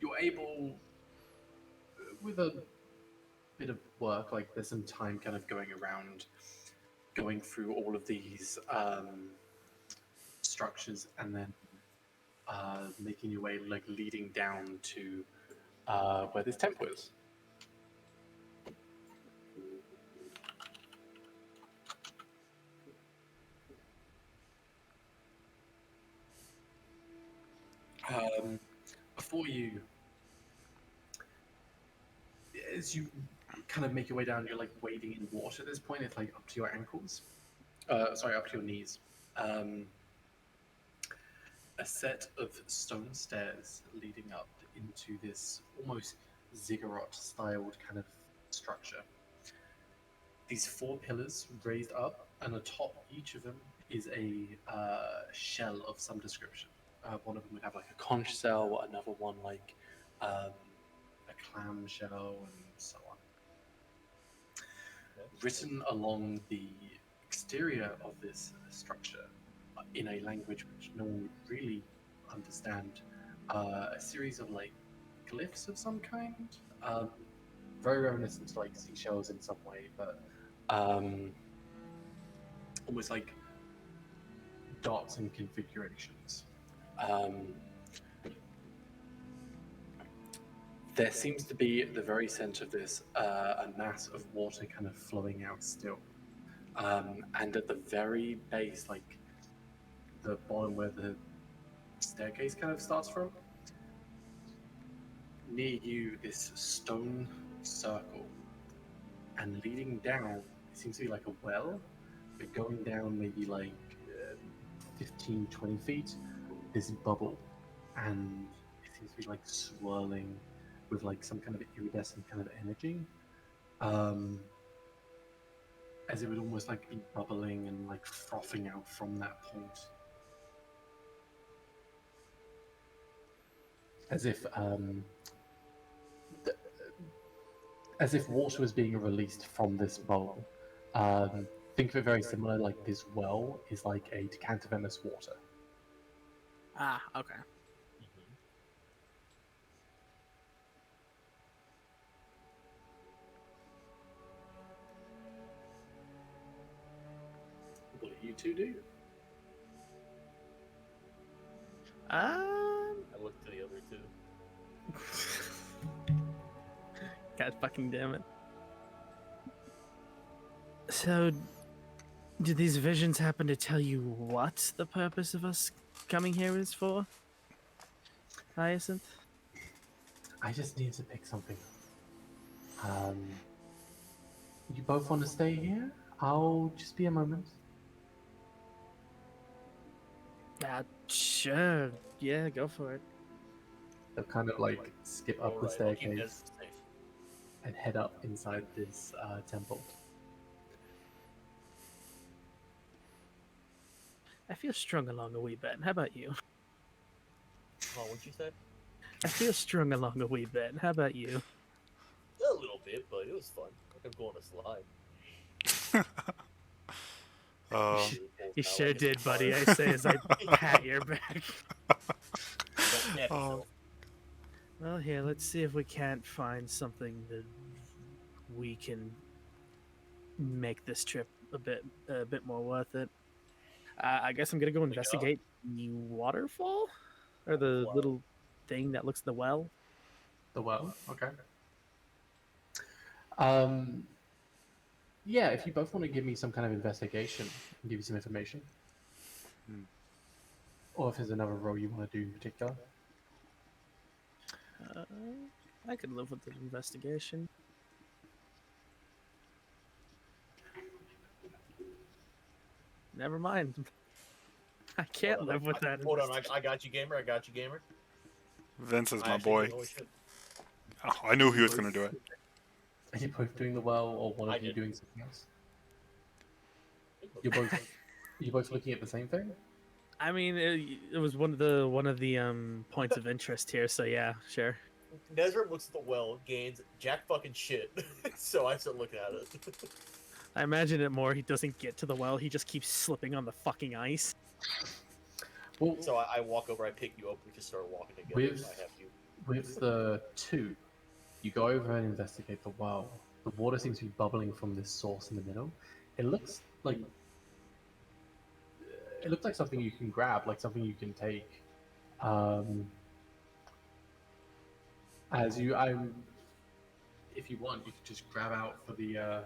you're able, with a bit of work, like there's some time kind of going around, going through all of these structures, and then making your way, like leading down to where this temple is. Before you, as you kind of make your way down, you're like wading in water at this point. It's like up to your ankles. Sorry, up to your knees. A set of stone stairs leading up into this almost ziggurat-styled kind of structure. These 4 pillars raised up, and atop each of them is a shell of some description. One of them would have like a conch shell, another one like a clam shell, and so on. Written along the exterior of this structure in a language which no one would really understand, a series of like glyphs of some kind, very reminiscent to like seashells in some way, but almost like dots and configurations. There seems to be at the very center of this a mass of water kind of flowing out still. And at the very base, like the bottom where the staircase kind of starts from, near you, this stone circle. And leading down, it seems to be like a well, but going down maybe like 15, 20 feet, this bubble. And it seems to be like swirling with like some kind of iridescent kind of energy, as it would almost like be bubbling and like frothing out from that point, as if water was being released from this bowl. Think of it very similar, like this well is like a decant of endless water. Ah, okay. What do you two do? I look to the other two. God fucking damn it. So, did these visions happen to tell you what the purpose of us coming here is for? Hyacinth? I just need to pick something. you both want to stay here? I'll just be a moment. Sure. Yeah, go for it. They'll kind of like skip up the Alright, I'll keep Nez staircase safe. and head up inside this temple. I feel strung along a wee bit. How about you? Oh, what'd you say? I feel strung along a wee bit. How about you? A little bit, but it was fun. Like I'm going to slide. Uh, You sure did, buddy. I say as I pat your back. Don't nap Oh. yourself. Well, here, let's see if we can't find something that we can make this trip a bit more worth it. I guess I'm gonna go investigate the waterfall or the Wow. little thing that looks the well. The well, okay. Yeah, if you both want to give me some kind of investigation, I can give you some information. Hmm. Or if there's another role you want to do in particular. I could live with the investigation. Never mind. I can't Hold on, live with that. Hold on, I got you, gamer. I got you, gamer. Vince is I my actually boy. didn't know we should. Oh, I knew he was going to do it. Are you both doing the well, or one I of you did. doing something else? You're both looking at the same thing? I mean, it was one of the points of interest here. So yeah, sure. Nezra looks at the well, gains jack fucking shit. So I start looking at it. I imagine it more. He doesn't get to the well. He just keeps slipping on the fucking ice. Well, So I walk over, I pick you up, we just start walking together. With- I have you. with the two, you go over and investigate the well. The water seems to be bubbling from this source in the middle. It looks like something you can grab, like something you can take. If you want, you could just grab out for the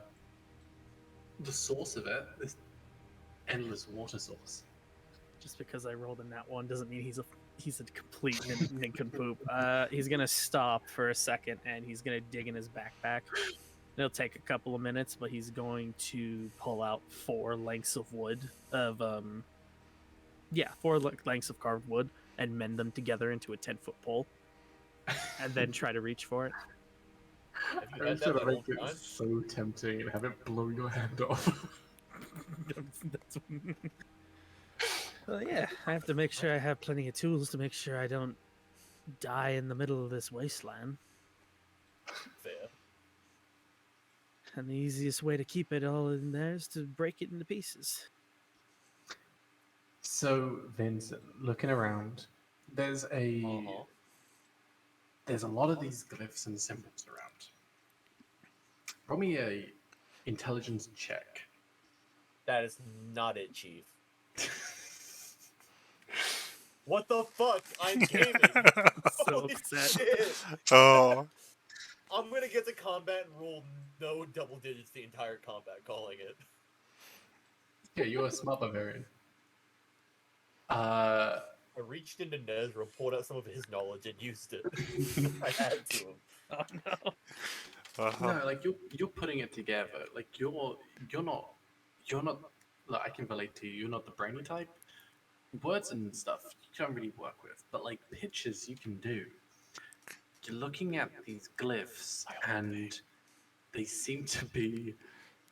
source of it. This endless water source. Just because I rolled in that one doesn't mean he's a complete nincompoop. He's gonna stop for a second and he's gonna dig in his backpack. It'll take a couple of minutes, but he's going to pull out 4 lengths of wood lengths of carved wood and mend them together into a 10-foot pole, and then try to reach for it. Have you I'm had sure that to the whole make it time? so tempting and have it blow your hand off. That's... Well, yeah, I have to make sure I have plenty of tools to make sure I don't die in the middle of this wasteland. Fair. And the easiest way to keep it all in there is to break it into pieces. So, Vincent, looking around, there's a lot of these glyphs and symbols around. Roll me a intelligence check. That is not it, Chief. What the fuck? I'm gaming. So Holy upset. shit. Oh, I'm gonna get to combat and roll no double digits the entire combat, calling it. Yeah, you're a smart barbarian. I reached into Nezra, pulled out some of his knowledge, and used it. I had to. Oh no. No, like you're putting it together. Like you're not. Like, I can relate to you. You're not the brainy type. Words and stuff you can't really work with, but like pictures you can do. You're looking at these glyphs, and they seem to be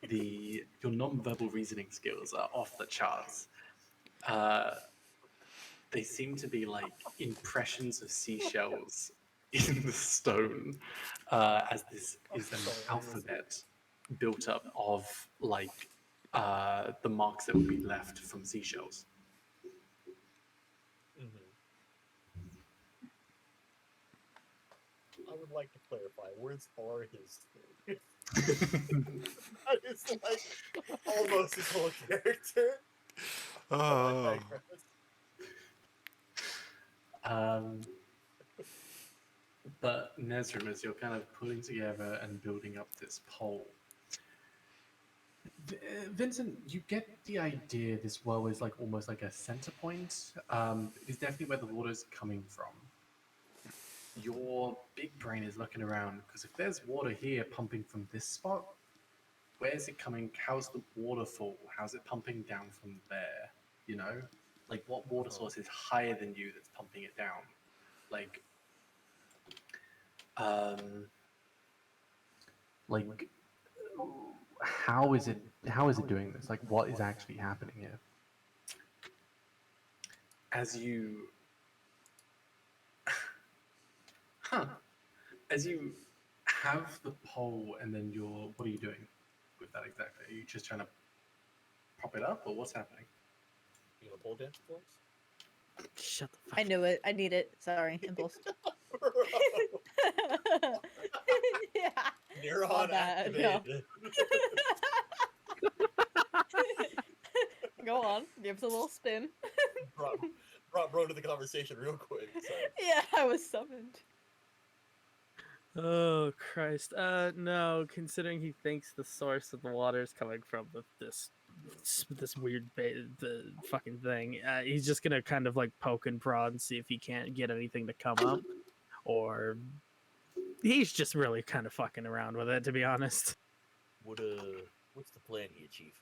your non-verbal reasoning skills are off the charts. They seem to be like impressions of seashells in the stone, as this is an alphabet built up of like the marks that would be left from seashells. I would like to clarify, words are his thing. That is like almost his whole character. oh. But Nezrim, as you're kind of putting together and building up this pole, Vincent, you get the idea this well is like almost like a center point. It's definitely where the water's coming from. Your big brain is looking around because if there's water here pumping from this spot, where's it coming? How's the waterfall? How's it pumping down from there? You know, like what water source is higher than you that's pumping it down? Like, um, like how is it doing this? Like, what is actually happening here? As you, as you have the pole, and then what are you doing with that exactly? Are you just trying to prop it up, or what's happening? You know, pole dance for us? Shut the fuck I knew it. I need it. Sorry, impulse. Yeah. Neuron My bad, activated. Go on. Gives a little spin. brought bro to the conversation real quick. So. Yeah, I was summoned. Oh Christ! No. Considering he thinks the source of the water is coming from this weird the fucking thing, he's just gonna kind of like poke and prod and see if he can't get anything to come up, or he's just really kind of fucking around with it, to be honest. What's the plan here, Chief?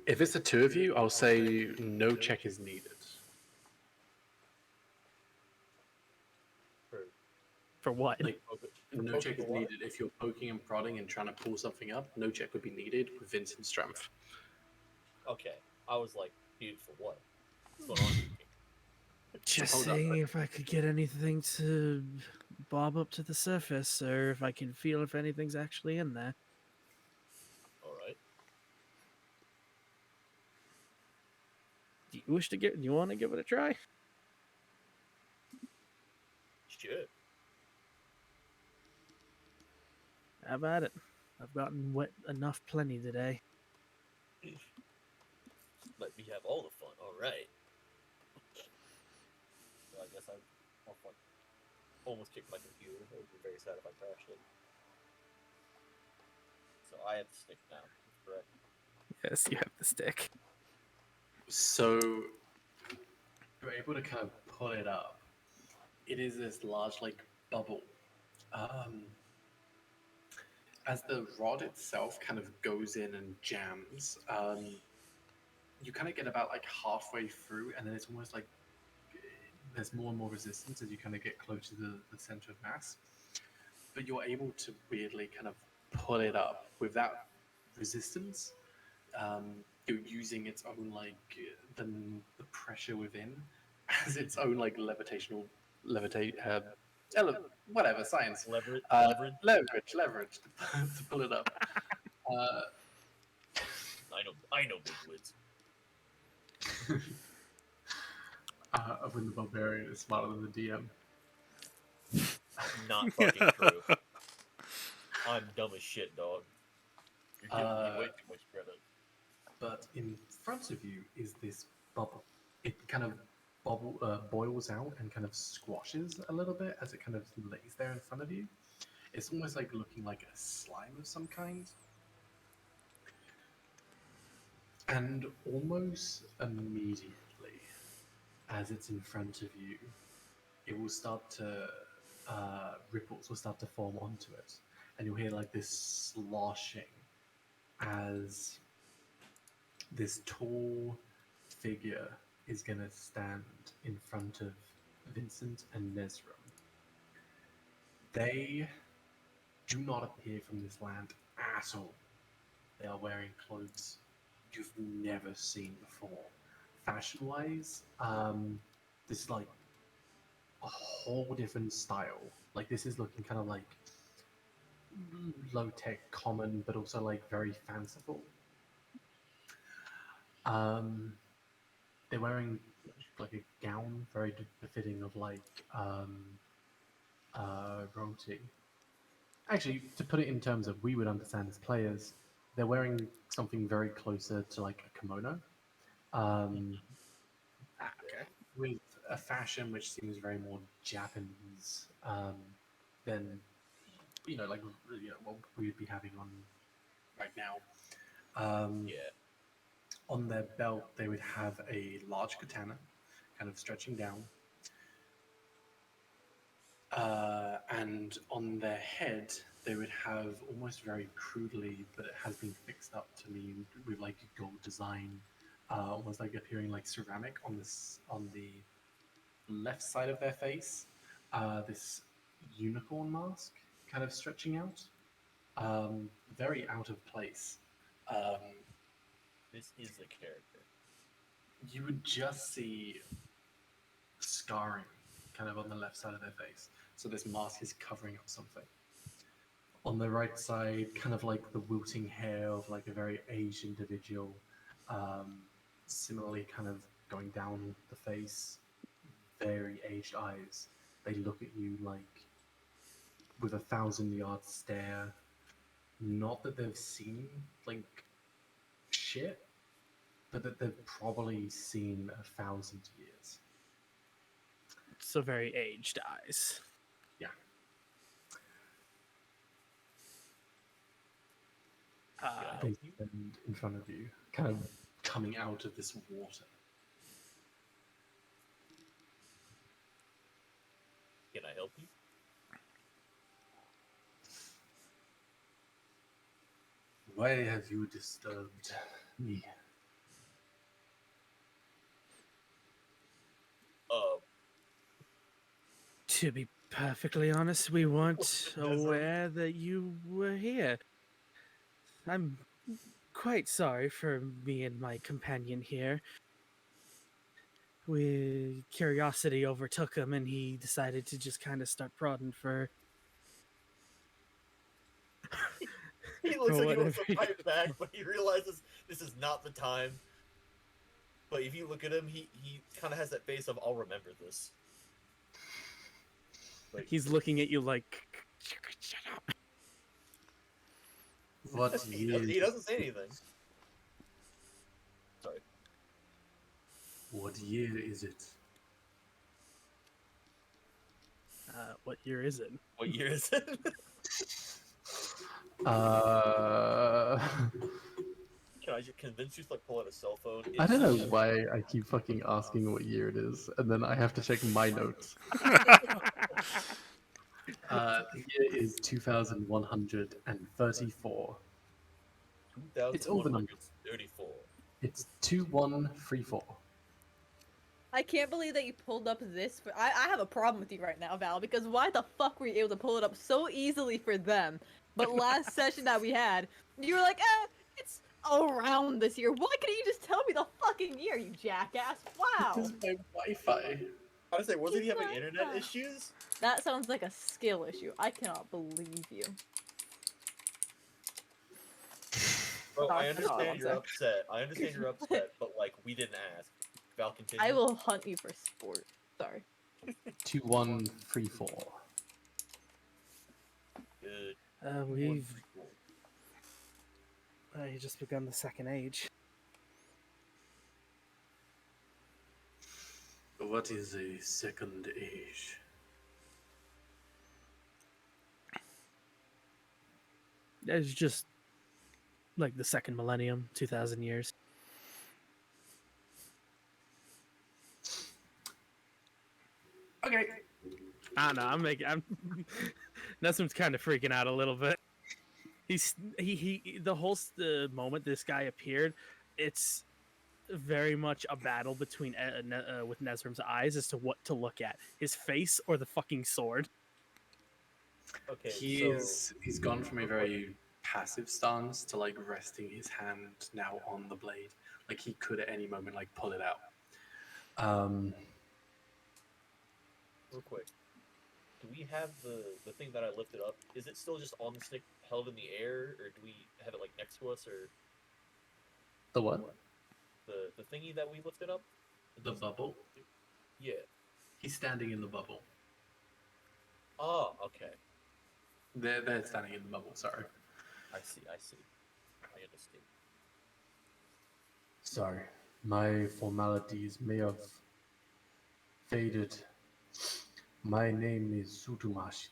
If it's the two of you, I'll say no check is needed. For what? Like, no check is needed if you're poking and prodding and trying to pull something up. No check would be needed with Vincent's strength. Okay, I was like, dude, for what? What's going on? Just Hold seeing up. if I could get anything to bob up to the surface, or if I can feel if anything's actually in there. All right. Do you want to give it a try? Shit. How about it? I've gotten wet enough plenty today. Let me have all the fun. All right. So I guess I'll almost kicked my computer. I would be very sad if I crashed it. So I have the stick now. Correct. Yes, you have the stick. So you're able to kind of pull it up. It is this large, like, bubble. As the rod itself kind of goes in and jams, you kind of get about like halfway through, and then it's almost like there's more and more resistance as you kind of get closer to the center of mass. But you're able to weirdly kind of pull it up with that resistance. You're using its own like the pressure within as its own like whatever science Leverage. leverage to pull it up. I know big words. When the barbarian is smarter than the DM. Not fucking true. I'm dumb as shit, dog. You're giving me way too much credit. But in front of you is this bubble. It kind of boils out and kind of squashes a little bit as it kind of lays there in front of you. It's almost like looking like a slime of some kind. And almost immediately, as it's in front of you, it will start to, ripples will start to form onto it. And you'll hear like this sloshing as this tall figure is going to stand in front of Vincent and Nesrum. They do not appear from this land at all. They are wearing clothes you've never seen before. Fashion-wise, this is like a whole different style. Like, this is looking kind of like low-tech, common, but also like very fanciful. They're wearing like a gown very befitting of like royalty. Actually, to put it in terms of we would understand as players, they're wearing something very closer to like a kimono, with a fashion which seems very more Japanese than like what we would be having on right now. Yeah. On their belt, they would have a large katana, kind of stretching down. And on their head, they would have almost very crudely, but it has been fixed up to me with like gold design, almost like appearing like ceramic on the left side of their face. This unicorn mask kind of stretching out, very out of place. Um, This is a character. you would just see scarring kind of on the left side of their face. So this mask is covering up something. On the right side, kind of like the wilting hair of like a very aged individual. Similarly, kind of going down the face, very aged eyes. They look at you like with 1,000-yard stare. Not that they've seen like shit, but that they've probably seen 1,000 years. So very aged eyes. Yeah. They stand in front of you, kind of coming out of this water. Can I help you? Why have you disturbed me? To be perfectly honest, we weren't aware that you were here. I'm quite sorry for me and my companion here. Curiosity overtook him and he decided to just kind of start prodding for... He looks like he wants to whatever. fight back, but he realizes this is not the time. But if you look at him, he kind of has that face of, I'll remember this. Like, He's looking at you like, shut up. What he doesn't say anything. Sorry. What year is it? What year is it? What year is it? Can I just convince you to like pull out a cell phone? I don't know why I keep fucking asking what year it is, and then I have to check my notes. The year is 2134. It's all the numbers. 34. It's 2134. I can't believe that you pulled up this. I have a problem with you right now, Val, because why the fuck were you able to pull it up so easily for them? But last session that we had, you were like, it's around this year. Why couldn't you just tell me the fucking year, you jackass? Wow. This is my Wi-Fi. I was like, wasn't he having He's internet like, issues? That sounds like a skill issue. I cannot believe you. Bro, I Oh, understand you're sorry. upset. I understand you're upset, but like, we didn't ask. Val, continue. I will hunt you for sport. Sorry. 2134. Good. We've just begun the second age. What is a second age? It's just like the second millennium, 2,000 years. Okay. I don't know. I'm Nessim's kind of freaking out a little bit. The whole moment this guy appeared, it's very much a battle between with Nesrim's eyes as to what to look at, his face or the fucking sword. Okay, He's gone from a very passive stance to like resting his hand now on the blade, like he could at any moment like pull it out. real quick. Do we have the thing that I lifted up? Is it still just on the stick, held in the air, or do we have it like next to us, or The what? the thingy that we lifted up? The bubble? Yeah. He's standing in the bubble. Oh, okay. They're standing in the bubble, sorry. I see. I understand. Sorry. My formalities may have faded. My name is Sutumashi.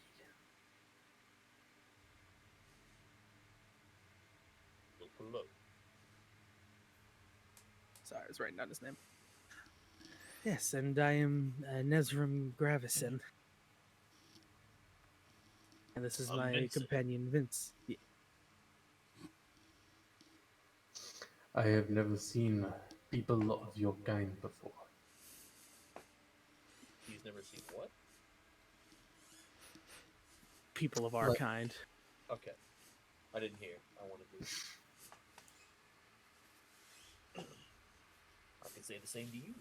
Look. Sorry, I was writing down his name. Yes, and I am Nesrim Gravison. And this is my Vincent. companion, Vince. Yeah. I have never seen people of your kind before. He's never seen what? People of our Like- kind. Okay. I didn't hear. I wanted to. I can say the same to you.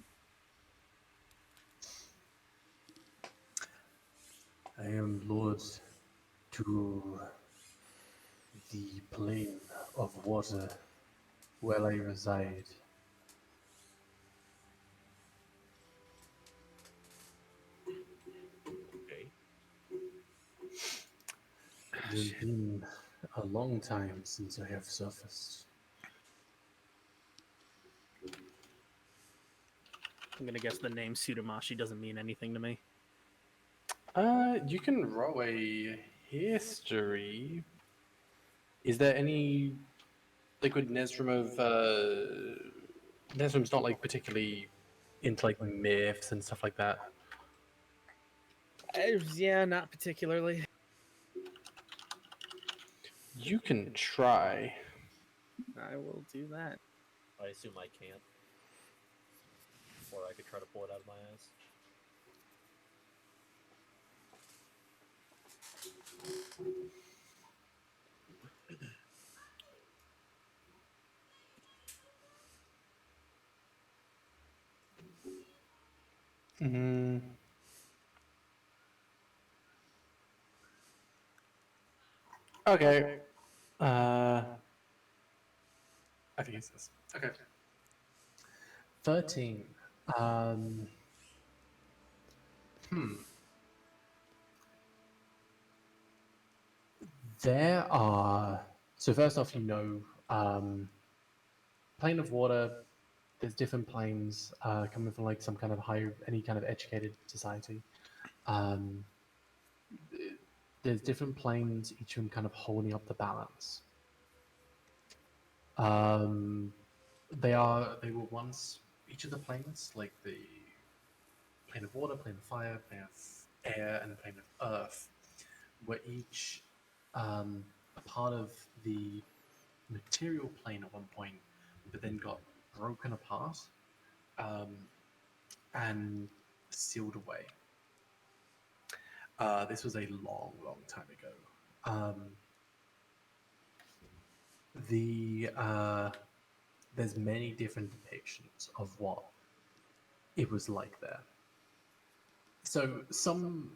I am lord to the plane of water where I reside. Okay. It has been a long time since I have surfaced. I'm gonna guess the name Sudamashi doesn't mean anything to me. You can roll a history. Is there any liquid Nesrum of Nesrum's not like particularly into like myths and stuff like that. Yeah, not particularly. You can try. I will do that. I assume I can't. Or I could try to pull it out of my ass. Mm. Okay. I think it's this. Okay. 13. Um, hmm. There are. So, first off, plane of water, there's different planes coming from like some kind of any kind of educated society. Um, there's different planes, each of them kind of holding up the balance. They were once each of the planes, like the plane of water, plane of fire, plane of air, and the plane of earth, were each a part of the material plane at one point, but then got broken apart um, and sealed away. This was a long, long time ago. There's many different depictions of what it was like there. So some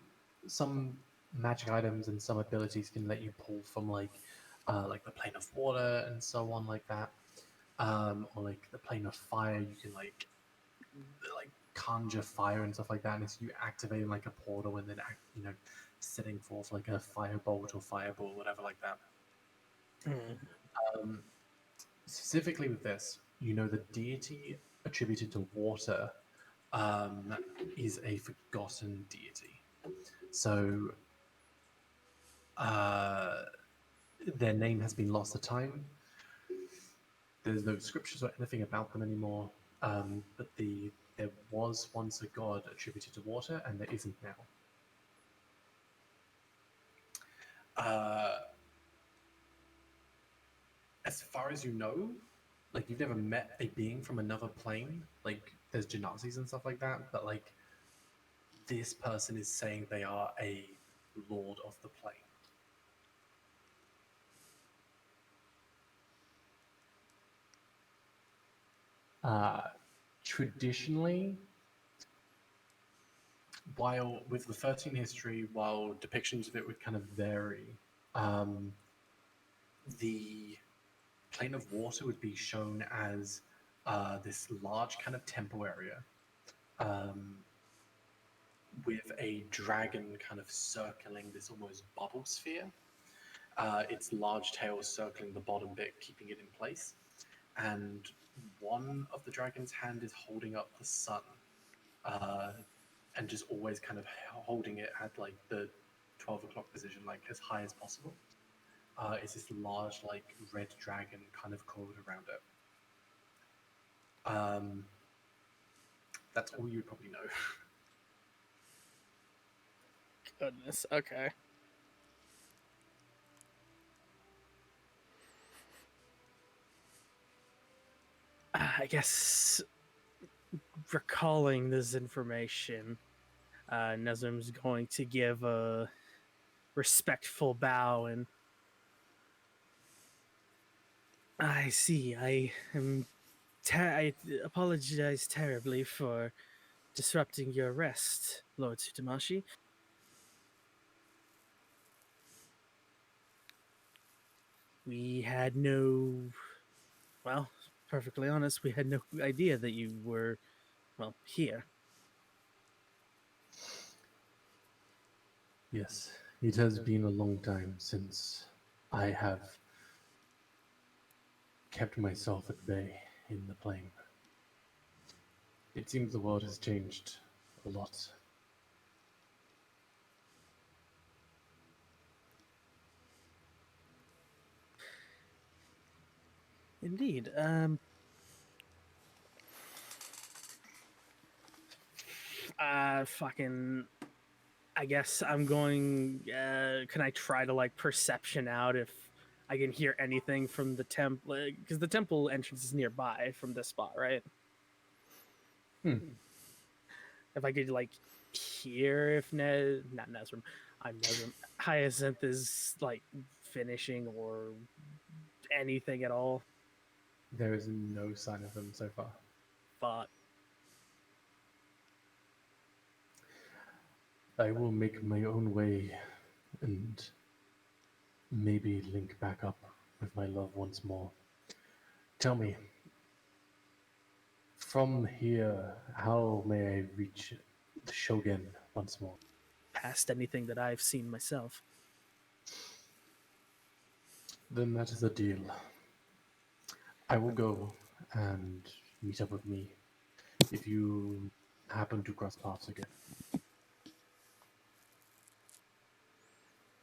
magic items and some abilities can let you pull from like the plane of water and so on like that, or like the plane of fire. You can like conjure fire and stuff like that, and so you activating like a portal and then setting forth like a firebolt or fireball, whatever like that. Um, Specifically with this, the deity attributed to water is a forgotten deity. So their name has been lost to time. There's no scriptures or anything about them anymore. But there was once a god attributed to water, and there isn't now. As far as you know, like you've never met a being from another plane. Like there's genazis and stuff like that, but like this person is saying they are a lord of the plane. Traditionally, while with the 13 history, while depictions of it would kind of vary, the plane of water would be shown as this large kind of temple area with a dragon kind of circling this almost bubble sphere. Its large tail circling the bottom bit, keeping it in place. And one of the dragon's hand is holding up the sun, and just always kind of holding it at like the 12 o'clock position, like as high as possible. Is this large, like red dragon kind of coiled around it. That's all you'd probably know. Goodness. Okay. I guess recalling this information, Nezum's going to give a respectful bow and I see. I apologize terribly for disrupting your rest, Lord Tsutamashi. We had no, well, perfectly honest, we had no idea that you were, well, here. Yes, it has been a long time since I have kept myself at bay in the plane. It seems the world has changed a lot. Indeed. Fucking. I guess I'm going. Can I try to like perception out if I can hear anything from the temple? Because the temple entrance is nearby from this spot, right? If I could like hear if not Nezram, I'm Nezram. Hyacinth is like finishing or anything at all. There is no sign of them so far. Fuck. I will make my own way and maybe link back up with my love once more. Tell me, from here, how may I reach the Shogun once more? Past anything that I've seen myself. Then that is a deal. I will go and meet up with me if you happen to cross paths again.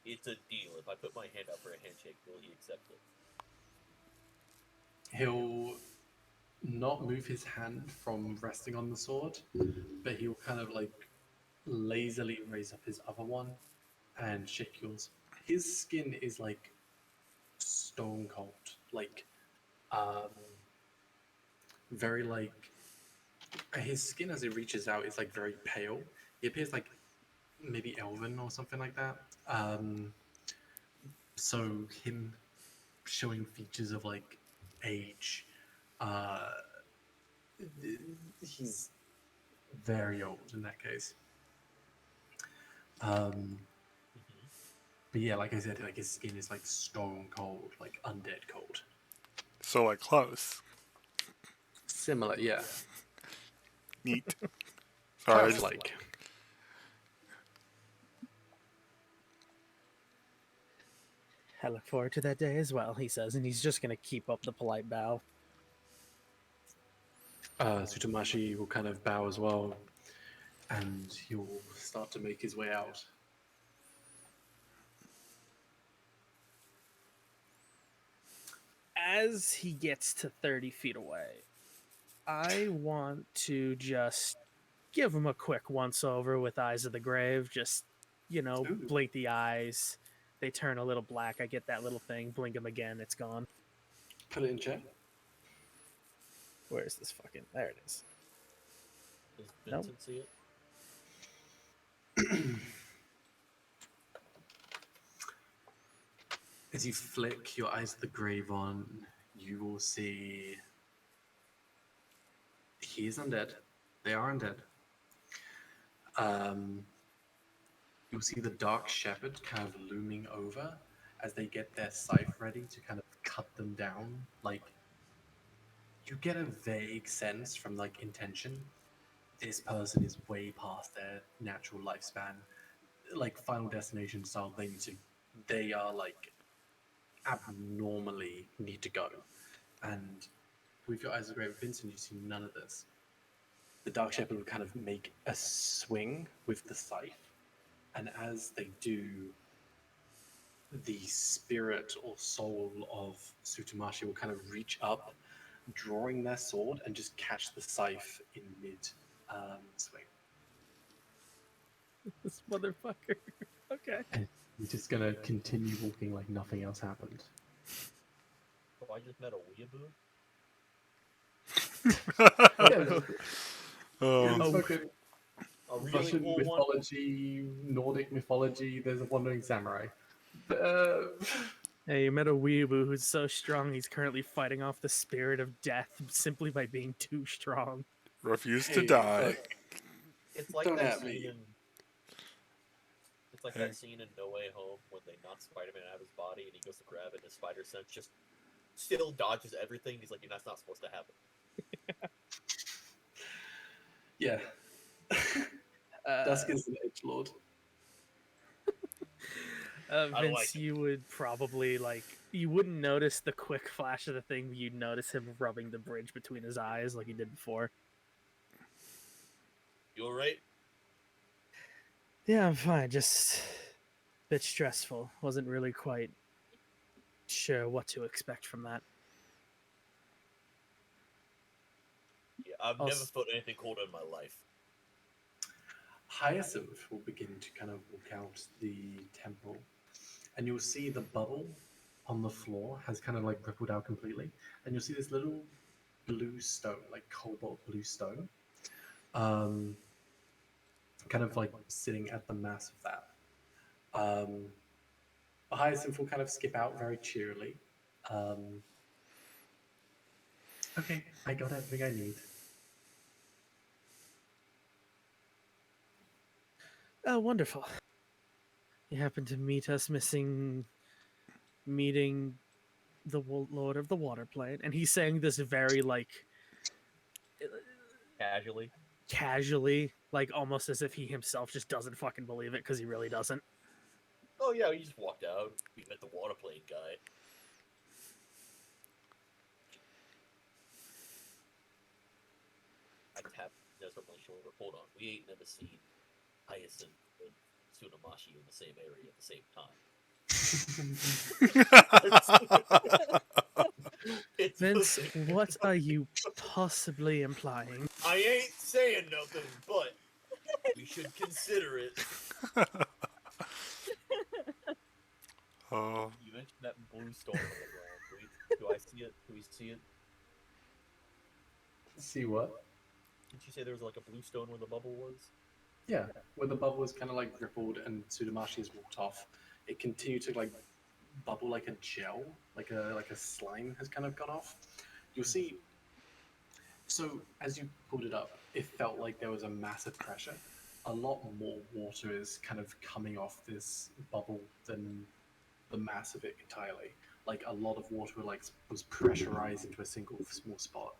It's a deal. If I put my hand up for a handshake, will he accept it? He'll not move his hand from resting on the sword, but he'll kind of like lazily raise up his other one and shake yours. His skin is like stone cold, like very like his skin as it reaches out is like very pale. He appears like maybe elven or something like that. So him showing features of like age, he's very old in that case. But yeah, like I said, like his skin is like stone cold, like undead cold. So like close. Similar, yeah. Neat. Sorry, I just, Like I look forward to that day as well, he says, and he's just gonna keep up the polite bow. Tsutamashi will kind of bow as well, and he'll start to make his way out. As he gets to 30 feet away, I want to just give him a quick once over with Eyes of the Grave. Just, Ooh. blink the eyes. They turn a little black. I get that little thing. Blink them again. It's gone. Put it in check. Where is this fucking? There it is. Does Nope. Vincent see it? As you flick your Eyes of the Grave on, you will see he is undead. They are undead. You'll see the Dark Shepherd kind of looming over as they get their scythe ready to kind of cut them down. Like, you get a vague sense from like intention. This person is way past their natural lifespan. Like Final Destination style, they are like abnormally need to go. And with your Eyes of the Grave, Vincent, you see none of this. The Dark Shepherd will kind of make a swing with the scythe, and as they do, the spirit or soul of Tsutamashi will kind of reach up, drawing their sword, and just catch the scythe in mid swing. This motherfucker. Okay. And he's just gonna continue walking like nothing else happened. Oh, I just met a weeaboo? Yeah, Oh, it's Oh. fucking A really Russian cool one. mythology, Nordic mythology. There's a wandering samurai. Hey, you met a weeaboo who's so strong he's currently fighting off the spirit of death simply by being too strong. refuse to Hey, die. look, It's like Don't that at me. scene in. It's like Hey. that scene in No Way Home when they knock Spider-Man out of his body and he goes to grab it and his spider sense just still dodges everything. He's like, that's not supposed to happen. yeah. Dusk is an edgelord. don't Vince, like it. you would probably you wouldn't notice the quick flash of the thing, but you'd notice him rubbing the bridge between his eyes like he did before. You alright? Yeah, I'm fine. Just a bit stressful. Wasn't really quite sure what to expect from that. Yeah, I've I'll never s- felt anything colder in my life. Hyacinth will begin to kind of walk out the temple, and you'll see the bubble on the floor has kind of like rippled out completely, and you'll see this little blue stone, like cobalt blue stone, kind of like sitting at the mass of that. Hyacinth will kind of skip out very cheerily. Okay, I got everything I need. Oh, wonderful. You happen to meet us meeting the Lord of the Water Plane, and he's saying this very Casually. casually, like almost as if he himself just doesn't fucking believe it because he really doesn't. Oh yeah, he just walked out. We met the water plane guy. I tap this on my shoulder. Hold on, we ain't never seen Hyacinth and Tsunamashi in the same area at the same time. It's Vince, pathetic. what are you possibly implying? I ain't saying nothing, but we should consider it. Oh, You mentioned that blue stone on the ground. Do I see it? Do we see it? See what? Did you say there was like a blue stone where the bubble was? Yeah, where the bubble was kind of like rippled and Tsudomashi has walked off, it continued to like bubble like a gel, like a slime has kind of gone off. You'll see. So as you pulled it up, it felt like there was a massive pressure. A lot more water is kind of coming off this bubble than the mass of it entirely. Like a lot of water was pressurized into a single small spot,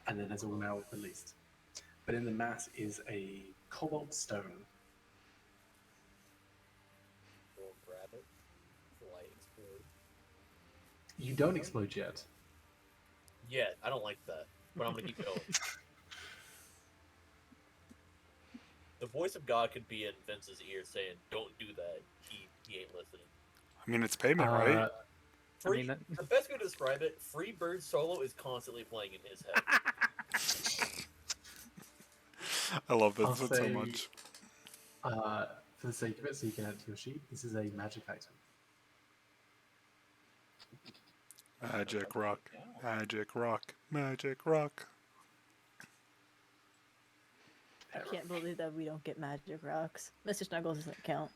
and then has all now released. But in the mass is a cobalt stone. Go and grab it. The light explode. You don't explode yet. Yeah, I don't like that, but I'm gonna keep going. The voice of God could be in Vince's ear saying, "Don't do that." He ain't listening. I mean, it's payment, right? Free, mean, the best way to describe it, Free Bird Solo is constantly playing in his head. I love I'll this so say- much. For the sake of it, so you can add to your sheet, this is a magic item. Magic rock, magic rock, magic rock. I can't believe that we don't get magic rocks. Mr. Snuggles doesn't count.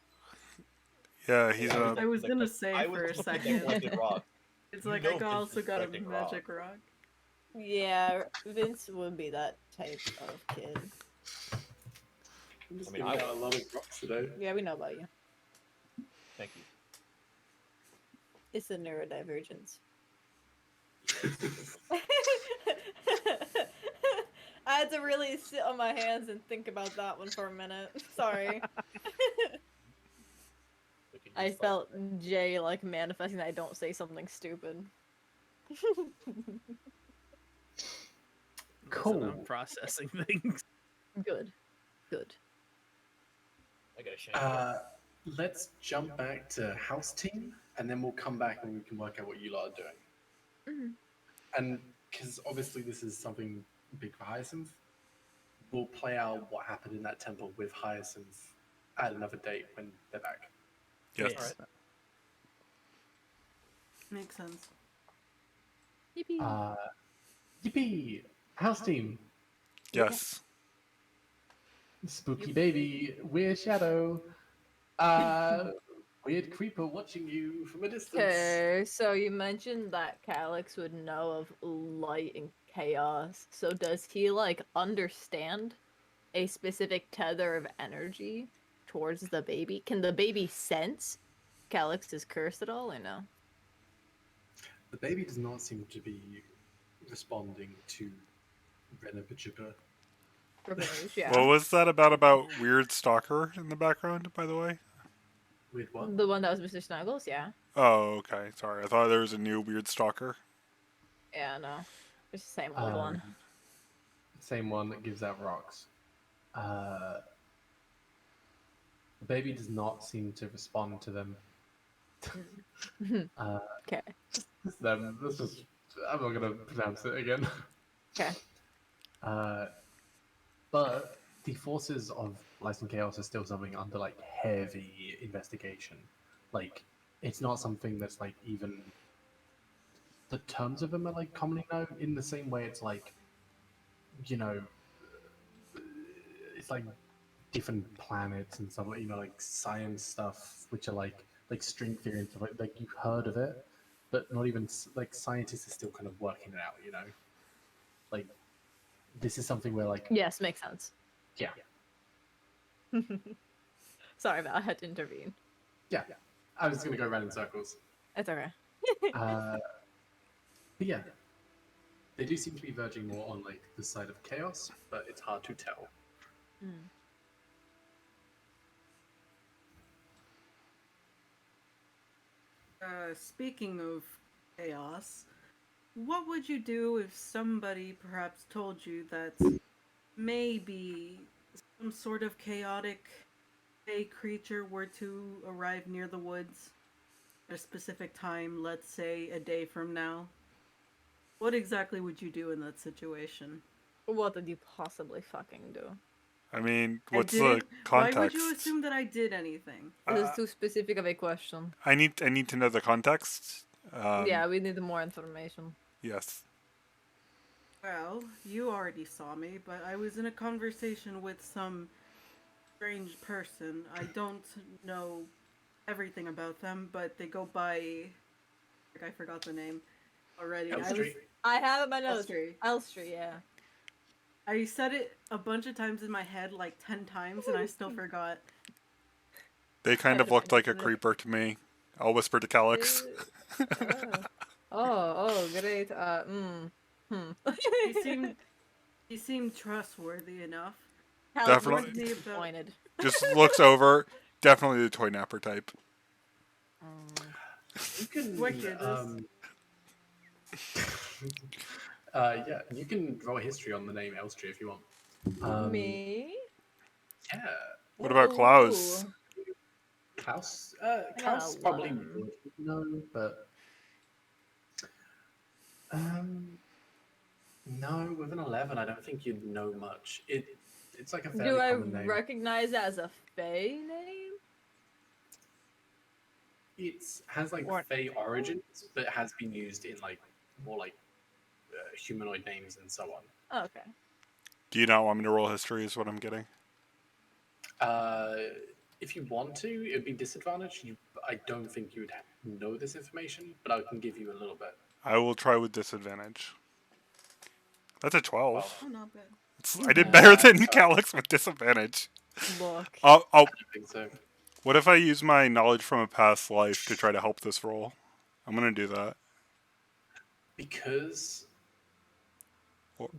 Yeah, he's I a. I was gonna say I for a was second. collected rock. It's You like know I Vince also is got a collecting magic rock. Yeah, Vince would be that type of kid. I'm just I mean, giving I out a lot of rocks today. Yeah, we know about you. Thank you. It's the neurodivergence. I had to really sit on my hands and think about that one for a minute. Sorry. We can I just, felt Jay like manifesting that I don't say something stupid. Listen, Cool. I'm processing things. Good. Good. I got a shame. Let's jump back to house team, and then we'll come back and we can work out what you lot are doing. Mhm. And because obviously this is something big for Hyacinth, we'll play out what happened in that temple with Hyacinth at another date when they're back. Yes. Yes. Makes sense. Yippee. Yippee! House team, Yes. spooky baby, weird shadow, weird creeper watching you from a distance. Okay, so you mentioned that Calyx would know of light and chaos. So does he like understand a specific tether of energy towards the baby? Can the baby sense Calyx's curse at all or no? The baby does not seem to be responding to Renapachupa. Revenge, yeah. What was that about weird stalker in the background, by the way? Weird what? The one that was Mr. Snuggles, yeah. Oh, okay. Sorry. I thought there was a new weird stalker. Yeah, no. It's the same old one. Same one that gives out rocks. The baby does not seem to respond to them. Okay. It's them. This is. I'm not gonna pronounce it again. Okay. But the forces of Light and Chaos are still something under like heavy investigation. Like, it's not something that's like even the terms of them are like commonly known in the same way it's like, you know, it's like different planets and stuff like, you know, like science stuff, which are like string theory and stuff like you've heard of it, but not even like scientists are still kind of working it out, you know, like this is something where like Yes, makes sense. yeah. Sorry, but I had to intervene. Yeah, I was gonna go around in circles. It's okay. But yeah, they do seem to be verging more on like the side of chaos, but it's hard to tell. Speaking of chaos, what would you do if somebody perhaps told you that maybe some sort of chaotic fey creature were to arrive near the woods at a specific time, let's say a day from now? What exactly would you do in that situation? What did you possibly fucking do? I mean, I what's the didn't- context? Why would you assume that I did anything? This is too specific of a question. I need to know the context. Yeah, we need more information. Yes. Well, you already saw me, but I was in a conversation with some strange person. I don't know everything about them, but they go by... I forgot the name already. I have it in my notes. Elstree. Elstree, yeah. I said it a bunch of times in my head, like 10 times, and I still forgot. They kind of looked like a creeper to me. I'll whisper to Calyx. Oh, great. He seemed trustworthy enough. Definitely. Warned me about- Disappointed. Just looks over. Definitely the toy napper type. You can Wicked. yeah, you can draw a history on the name Elstree if you want. Me? Yeah, What about Klaus? Ooh. Klaus. I Klaus got probably one. would know, but no, with an 11, I don't think you'd know much. It's like a fairly Do I common name. recognize it as a Fae name? It has like Or- Fey origins, but it has been used in like more like humanoid names and so on. Oh, okay. Do you not want me to roll history? Is what I'm getting. If you want to, it'd be disadvantaged. I don't think you would know this information, but I can give you a little bit. I will try with disadvantage. That's a 12. Oh, not bad. I did better than Calyx with disadvantage. Look. I'll, I don't think so. what if I use my knowledge from a past life to try to help this roll? I'm gonna do that. Because What?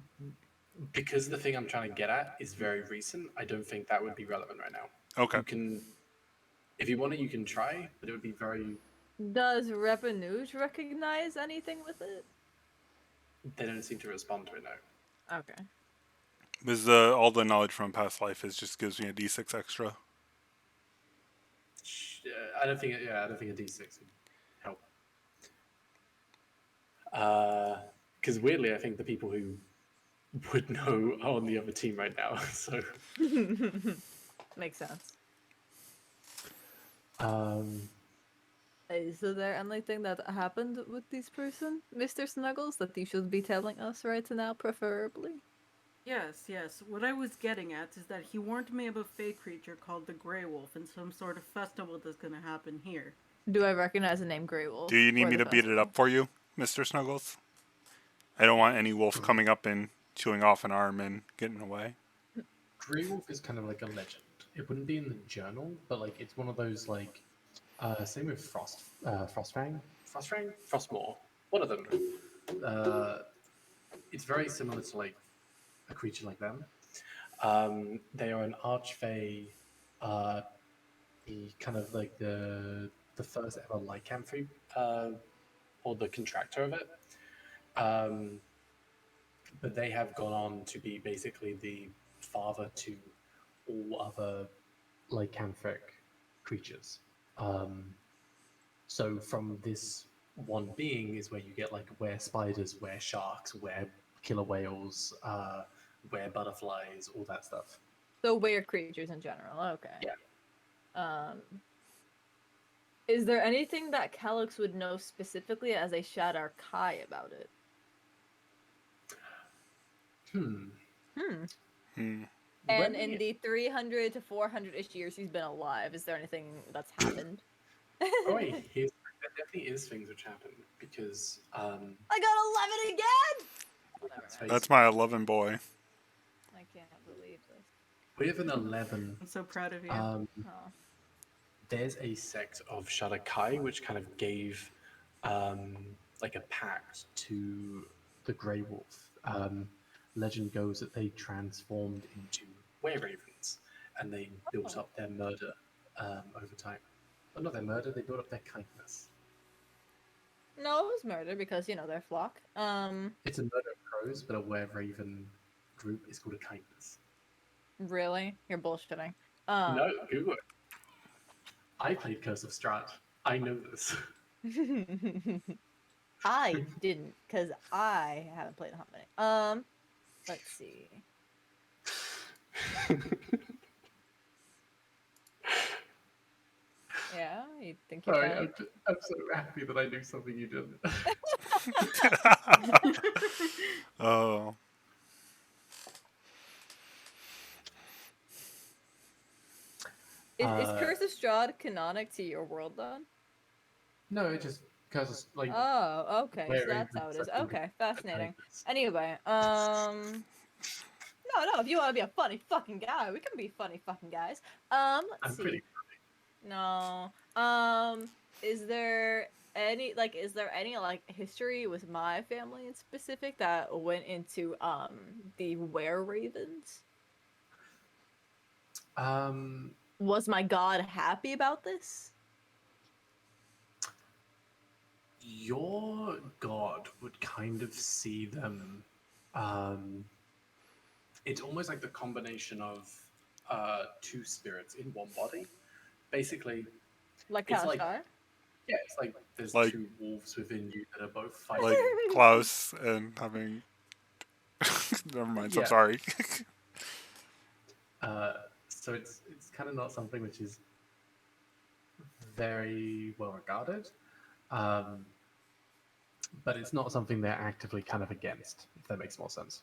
because the thing I'm trying to get at is very recent, I don't think that would be relevant right now. Okay. You can, if you want it, you can try, but it would be very. Does Repanuge recognize anything with it? They don't seem to respond to it now. Okay. Because all the knowledge from past life is just gives me a d6 extra. I don't think. Yeah, I don't think a D6 would help. Because weirdly, I think the people who would know are on the other team right now. So. Makes sense. Is there anything that happened with this person, Mr. Snuggles, that you should be telling us right now, preferably? Yes. What I was getting at is that he warned me of a fake creature called the Grey Wolf and some sort of festival that's gonna happen here. Do I recognize the name Grey Wolf? Do you need or me the to beat it festival? up for you, Mr. Snuggles? I don't want any wolf coming up and chewing off an arm and getting away. Grey Wolf is kind of like a legend. It wouldn't be in the journal, but like it's one of those like same with Frostfang, Frostmaw. One of them. It's very similar to like a creature like them. They are an archfey, the kind of like the first ever lycanthrope, or the contractor of it. But they have gone on to be basically the father to all other lycanthric creatures. So from this one being is where you get like were spiders, were sharks, were killer whales, were butterflies, all that stuff. So weird creatures in general. Okay. Yeah. Is there anything that Calyx would know specifically as a Shadar Kai about it? Hmm. And in the 300 to 400-ish years he's been alive, is there anything that's happened? Oh wait, there definitely is things which happen because I got 11 again! Whatever, man. That's my 11 boy. I can't believe this. we have an 11. I'm so proud of you. Oh. There's a sect of Shadakai which kind of gave like a pact to the Grey Wolf. Legend goes that they transformed into were-ravens and they built up their murder over time. Well, not their murder, they built up their kindness. No, it was murder because, you know, they're flock. It's a murder of crows, but a were-raven group is called a kindness. Really? You're bullshitting. No, Google it. I played Curse of Strahd. I know this. I didn't, because I haven't played Hunt. Let's see. Yeah, you think you Sorry, found... I'm so happy that I knew something you didn't. Oh. Is Curse of Strahd canonic to your world, then? No, it just Curse of like. Oh, okay, so that's how it is. Okay, fascinating. Anyway, no, if you want to be a funny fucking guy, we can be funny fucking guys. Let's I'm see. pretty. No. Is there any like history with my family in specific that went into the were ravens? Was my god happy about this? Your god would kind of see them. It's almost like the combination of two spirits in one body. Basically, Like it's like Kalashtar? yeah, it's like there's Like- two wolves within you that are both fighting. Like Klaus and having. Never mind, Yeah. I'm sorry. So it's kind of not something which is very well regarded, but it's not something they're actively kind of against. If that makes more sense.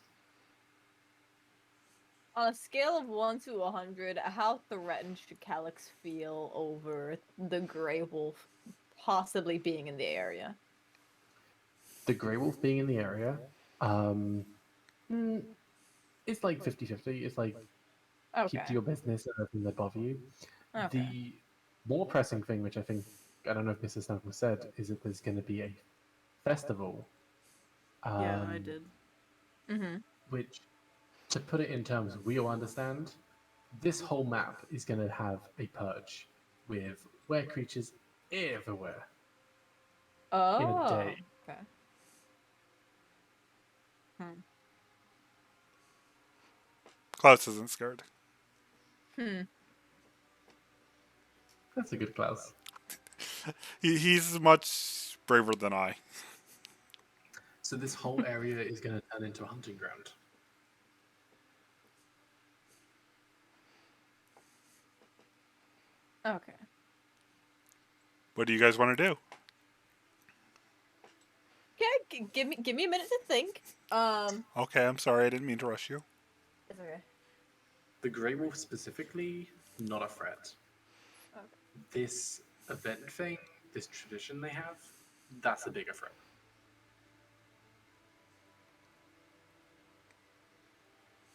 On a scale of 1 to 100, how threatened should Calyx feel over the Grey Wolf possibly being in the area? The Grey Wolf being in the area, it's like 50-50. It's like keep Okay. to your business and nothing that bother you. Okay. The more pressing thing, which I think, I don't know if Mr. Snuggles said, is that there's going to be a festival. Yeah, I did. Mm-hmm. Which, to put it in terms we all understand, this whole map is going to have a purge with were creatures everywhere. Oh. In a day. Okay. Klaus isn't scared. That's a good class. He's much braver than I. So this whole area is going to turn into a hunting ground. Okay. What do you guys want to do? Okay, give me a minute to think. Okay, I'm sorry, I didn't mean to rush you. It's okay. The Grey Wolf specifically, not a threat. Okay. This event thing, this tradition they have, that's a bigger threat.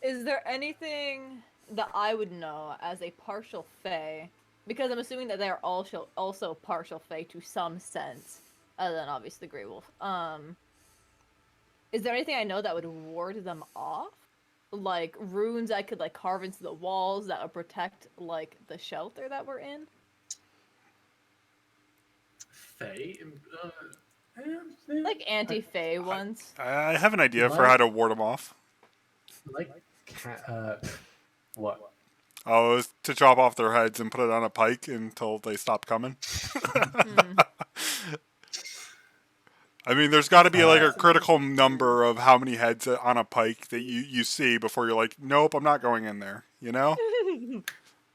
Is there anything that I would know as a partial Fae? Because I'm assuming that they're also partial Fae to some sense, other than obviously the Grey Wolf. Is there anything I know that would ward them off? Like runes I could like carve into the walls that would protect like the shelter that we're in? Fae? Like anti-Fae ones. I have an idea for how to ward them off. What? Oh, it was to chop off their heads and put it on a pike until they stop coming. I mean, there's got to be like a critical number of how many heads on a pike that you see before you're like, nope, I'm not going in there. You know,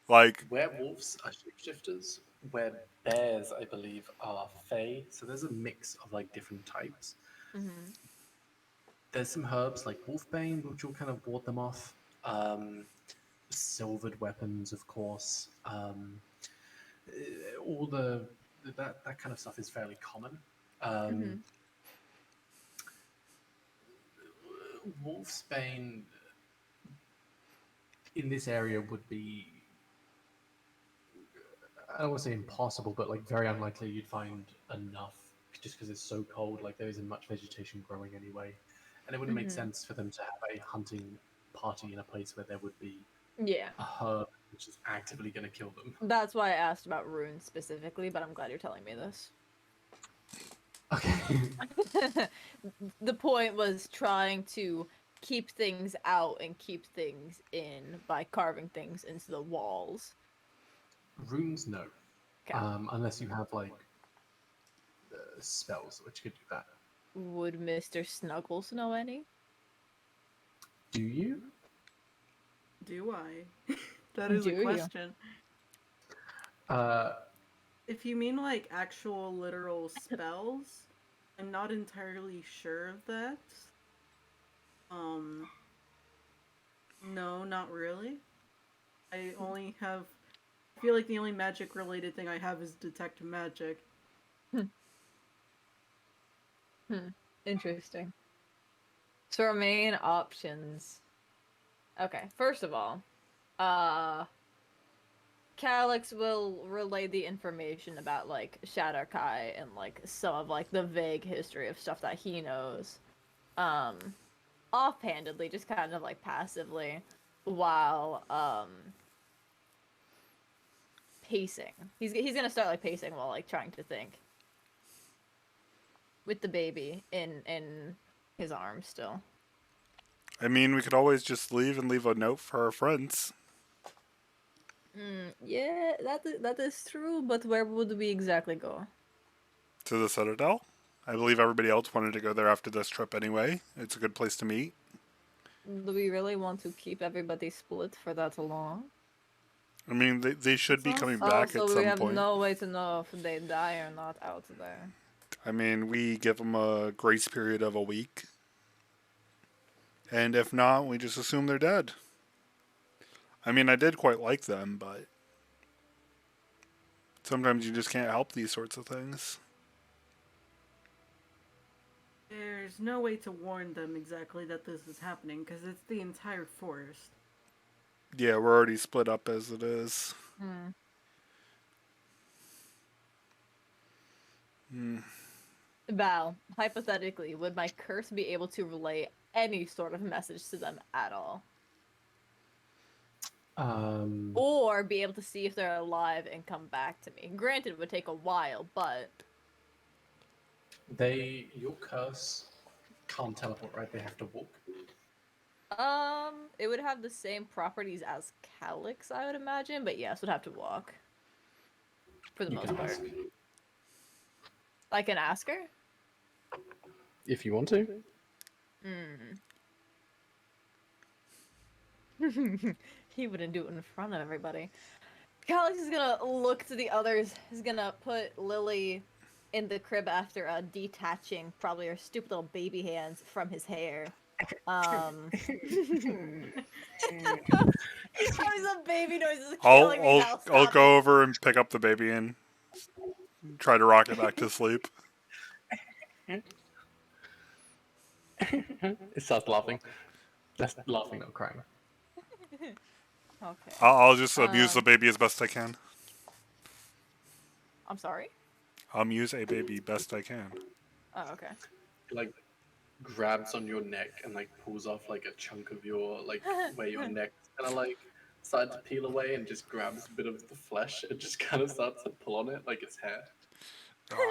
like Werewolves are shapeshifters, where bears, I believe, are fae. So there's a mix of like different types. Mm-hmm. There's some herbs like wolfbane, which will kind of ward them off. Silvered weapons, of course. All that kind of stuff is fairly common. Wolfsbane in this area would be, I don't want to say impossible, but like very unlikely you'd find enough just because it's so cold. Like there isn't much vegetation growing anyway, and it wouldn't make sense for them to have a hunting party in a place where there would be Yeah. a herb which is actively going to kill them. That's why I asked about runes specifically, but I'm glad you're telling me this. Okay. The point was trying to keep things out and keep things in by carving things into the walls. Runes, no. Okay. Unless you have like spells which could do that. Would Mr. Snuggles know any? Do you? Do I? That is Do a you? question. If you mean like actual literal spells, I'm not entirely sure of that. No, not really. I feel like the only magic related thing I have is detect magic. Interesting. So our main options. Okay, first of all, Calix will relay the information about like Shatterkai and like some of like the vague history of stuff that he knows. Offhandedly, just kind of like passively, while pacing. He's gonna start like pacing while like trying to think. With the baby in his arms still. I mean, we could always just leave and leave a note for our friends. Yeah, that is true, but where would we exactly go? To the Citadel. I believe everybody else wanted to go there after this trip anyway. It's a good place to meet. Do we really want to keep everybody split for that long? I mean, they should be coming back at Also, some we have point. no way to know if they die or not out there. I mean, we give them a grace period of a week. And if not, we just assume they're dead. I mean, I did quite like them, but sometimes you just can't help these sorts of things. There's no way to warn them exactly that this is happening because it's the entire forest. Yeah, we're already split up as it is. Val, hypothetically, would my curse be able to relay any sort of message to them at all? Or be able to see if they're alive and come back to me? Granted, it would take a while, but... Your curse can't teleport, right? They have to walk. It would have the same properties as Calix, I would imagine, but yes, would have to walk. For the You most can part. ask. I can ask her? If you want to. He wouldn't do it in front of everybody. Calix is gonna look to the others. He's gonna put Lily in the crib after detaching probably her stupid little baby hands from his hair. He's having some baby noises killing me now. I'll Stop go it. over and pick up the baby and try to rock it back to sleep. It starts laughing. That's laughing, not crying. Okay. I'll just amuse the baby as best I can. I'm sorry. Amuse a baby best I can. Oh, okay. Like grabs on your neck and like pulls off like a chunk of your like where your neck kind of like started to peel away and just grabs a bit of the flesh and just kind of starts to pull on it like it's hair.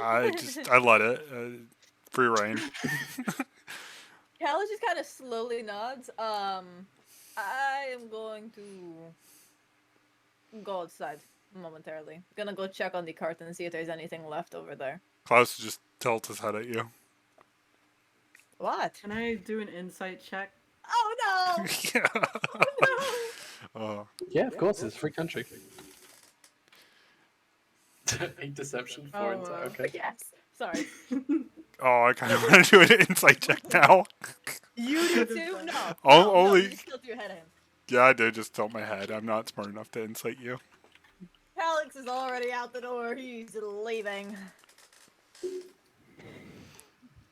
I let it. Free reign. Calix just kind of slowly nods. I am going to go outside momentarily. Gonna go check on the cart and see if there's anything left over there. Klaus just tilts his head at you. What? Can I do an insight check? Oh no! Yeah. Oh Yeah, of course, it's a free country. 8 deception, 4 Oh, insight. wow. Okay. Yes. Sorry. Oh, I kind of want to do an insight check now. You do too? No. Oh, No, only- you just tilt your head at him. Yeah, I did just tilt my head. I'm not smart enough to insight you. Calix is already out the door. He's leaving.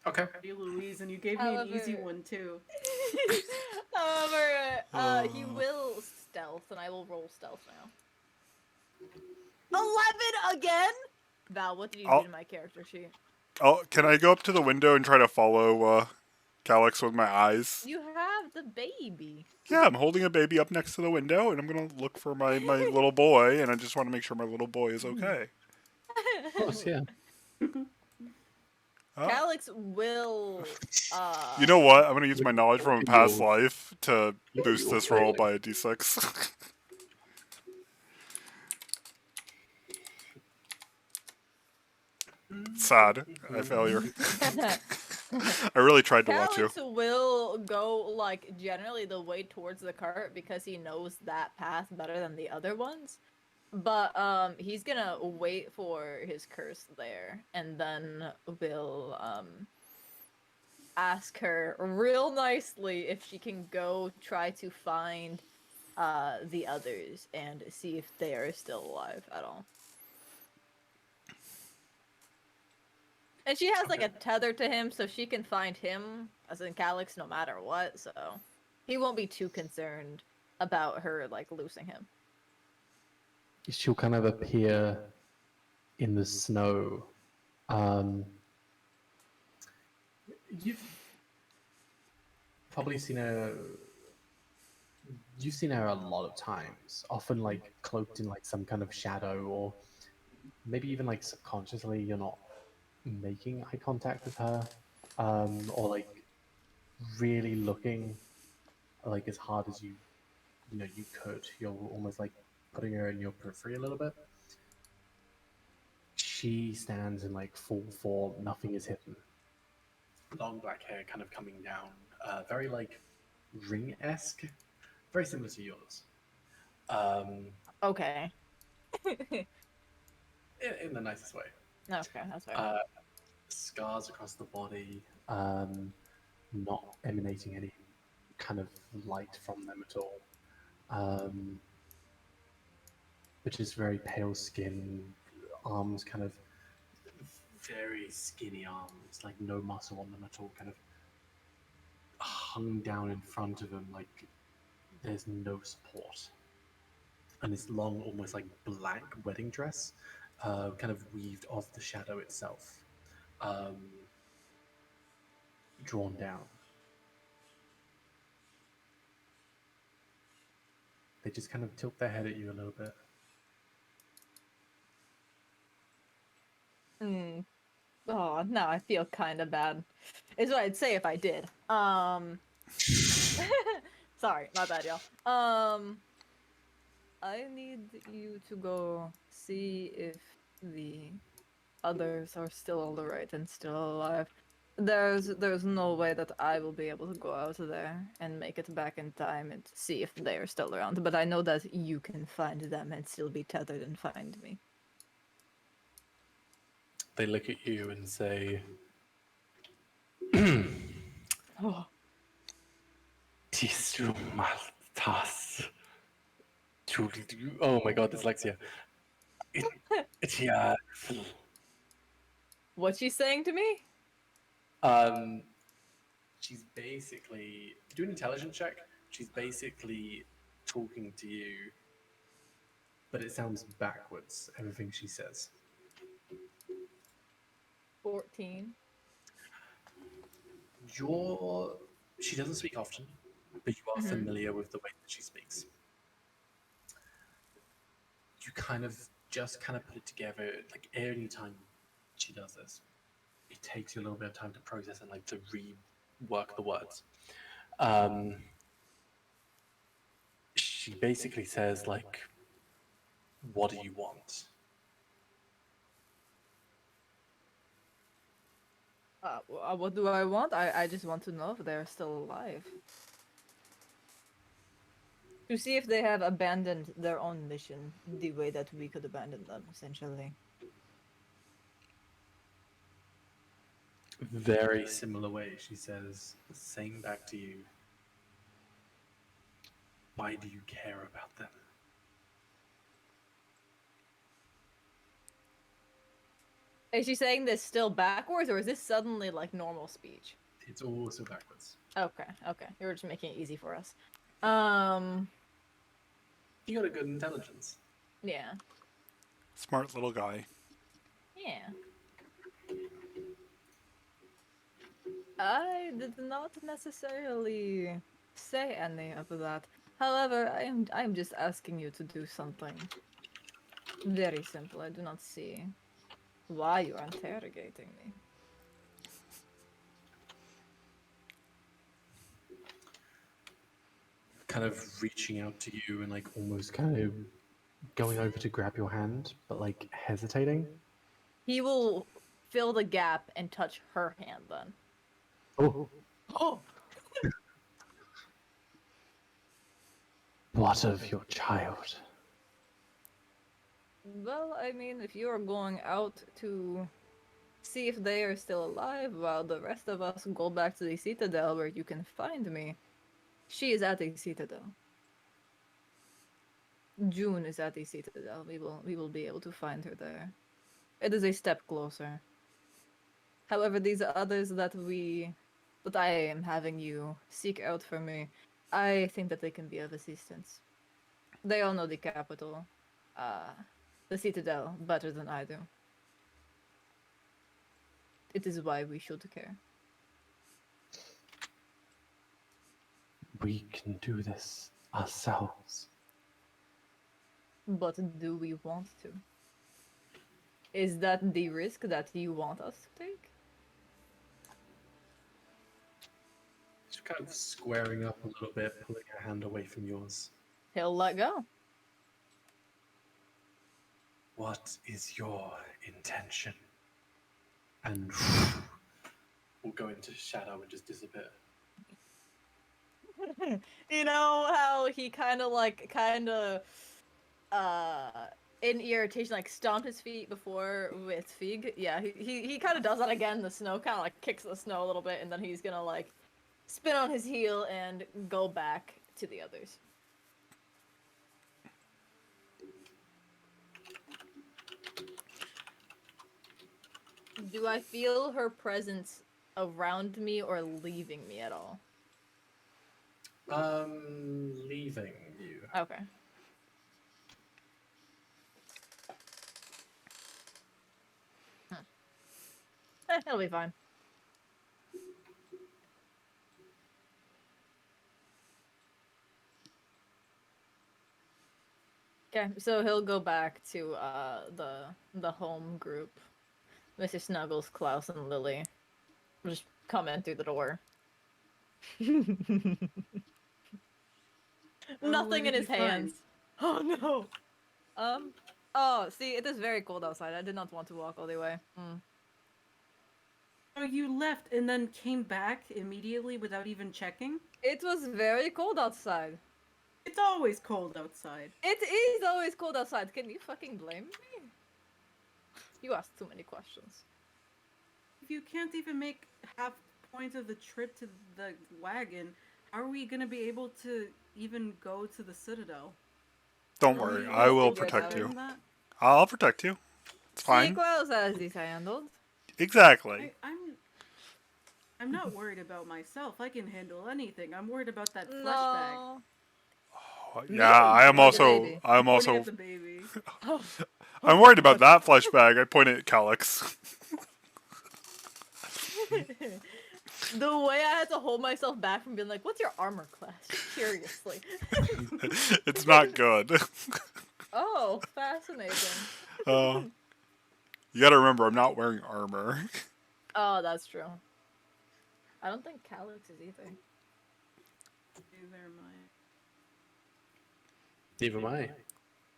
Okay. Hey, Louise, and you gave me an easy However- one too. However, he will stealth, and I will roll stealth now. 11 again? Val, what did you do to my character sheet? Oh, can I go up to the window and try to follow Calix with my eyes? You have the baby. Yeah, I'm holding a baby up next to the window, and I'm gonna look for my little boy, and I just want to make sure my little boy is okay. Of course, yeah. Oh. Calix will. You know what? I'm gonna use my knowledge from a past You'll- life to boost you'll this roll fail. by a d6. Sad. I failure. I really tried to watch you. Calix will go like generally the way towards the cart because he knows that path better than the other ones. But he's gonna wait for his curse there, and then will ask her real nicely if she can go try to find the others and see if they are still alive at all. And she has like a tether to him, so she can find him, as in Calix, no matter what. So he won't be too concerned about her like losing him. She'll kind of appear in the snow. You've probably seen her. You've seen her a lot of times, often like cloaked in like some kind of shadow, or maybe even like subconsciously you're not making eye contact with her, or like really looking like as hard as you could. You're almost like putting her in your periphery a little bit. She stands in like full form, nothing is hidden. Long black hair kind of coming down, very like ring-esque, very similar to yours. Okay. In the nicest way. Okay, that's fair. Scars across the body, not emanating any kind of light from them at all. But just very pale skin, arms kind of very skinny arms, like no muscle on them at all, kind of hung down in front of him like there's no support. And this long, almost like black wedding dress, kind of weaved off the shadow itself, drawn down. They just kind of tilt their head at you a little bit. Oh, no, I feel kind of bad. Is what I'd say if I did. Sorry, my bad, y'all. I need you to go see if the others are still alright and still alive. There's no way that I will be able to go out there and make it back in time and see if they are still around. But I know that you can find them and still be tethered and find me. They look at you and say, Oh, Tisrumaltas. Oh my god, dyslexia. Yeah. what's she saying to me? She's basically do an intelligence check. She's basically talking to you, but it sounds backwards. Everything she says. 14. She doesn't speak often, but you are familiar with the way that she speaks. You kind of put it together. Like any time she does this, it takes you a little bit of time to process and like to rework the words. She basically says like, "What do you want?" What do I want? I just want to know if they're still alive. To see if they have abandoned their own mission the way that we could abandon them, essentially. Very similar way. She says the same back to you. Why do you care about them? Is she saying this still backwards, or is this suddenly like normal speech? It's also backwards. Okay, okay. You were just making it easy for us. You got a good intelligence. Yeah. Smart little guy. Yeah. I did not necessarily say any of that. However, I'm just asking you to do something very simple. I do not see why you are interrogating me. Kind of reaching out to you and like almost kind of going over to grab your hand, but like hesitating. He will fill the gap and touch her hand then. Oh, Oh! what of your child? Well, I mean, if you are going out to see if they are still alive while the rest of us go back to the Citadel where you can find me, she is at the Citadel. June is at the Citadel. We will be able to find her there. It is a step closer. However, these others that I am having you seek out for me, I think that they can be of assistance. They all know the capital, the Citadel, better than I do. It is why we should care. We can do this ourselves. But do we want to? Is that the risk that you want us to take? She's kind of squaring up a little bit, pulling her hand away from yours. He'll let go. What is your intention? And we'll go into shadow and just disappear. You know how he in irritation, like stomped his feet before with Fig? Yeah, he kind of does that again. The snow kind of like kicks the snow a little bit, and then he's gonna like spin on his heel and go back to the others. Do I feel her presence around me or leaving me at all? Leaving you. Okay. It'll be fine. Okay, so he'll go back to the home group. Mr. Snuggles, Klaus, and Lily. Just come in through the door. Nothing in his hands. Oh no. Oh, see, it is very cold outside. I did not want to walk all the way. Oh, you left and then came back immediately without even checking? It was very cold outside. It's always cold outside. It is always cold outside. Can you fucking blame me? You ask too many questions. If you can't even make half point of the trip to the wagon, how are we gonna be able to even go to the Citadel? Don't Well, worry, you I will figure it protect out. you. Isn't that? I'll protect you. It's fine. Sequels as he's handled. Exactly. I'm not worried about myself. I can handle anything. I'm worried about that flesh bag. No. Yeah, I am Or the also. baby. I'm Pointing also. at the baby. I'm worried about that flesh bag. I point at Calyx. The way I had to hold myself back from being like, "What's your armor class?" Seriously. It's not good. Oh, fascinating. You gotta remember, I'm not wearing armor. Oh, that's true. I don't think Calyx is either. Neither am I. Neither am I.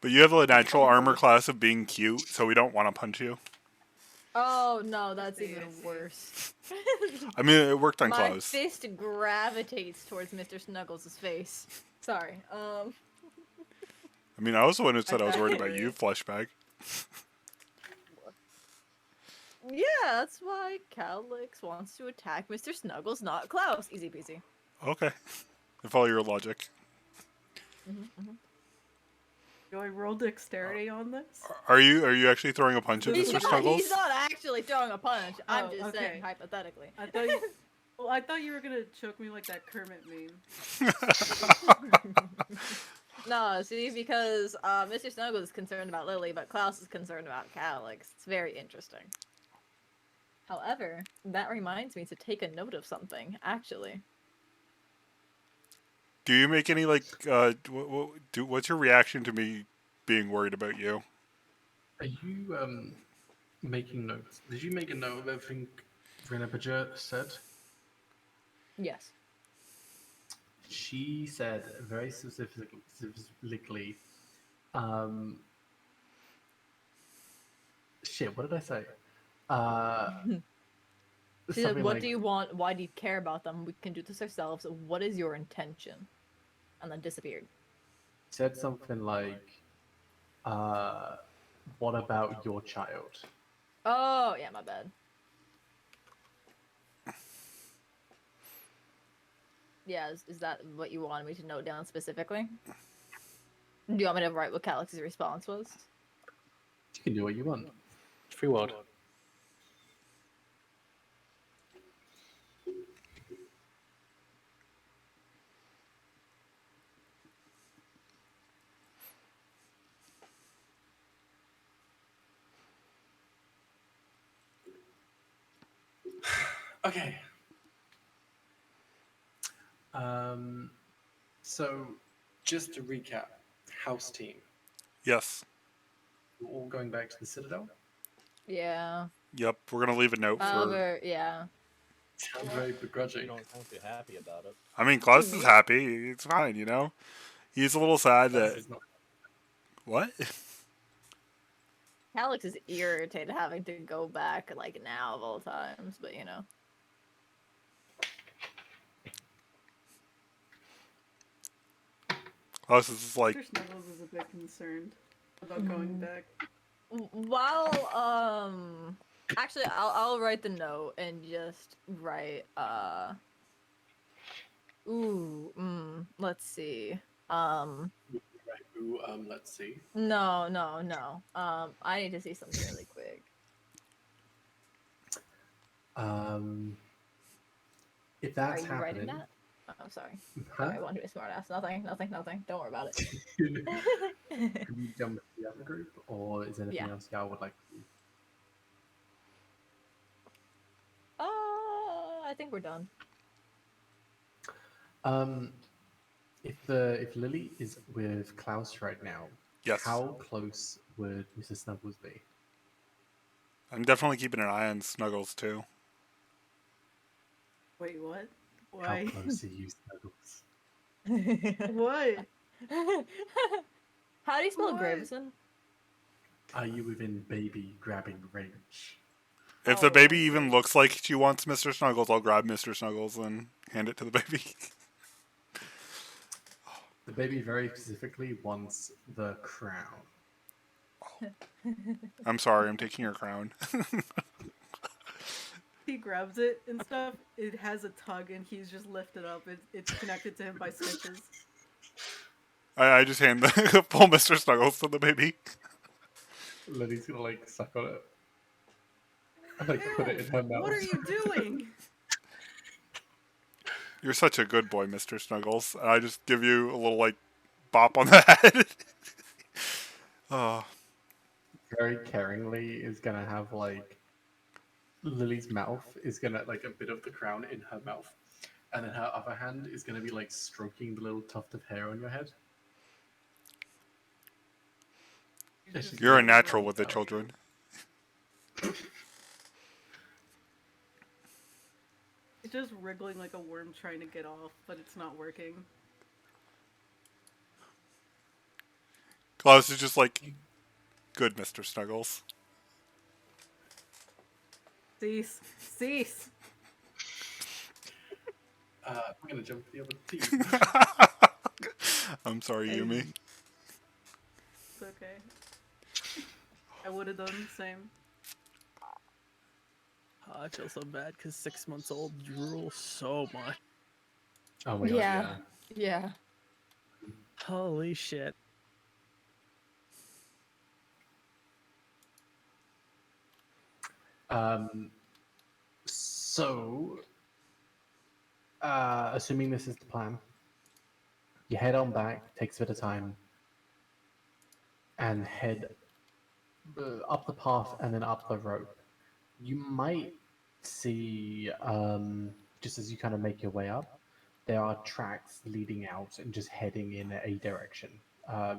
But you have the natural armor class of being cute, so we don't want to punch you. Oh no, that's see, even I see. worse. I mean, it worked on My Klaus. fist gravitates towards Mr. Snuggles' face. Sorry. I mean, I was the one who said I was worried about you, flesh bag. Yeah, that's why Calyx wants to attack Mr. Snuggles, not Klaus. Easy peasy. Okay. I follow your logic. Do I roll dexterity on this? Are you actually throwing a punch at He's Mr. not- Snuggles? He's not actually throwing a punch. I'm Oh, just okay. saying hypothetically. I thought you. Well, I thought you were gonna choke me like that Kermit meme. No, see, because Mr. Snuggles is concerned about Lily, but Klaus is concerned about Calyx. It's very interesting. However, that reminds me to take a note of something, actually. Do you make any what's your reaction to me being worried about you? Are you making notes? Did you make a note of everything Renabaja said? Yes. She said very specifically, shit, what did I say? She said, Something what like, do you want? Why do you care about them? We can do this ourselves. What is your intention? And then disappeared. said something like, what about your child? Oh, yeah, my bad. Yeah, is that what you wanted me to note down specifically? Do you want me to write what Calyx's response was? You can do what you want. Free world. Okay. So, just to recap, house team. Yes. We're all going back to the Citadel. Yeah. Yep. We're gonna leave a note for. Yeah. Sounds very begrudging. You don't sound too happy about it. I mean, Klaus is happy. It's fine, you know. He's a little sad that. This is not- What? Calyx is irritated having to go back, like, now of all times, but you know. Klaus is like, Mr. Snuggles is a bit concerned about going back. While, actually, I'll write the note and just write, let's see. Right, ooh, let's see. No. I need to see something really quick. If Are that's you happening, writing that? Oh, I'm sorry. huh? I want to be a smartass. Nothing. Don't worry about it. Can we jump to the other group, or is there anything Yeah. else y'all would like to do? I think we're done. If Lily is with Klaus right now, yes. how close would Mr. Snuggles be? I'm definitely keeping an eye on Snuggles too. Wait, what? How Why? close are you, Snuggles? What? How do you spell What? Gravison? Are you within baby grabbing range? If the Oh, baby I even see. looks like she wants Mr. Snuggles, I'll grab Mr. Snuggles and hand it to the baby. The baby very specifically wants the crown. I'm sorry, I'm taking your crown. He grabs it and stuff. It has a tug, and he's just lifted up. It's connected to him by stitches. I just hand the full Mr. Snuggles to the baby. Lily's gonna like suck on it. And like put it in her mouth. What are you doing? You're such a good boy, Mr. Snuggles. And I just give you a little like bop on the head. Oh, Very caringly is gonna have like Lily's mouth is gonna like a bit of the crown in her mouth, and then her other hand is gonna be like stroking the little tuft of hair on your head. He's just you're a going natural around. with the children. It's just wriggling like a worm trying to get off, but it's not working. Klaus is just like, good, Mr. Snuggles. Cease. Cease. We're gonna jump to the other team. I'm sorry, Hey. Yumi. It's okay. I would have done the same. Oh, I feel so bad because 6 months old drool so much. Oh my god, Yeah. yeah. Yeah. Holy shit. So, assuming this is the plan, you head on back, takes a bit of time, and head up the path and then up the rope. You might see, just as you kind of make your way up, there are tracks leading out and just heading in a direction,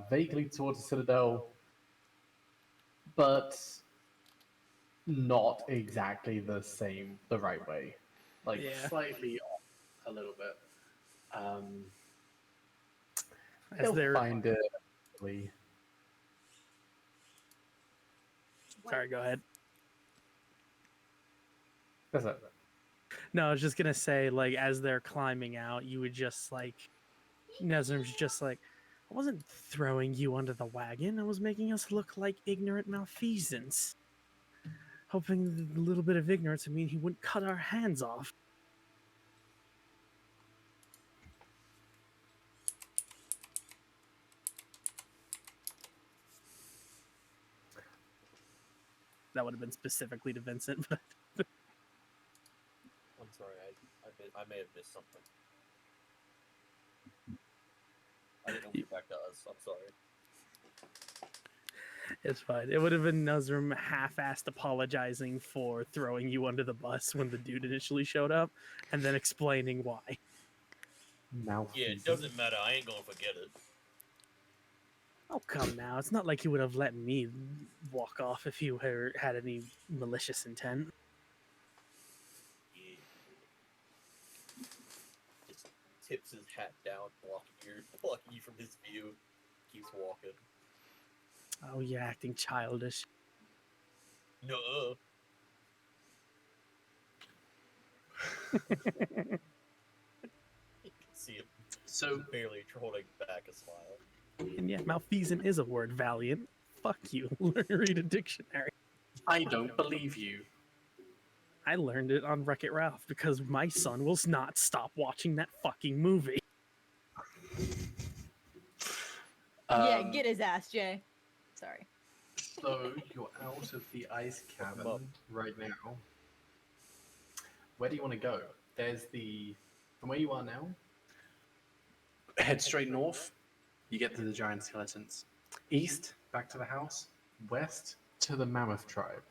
vaguely towards the Citadel, but not exactly the right way. Like Yeah. slightly off a little bit. As They'll they're find it. eventually. sorry, go ahead. That's it. No, I was just gonna say, like, as they're climbing out, you would just like Nezrim's just like, I wasn't throwing you under the wagon. I was making us look like ignorant malfeasance. Hoping the little bit of ignorance would mean he wouldn't cut our hands off. That would have been specifically to Vincent, but I'm sorry, I may have missed something. I didn't know we were back to us. I'm sorry. it's fine. It would have been Nezrim half-assed apologizing for throwing you under the bus when the dude initially showed up, and then explaining why. Malfeasance. Yeah, it doesn't matter. I ain't gonna forget it. Oh, come now. It's not like he would have let me walk off if you had any malicious intent. Yeah. Just tips his hat down, blocking you from his view. Keeps walking. Oh, you're acting childish. No. You can see him So barely holding back a smile. And yeah, malfeasant is a word, Valiant. Fuck you. Read a dictionary. I don't believe you. I learned it on Wreck-It Ralph because my son will not stop watching that fucking movie. Yeah, get his ass, Jay. Sorry. So you're out of the ice cavern right now. Where do you want to go? There's from where you are now. Head straight north. You get to the giant skeletons. East, back to the house. West, to the mammoth tribe.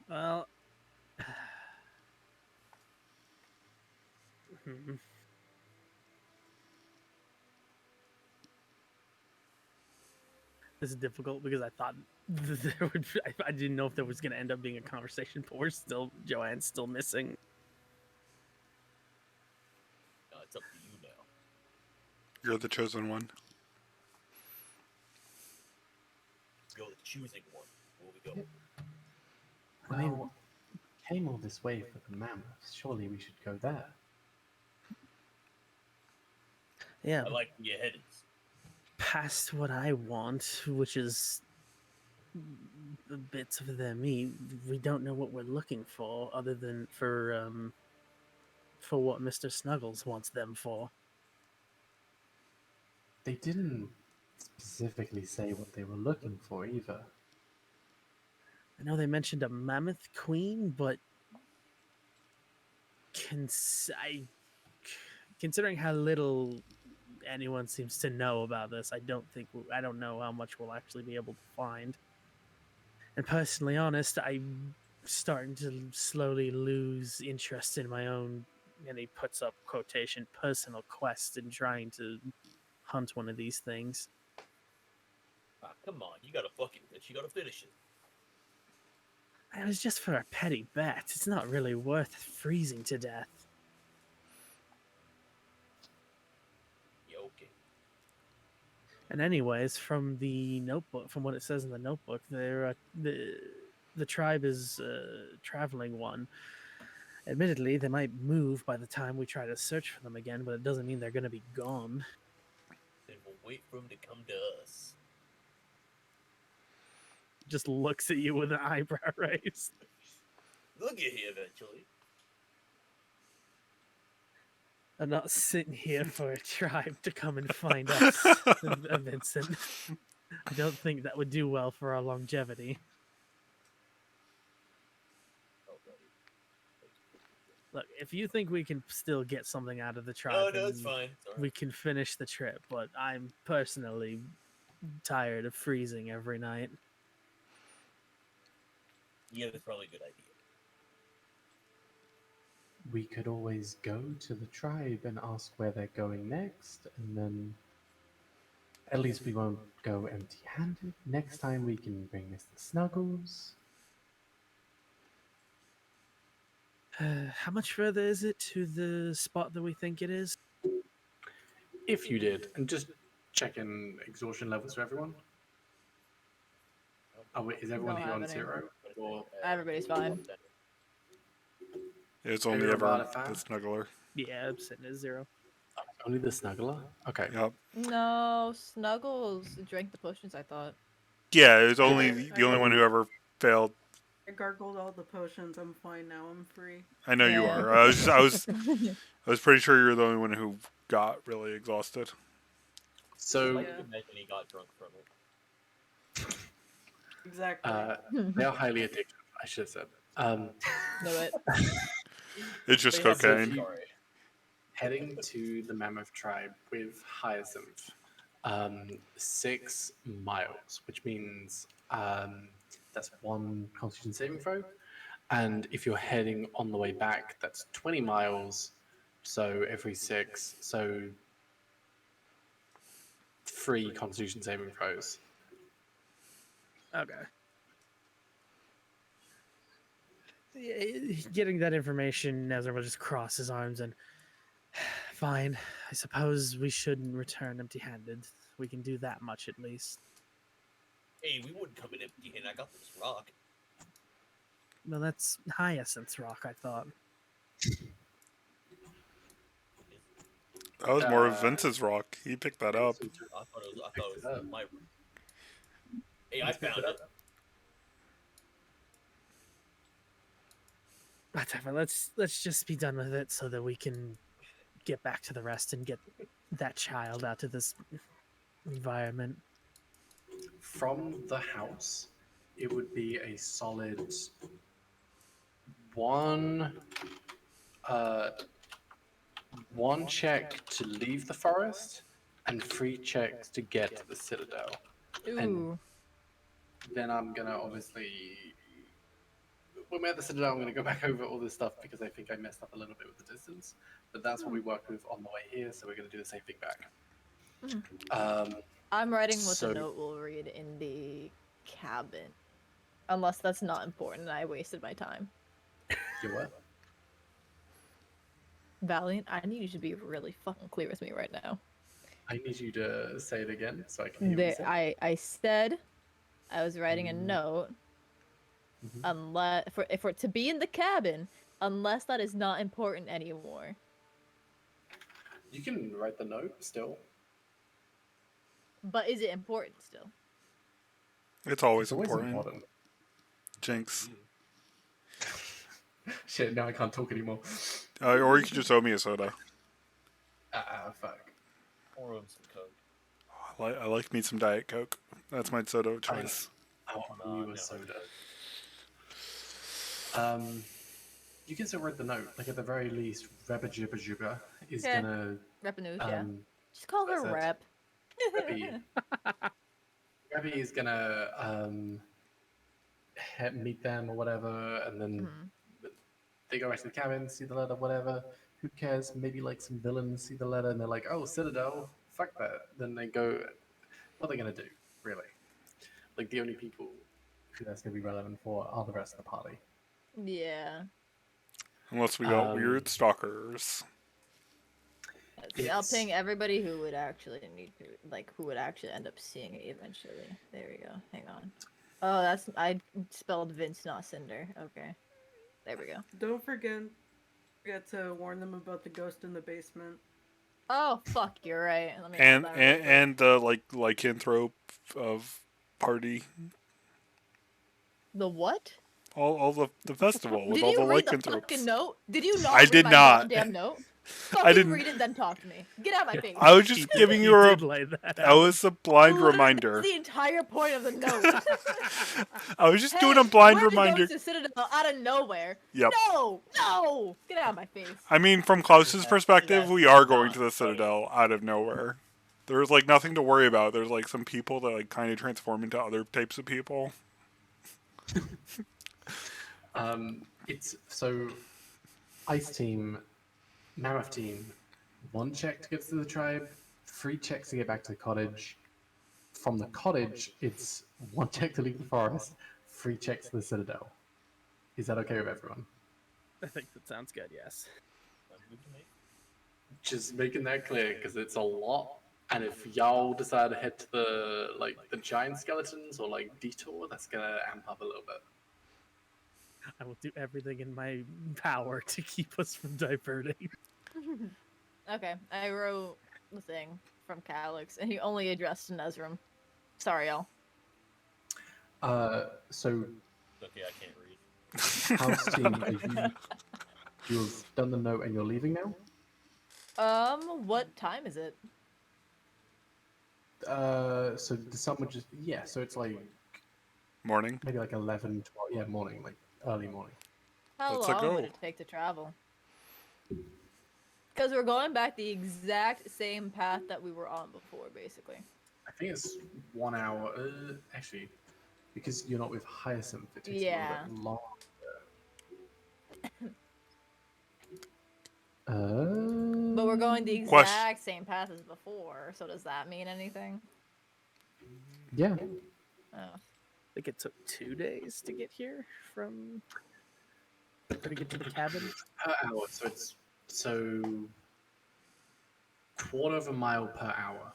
Well, hmm. This is difficult because I thought there would. I didn't know if there was going to end up being a conversation, but Joanne's still missing. It's up to you now. You're the chosen one. You're the choosing one. Where we go? Yeah. I mean- Well, came all this way for the mammoths. Surely we should go there. Yeah, I like where your head is. past what I want, which is the bits of their meat. We don't know what we're looking for, other than for what Mr. Snuggles wants them for. They didn't specifically say what they were looking for either. I know they mentioned a mammoth queen, but considering how little anyone seems to know about this, I don't know how much we'll actually be able to find. And personally honest, I'm starting to slowly lose interest in my own, and he puts up quotation, personal quest in trying to hunt one of these things. Ah, come on, you gotta fucking bitch. You gotta finish it. It was just for a petty bet. It's not really worth freezing to death. Yeah, okay. And anyways, from the notebook, from what it says in the notebook, the tribe is traveling one. Admittedly, they might move by the time we try to search for them again, but it doesn't mean they're going to be gone. Then we'll wait for him to come to us. Just looks at you with an eyebrow raised. They'll get here eventually. I'm not sitting here for a tribe to come and find us, Vincent. I don't think that would do well for our longevity. Oh, buddy. Look, if you think we can still get something out of the tribe, No, it's then fine. It's all right. we can finish the trip, but I'm personally tired of freezing every night. Yeah, that's probably a good idea. We could always go to the tribe and ask where they're going next, and then at least we won't go empty-handed. Next time we can bring Mr. Snuggles. How much further is it to the spot that we think it is? If you did, and just check in exhaustion levels for everyone. Oh wait, is everyone Don't here have on any. 0? Or Everybody's fine. It's only You're ever about the a fan? snuggler. Yeah, I'm sitting at 0. Only the Snuggler? Okay. Yep. No, Snuggles drank the potions, I thought. Yeah, it was only I- the only one who ever failed. I gargled all the potions. I'm fine now. I'm free. I know you Yeah. are. I was pretty sure you were the only one who got really exhausted. I So like Yeah. to imagine he got drunk from it. Exactly. they are highly addictive, I should have said. Knew it. It's just But yeah, so cocaine. sorry. heading to the Mammoth tribe with Hyacinth, 6 miles, which means that's 1 Constitution saving throw. And if you're heading on the way back, that's 20 miles. So every 6, so 3 Constitution saving throws. Okay. Yeah, getting that information, Nezra will just cross his arms and fine. I suppose we shouldn't return empty-handed. We can do that much at least. Hey, we wouldn't come in empty-handed. I got this rock. Well, that's Hyacinth's rock, I thought. That was more of Vince's rock. He picked that up. I thought it was Picked it up. my. Hey, I found it. Whatever. Let's just be done with it so that we can get back to the rest and get that child out of this environment. From the house, it would be a solid 1 check to leave the forest and 3 checks to get to the citadel. Ooh. Then I'm gonna obviously, when we're at the citadel, I'm gonna go back over all this stuff because I think I messed up a little bit with the distance. But that's what we worked with on the way here, so we're gonna do the same thing back. I'm writing what So- the note will read in the cabin. Unless that's not important and I wasted my time. You what? Valiant, I need you to be really fucking clear with me right now. I need you to say it again so I can hear what you say. I said I was writing a Mm. note Mhm. unless for to be in the cabin unless that is not important anymore. You can write the note still. But is it important still? It's always It's always important. important. Jinx. Shit, now I can't talk anymore. Or you could just owe me a soda. Fuck. Or some Coke. I like me some Diet Coke. That's my soda of choice. I'll Nah, you no. a soda. You can still write the note. Like at the very least, Rebba Jibba Jibba is Yeah. gonna Repanouche, yeah. um Just call her that's it. Rep. Rebby is gonna meet them or whatever, and then Mhm. they go back to the cabin, see the letter, whatever. Who cares? Maybe like some villains see the letter and they're like, "Oh, Citadel, fuck that." Then they go. What are they gonna do? Really? Like the only people who that's gonna be relevant for are the rest of the party. Yeah. Unless we got weird stalkers. Let's see, I'll It's ping everybody who would actually need to, like, who would actually end up seeing it eventually. There we go. Hang on. Oh, that's I spelled Vince, not Cinder. Okay. There we go. Don't forget to warn them about the ghost in the basement. Oh fuck, you're right. Let me add that real quick. And the lycanthrope of party. The what? All the festival with Did all the you read the lycanthropes. fucking note? Did you not I read did my not. goddamn note? I Fucking didn't. read it, then talk to me. Get out of my face. I was just giving you a. did lay that That out. was a blind Literally, reminder. That's the entire point of the note. I was just Hey, doing a blind we're reminder. going to Citadel out of nowhere. Yep. No! Get out of my face. I mean, from Klaus's perspective, That's we are going not to the funny. Citadel out of nowhere. There's like nothing to worry about. There's like some people that like kind of transform into other types of people. It's so Ice Team, Mammoth Team, 1 check to get to the tribe, 3 checks to get back to the cottage. From the cottage, it's 1 check to leave the forest, 3 checks to the Citadel. Is that okay with everyone? I think that sounds good. Yes. Just making that clear because it's a lot. And if y'all decide to head to the giant skeletons or like detour, that's gonna amp up a little bit. I will do everything in my power to keep us from diverting. Okay, I wrote the thing from Calyx, and he only addressed Nezrim. Sorry, y'all. So Okay, I can't read. House Team, you've done the note and you're leaving now? What time is it? So the sun would just so it's like Morning. maybe like 11, 12, morning, like early morning. How Let's long go. would it take to travel? Because we're going back the exact same path that we were on before, basically. I think it's 1 hour. Actually, because you're not with Hyacinth, it takes Yeah. a little bit longer. But we're going the exact same path as before, so does that mean anything? Yeah. Oh. I think it took 2 days to get here from. To get to the cabin. Per hour, so it's quarter of a mile per hour.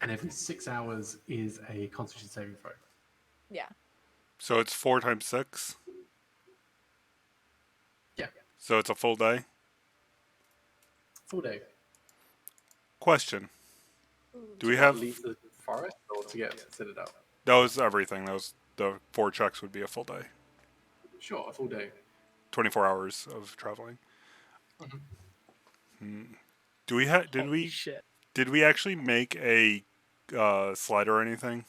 And every 6 hours is a Constitution saving throw. Yeah. So it's 4 times 6. Yeah. So it's a full day. Full day. Question: Do we To have leave the forest or to get to the Citadel? that was everything? That was the 4 checks would be a full day. Sure, a full day. 24 hours of traveling. Do we have? Did Holy we? Shit. Did we actually make a slide or anything?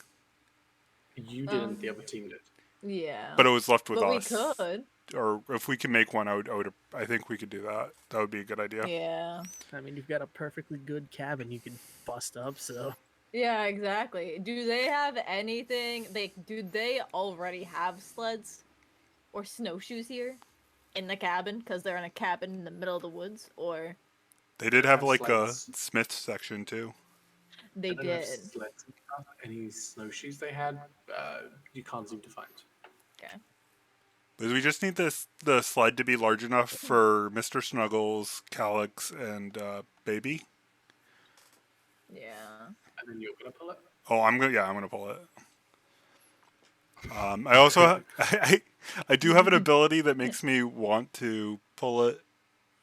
You didn't. The other team did. Yeah. But it was left with But us. we could. Or if we can make one, I think we could do that. That would be a good idea. Yeah. I mean, you've got a perfectly good cabin you can bust up, so. Yeah, exactly. Do they have anything? Do they already have sleds or snowshoes here in the cabin? Because they're in a cabin in the middle of the woods, or They did have like sleds. a smith section too. they I don't know if did. sleds and stuff, any snowshoes they had, you can't seem to find. Okay. Because we just need the sled to be large enough for Mr. Snuggles, Calyx, and Baby. Yeah. And then you're gonna pull it. Oh, I'm gonna pull it. I also I do have an ability that makes me want to pull it.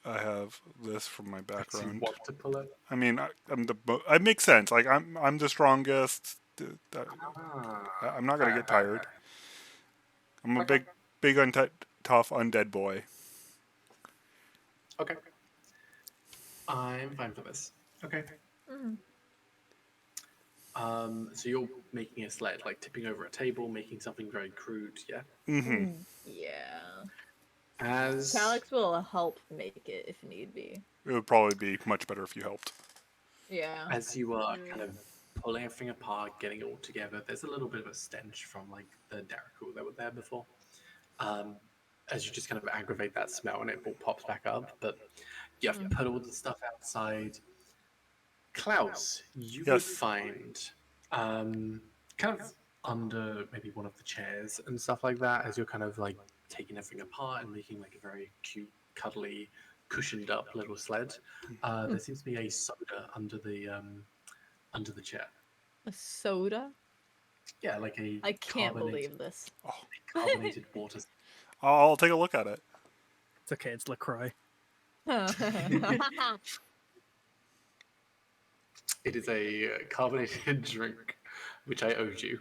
I have this from my Makes you background. want to pull it. I mean, it makes sense. Like I'm the strongest. I'm not gonna get tired. I'm a Okay. big tough undead boy. Okay. I'm fine for this. Okay. Mm. So you're making a sled, like tipping over a table, making something very crude, yeah? Mm-hmm. Yeah. As Calyx will help make it if need be. It would probably be much better if you helped. Yeah. as you are kind of pulling everything apart, getting it all together, there's a little bit of a stench from like the Daraku that were there before. As you just kind of aggravate that smell and it all pops back up, but you have put all the stuff outside. Klaus, you would Yes. find kind of under maybe one of the chairs and stuff like that as you're kind of like taking everything apart and making like a very cute, cuddly, cushioned up little sled. There seems to be a soda under the chair. A soda? Yeah, like a I can't believe this. carbonated water. I'll take a look at it. It's okay. It's LaCroix. It is a carbonated drink, which I owed you.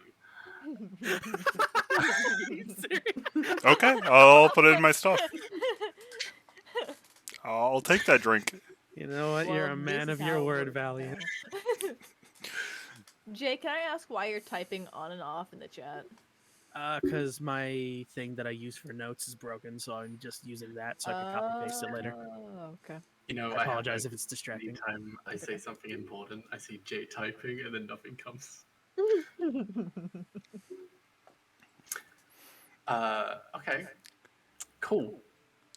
Okay, I'll put it in my stuff. I'll take that drink. You know what? You're Well, a man this of is your how it word, works Valiant. now. Jay, can I ask why you're typing on and off in the chat? Because my thing that I use for notes is broken, so I'm just using that so I can copy paste it later. Oh, okay. You know, I apologize if it's distracting. Anytime I say something important, I see Jay typing and then nothing comes. Okay. Cool.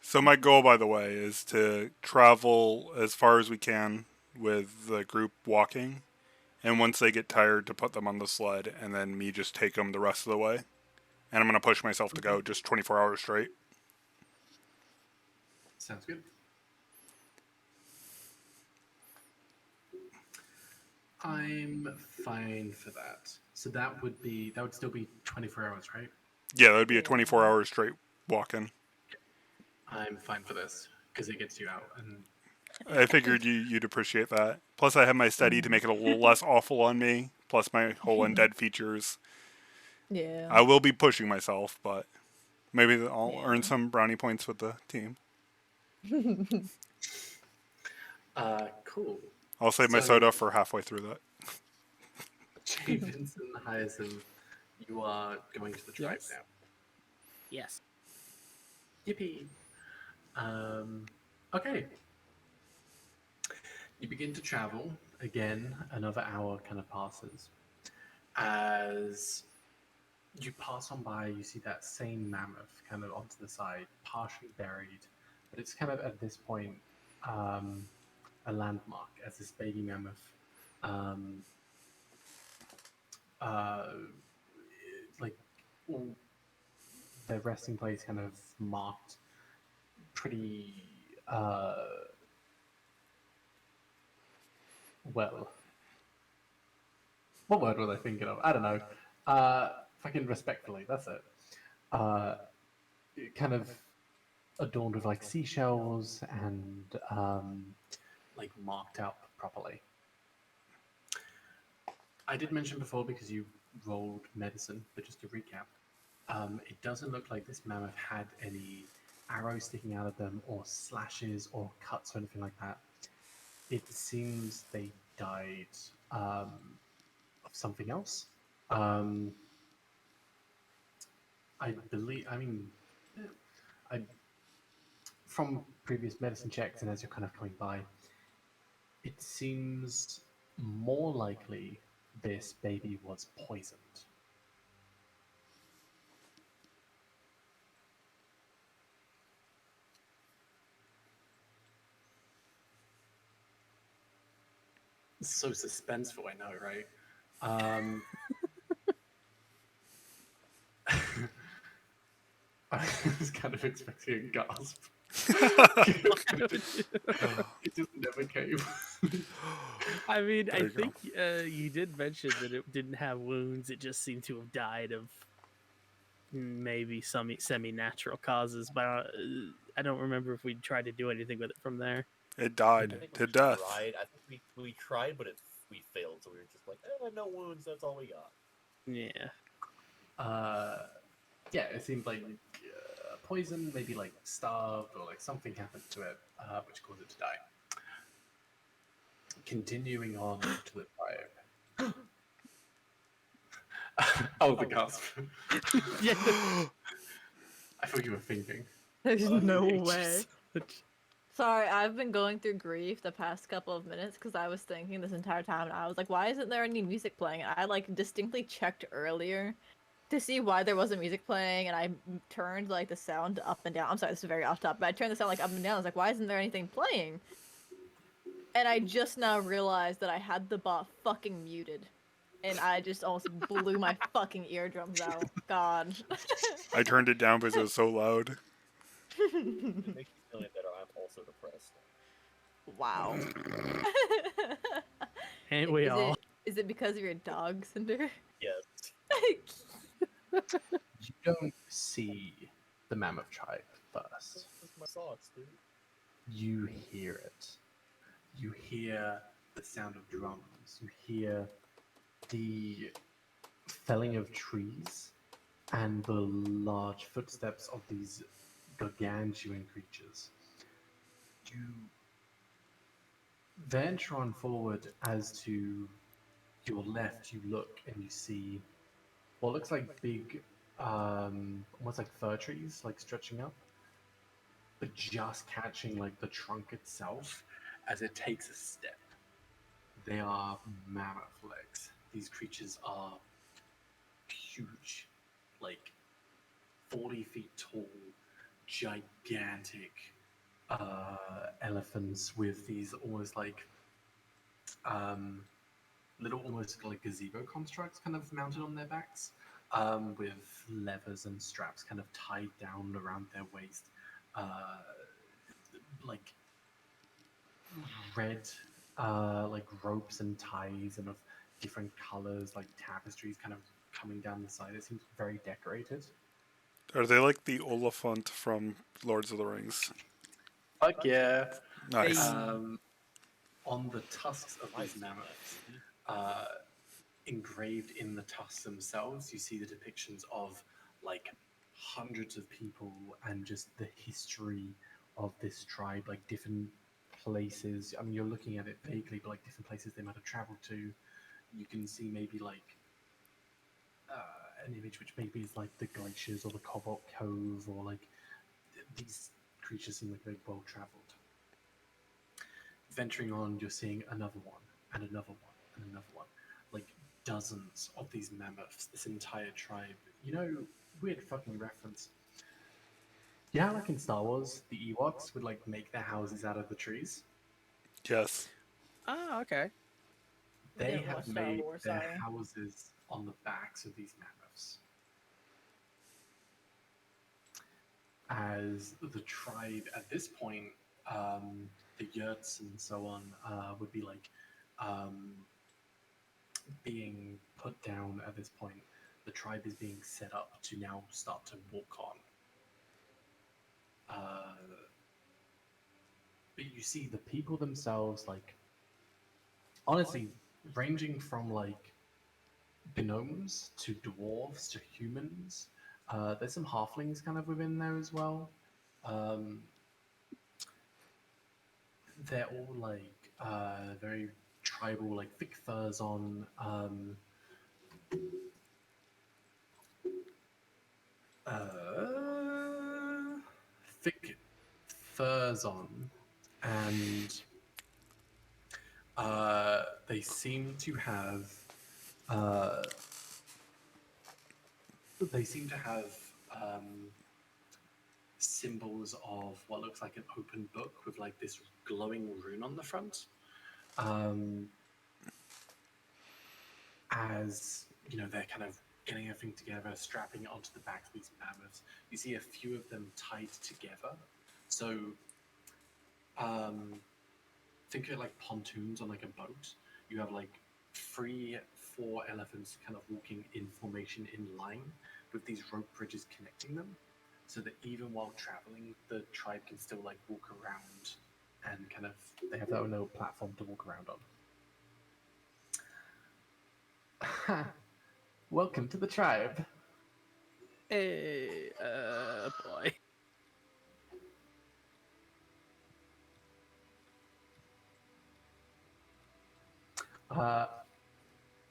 So my goal, by the way, is to travel as far as we can with the group walking, and once they get tired, to put them on the sled, and then me just take them the rest of the way. And I'm gonna push myself to go just 24 hours straight. Sounds good. I'm fine for that. So that would still be 24 hours, right? Yeah, that would be a 24 hours straight walking. I'm fine for this because it gets you out and I figured you'd appreciate that. Plus, I have my steady to make it a little less awful on me. Plus, my whole undead features. Yeah. I will be pushing myself, but maybe I'll Yeah. earn some brownie points with the team. cool. I'll save my So- soda for halfway through that. Jay, Vincent, Hyacinth, you are going to the tribe Yes. now. Yes. Yippee. Okay. You begin to travel. Again, another hour kind of passes. As you pass on by, you see that same mammoth kind of onto the side, partially buried. But it's kind of at this point a landmark as this baby mammoth like all their resting place kind of marked pretty well. What word was I thinking of? I don't know. Fucking respectfully, that's it. Kind of adorned with like seashells and like marked out properly. I did mention before because you rolled medicine, but just to recap, it doesn't look like this mammoth had any arrows sticking out of them or slashes or cuts or anything like that. It seems they died of something else. I believe, I from previous medicine checks and as you're kind of coming by, it seems more likely this baby was poisoned. So suspenseful, I know, right? I was kind of expecting a gasp. It just never came. I mean, There I you go. think you did mention that it didn't have wounds. It just seemed to have died of maybe some semi-natural causes, but I don't remember if we tried to do anything with it from there. It I died think to we death. tried. I think we tried, but we failed. So we were just like, no wounds. That's all we got. Yeah. Yeah, it seemed like poison, maybe like starved or like something happened to it, which caused it to die. Continuing on to the tribe. Oh, the gasp. Yeah. I thought you were thinking. There's no way. Just- Sorry, I've been going through grief the past couple of minutes because I was thinking this entire time, and I was like, why isn't there any music playing? And I like distinctly checked earlier to see why there wasn't music playing, and I turned like the sound up and down. I'm sorry, this is very off top, but I turned the sound like up and down. I was like, why isn't there anything playing? And I just now realized that I had the bot fucking muted. And I just almost blew my fucking eardrums out. God. I turned it down because it was so loud. It makes me feel any better. I'm also depressed. Wow. Ain't we all? Is it because of your dog, Cinder? Yes. You don't see the mammoth tribe first. This is my socks, dude. You hear it. You hear the sound of drums. You hear the felling of trees and the large footsteps of these gargantuan creatures. You venture on forward. As to your left, you look and you see what looks like big, almost like fir trees, like stretching up, but just catching like the trunk itself as it takes a step. They are mammoth legs. These creatures are huge, like 40 feet tall, gigantic elephants with these almost like little, almost like gazebo constructs kind of mounted on their backs, with levers and straps kind of tied down around their waist, like red like ropes and ties and of different colors, like tapestries kind of coming down the side. It seems very decorated. Are they like the Oliphant from Lords of the Rings? Fuck yeah. Nice. On the tusks of I've these seen mammoths, that. engraved in the tusks themselves, you see the depictions of like hundreds of people and just the history of this tribe, like different places. I mean, you're looking at it vaguely, but like different places they might have traveled to. You can see maybe like an image which maybe is like the glaciers or the Cobalt Cove, or like these creatures seem like they're well traveled. Venturing on, you're seeing another one and another one and another one, like dozens of these mammoths, this entire tribe. You know, weird fucking reference. Yeah, like in Star Wars, the Ewoks would like make their houses out of the trees. Yes. Oh, okay. They Didn't have watch Star made Wars, their sorry. houses on the backs of these mammoths. As the tribe at this point, the yurts and so on, would be like being put down at this point. The tribe is being set up to now start to walk on. But you see the people themselves, like, honestly, ranging from like gnomes to dwarves to humans. There's some halflings kind of within there as well. They're all like very tribal, like thick furs on. Thick furs on, and they seem to have. They seem to have symbols of what looks like an open book with like this glowing rune on the front. As you know, they're kind of getting everything together, strapping it onto the backs of these mammoths. You see a few of them tied together. So, think of it like pontoons on like a boat. You have like 4 elephants kind of walking in formation in line with these rope bridges connecting them, so that even while traveling, the tribe can still like walk around and kind of they have their own little platform to walk around on. Welcome to the tribe. Hey, boy.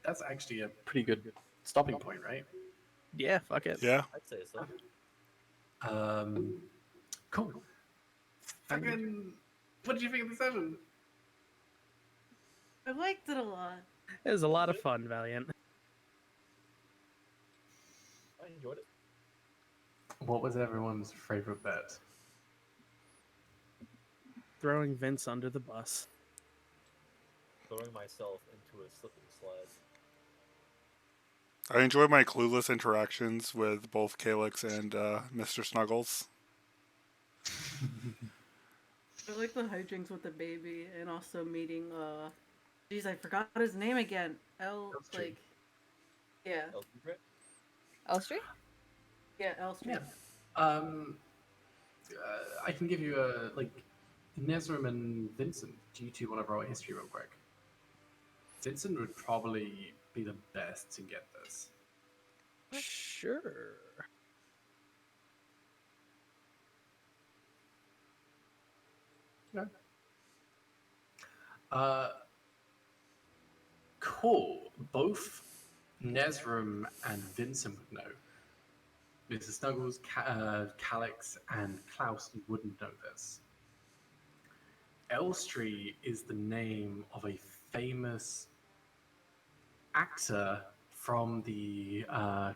That's actually a pretty good stopping point, right? Yeah, fuck it. Yeah. I'd say so. Cool. Fucking, what did you think of the session? I liked it a lot. It was a lot of fun, Valiant. I enjoyed it. What was everyone's favorite bet? Throwing Vince under the bus. Throwing myself into a slip and slide. I enjoy my clueless interactions with both Calyx and Mr. Snuggles. I like the hijinks with the baby and also meeting jeez, I forgot his name again. Elstree. Yeah. Elstree? Yeah, Elstree. Yeah. I can give you a Nezrim and Vincent. Do you two want to roll a history real quick? Vincent would probably be the best to get this. Sure. No. Cool. Both Nezrim and Vincent would know. Mr. Snuggles, Calyx, and Klaus wouldn't know this. Elstree is the name of a famous actor from the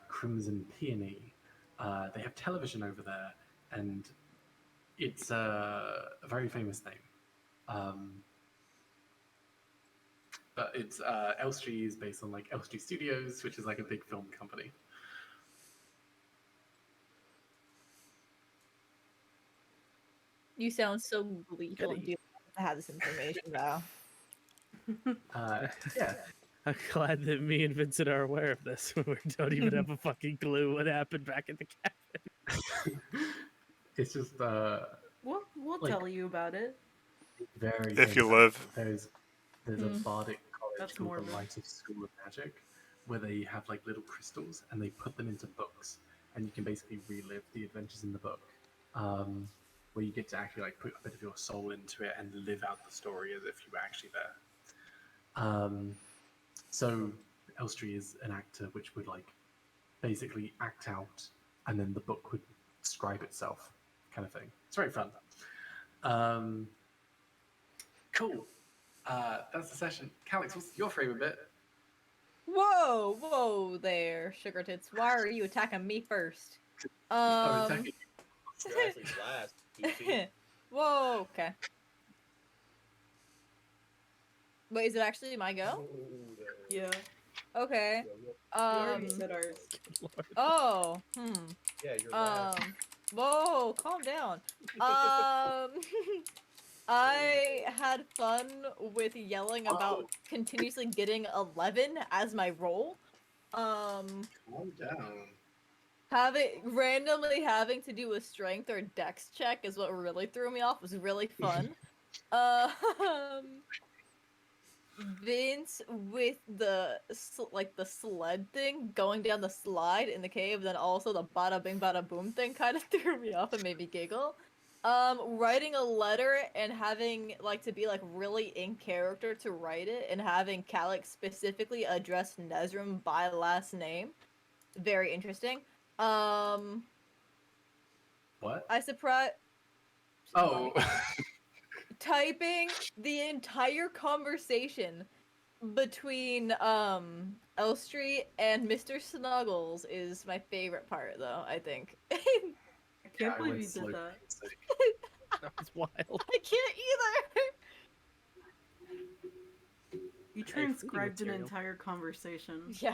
Crimson Peony. They have television over there, and it's a very famous name. But it's Elstree is based on like Elstree Studios, which is like a big film company. You sound so gleeful and Goody. to have this information, though. Yeah. I'm glad that me and Vincent are aware of this. We don't even have a fucking clue what happened back in the cabin. It's just We'll Like- tell you about it. very. If you famous. live. There's a bardic college That's called the morbid. Light of School of Magic, where they have like little crystals and they put them into books, and you can basically relive the adventures in the book, where you get to actually like put a bit of your soul into it and live out the story as if you were actually there. So Elstree is an actor which would like basically act out, and then the book would describe itself, kind of thing. It's very fun. Cool. That's the session. Calyx, what's your favorite bit? Whoa there, sugar tits. Why are you attacking me first? Oh, attacking. You're actually last. Goofy. Whoa, okay. Wait, is it actually my go? Oh, there. Yeah. Okay. We already Um. said ours. Lord. Oh. Yeah, you're last. Whoa, calm down. I had fun with yelling about continuously getting 11 as my roll. Calm down. Randomly having to do a strength or dex check is what really threw me off. It was really fun. Vince with the sled thing going down the slide in the cave, then also the bada bing bada boom thing kind of threw me off and made me giggle. Writing a letter and having to be really in character to write it, and having Calyx specifically address Nezrim by last name, very interesting. What? I surprised. Oh. Typing the entire conversation between Elstree and Mr. Snuggles is my favorite part, though, I think. I can't I believe went you slow did that. pacing. That was wild. I can't either. You Hey, food transcribed an material. entire conversation. Yeah.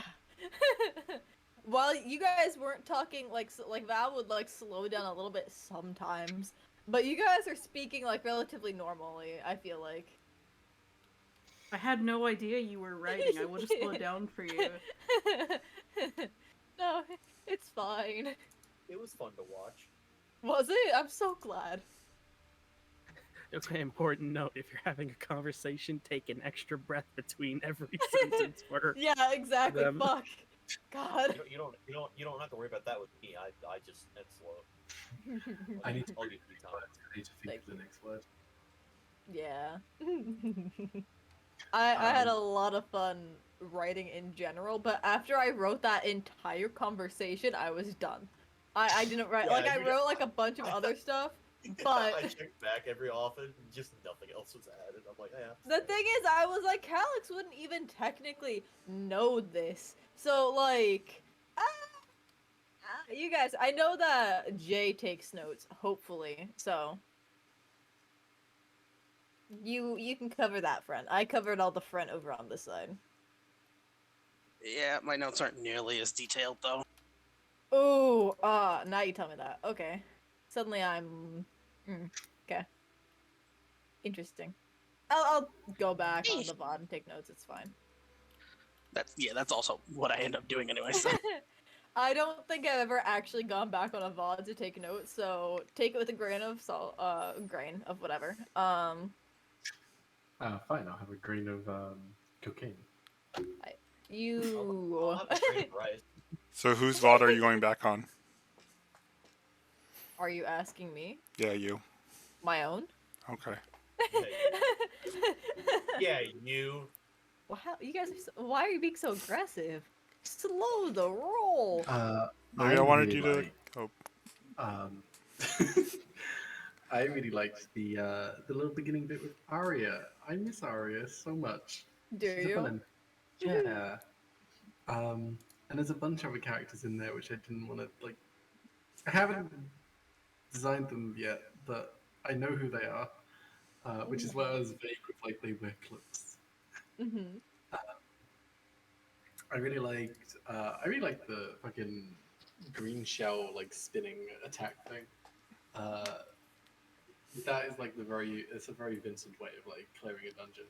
while you guys weren't talking, like Val would like slow down a little bit sometimes, but you guys are speaking like relatively normally. I feel like. I had no idea you were writing. I would have slowed down for you. No, it's fine. It was fun to watch. Was it? I'm so glad. Okay, important note: if you're having a conversation, take an extra breath between every sentence. For Yeah, exactly. them. Fuck. God. You don't have to worry about that with me. I just am slow. I need to I'll read give you these time. words. I need to think Thank of the you. next word. Yeah. I had a lot of fun writing in general, but after I wrote that entire conversation, I was done. I didn't write Yeah, I wrote like a bunch of other stuff, but I checked back every often, just nothing else was added. I'm like, yeah. the thing is, I was like, Calix wouldn't even technically know this. So like, you guys, I know that Jay takes notes, hopefully. So you can cover that front. I covered all the front over on this side. Yeah, my notes aren't nearly as detailed though. Oh, now you tell me that. Okay. Suddenly I'm... okay. Interesting. I'll go back on the VOD and take notes, it's fine. That's also what I end up doing anyway. So. I don't think I've ever actually gone back on a VOD to take notes, so take it with a grain of salt, grain of whatever. Fine, I'll have a grain of cocaine. I'll You... have a grain of rice. So whose VOD are you going back on? Are you asking me? Yeah, you. My own? Okay. Yeah, you. Wow, you guys are why are you being so aggressive? Slow the roll! Maybe I wanted you to. Oh, I really liked the little beginning bit with Arya. I miss Arya so much. Do She's a you? villain. Yeah. And there's a bunch of other characters in there which I didn't want to like. I haven't designed them yet, but I know who they are, which is why I was vague with like they wear cloaks. Mm-hmm. I really liked the fucking green shell like spinning attack thing. That is like it's a very Vincent way of like clearing a dungeon.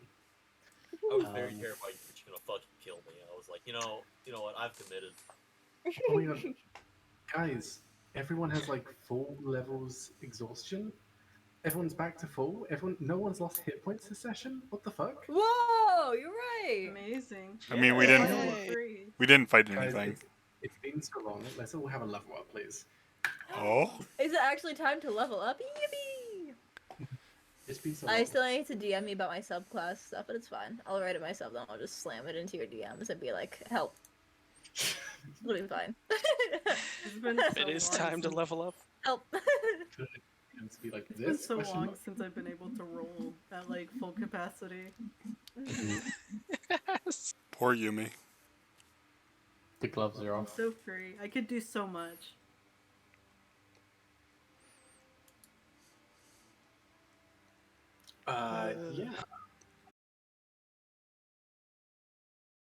I was very terrified you were just gonna fucking kill me. I was like, you know what? I've committed. Oh my god, guys! Everyone has like full levels exhaustion. Everyone's back to full. No one's lost hit points this session. What the fuck? Whoa, you're right. Amazing. I mean, we Yeah. didn't. Free. We didn't fight Guys, anything. it's been so long. Let's all have a level up, please. Oh. Is it actually time to level up? Yippee! It's been so long. I still need to DM me about my subclass stuff, but it's fine. I'll write it myself, then I'll just slam it into your DMs and be like, help. It'll be fine. It's been so It is long time to since- level up. Help. And to be like It's been this. so question long mark? since I've been able to roll at like full capacity. Poor Yumi. The gloves are I'm off. so free. I could do so much. Yeah.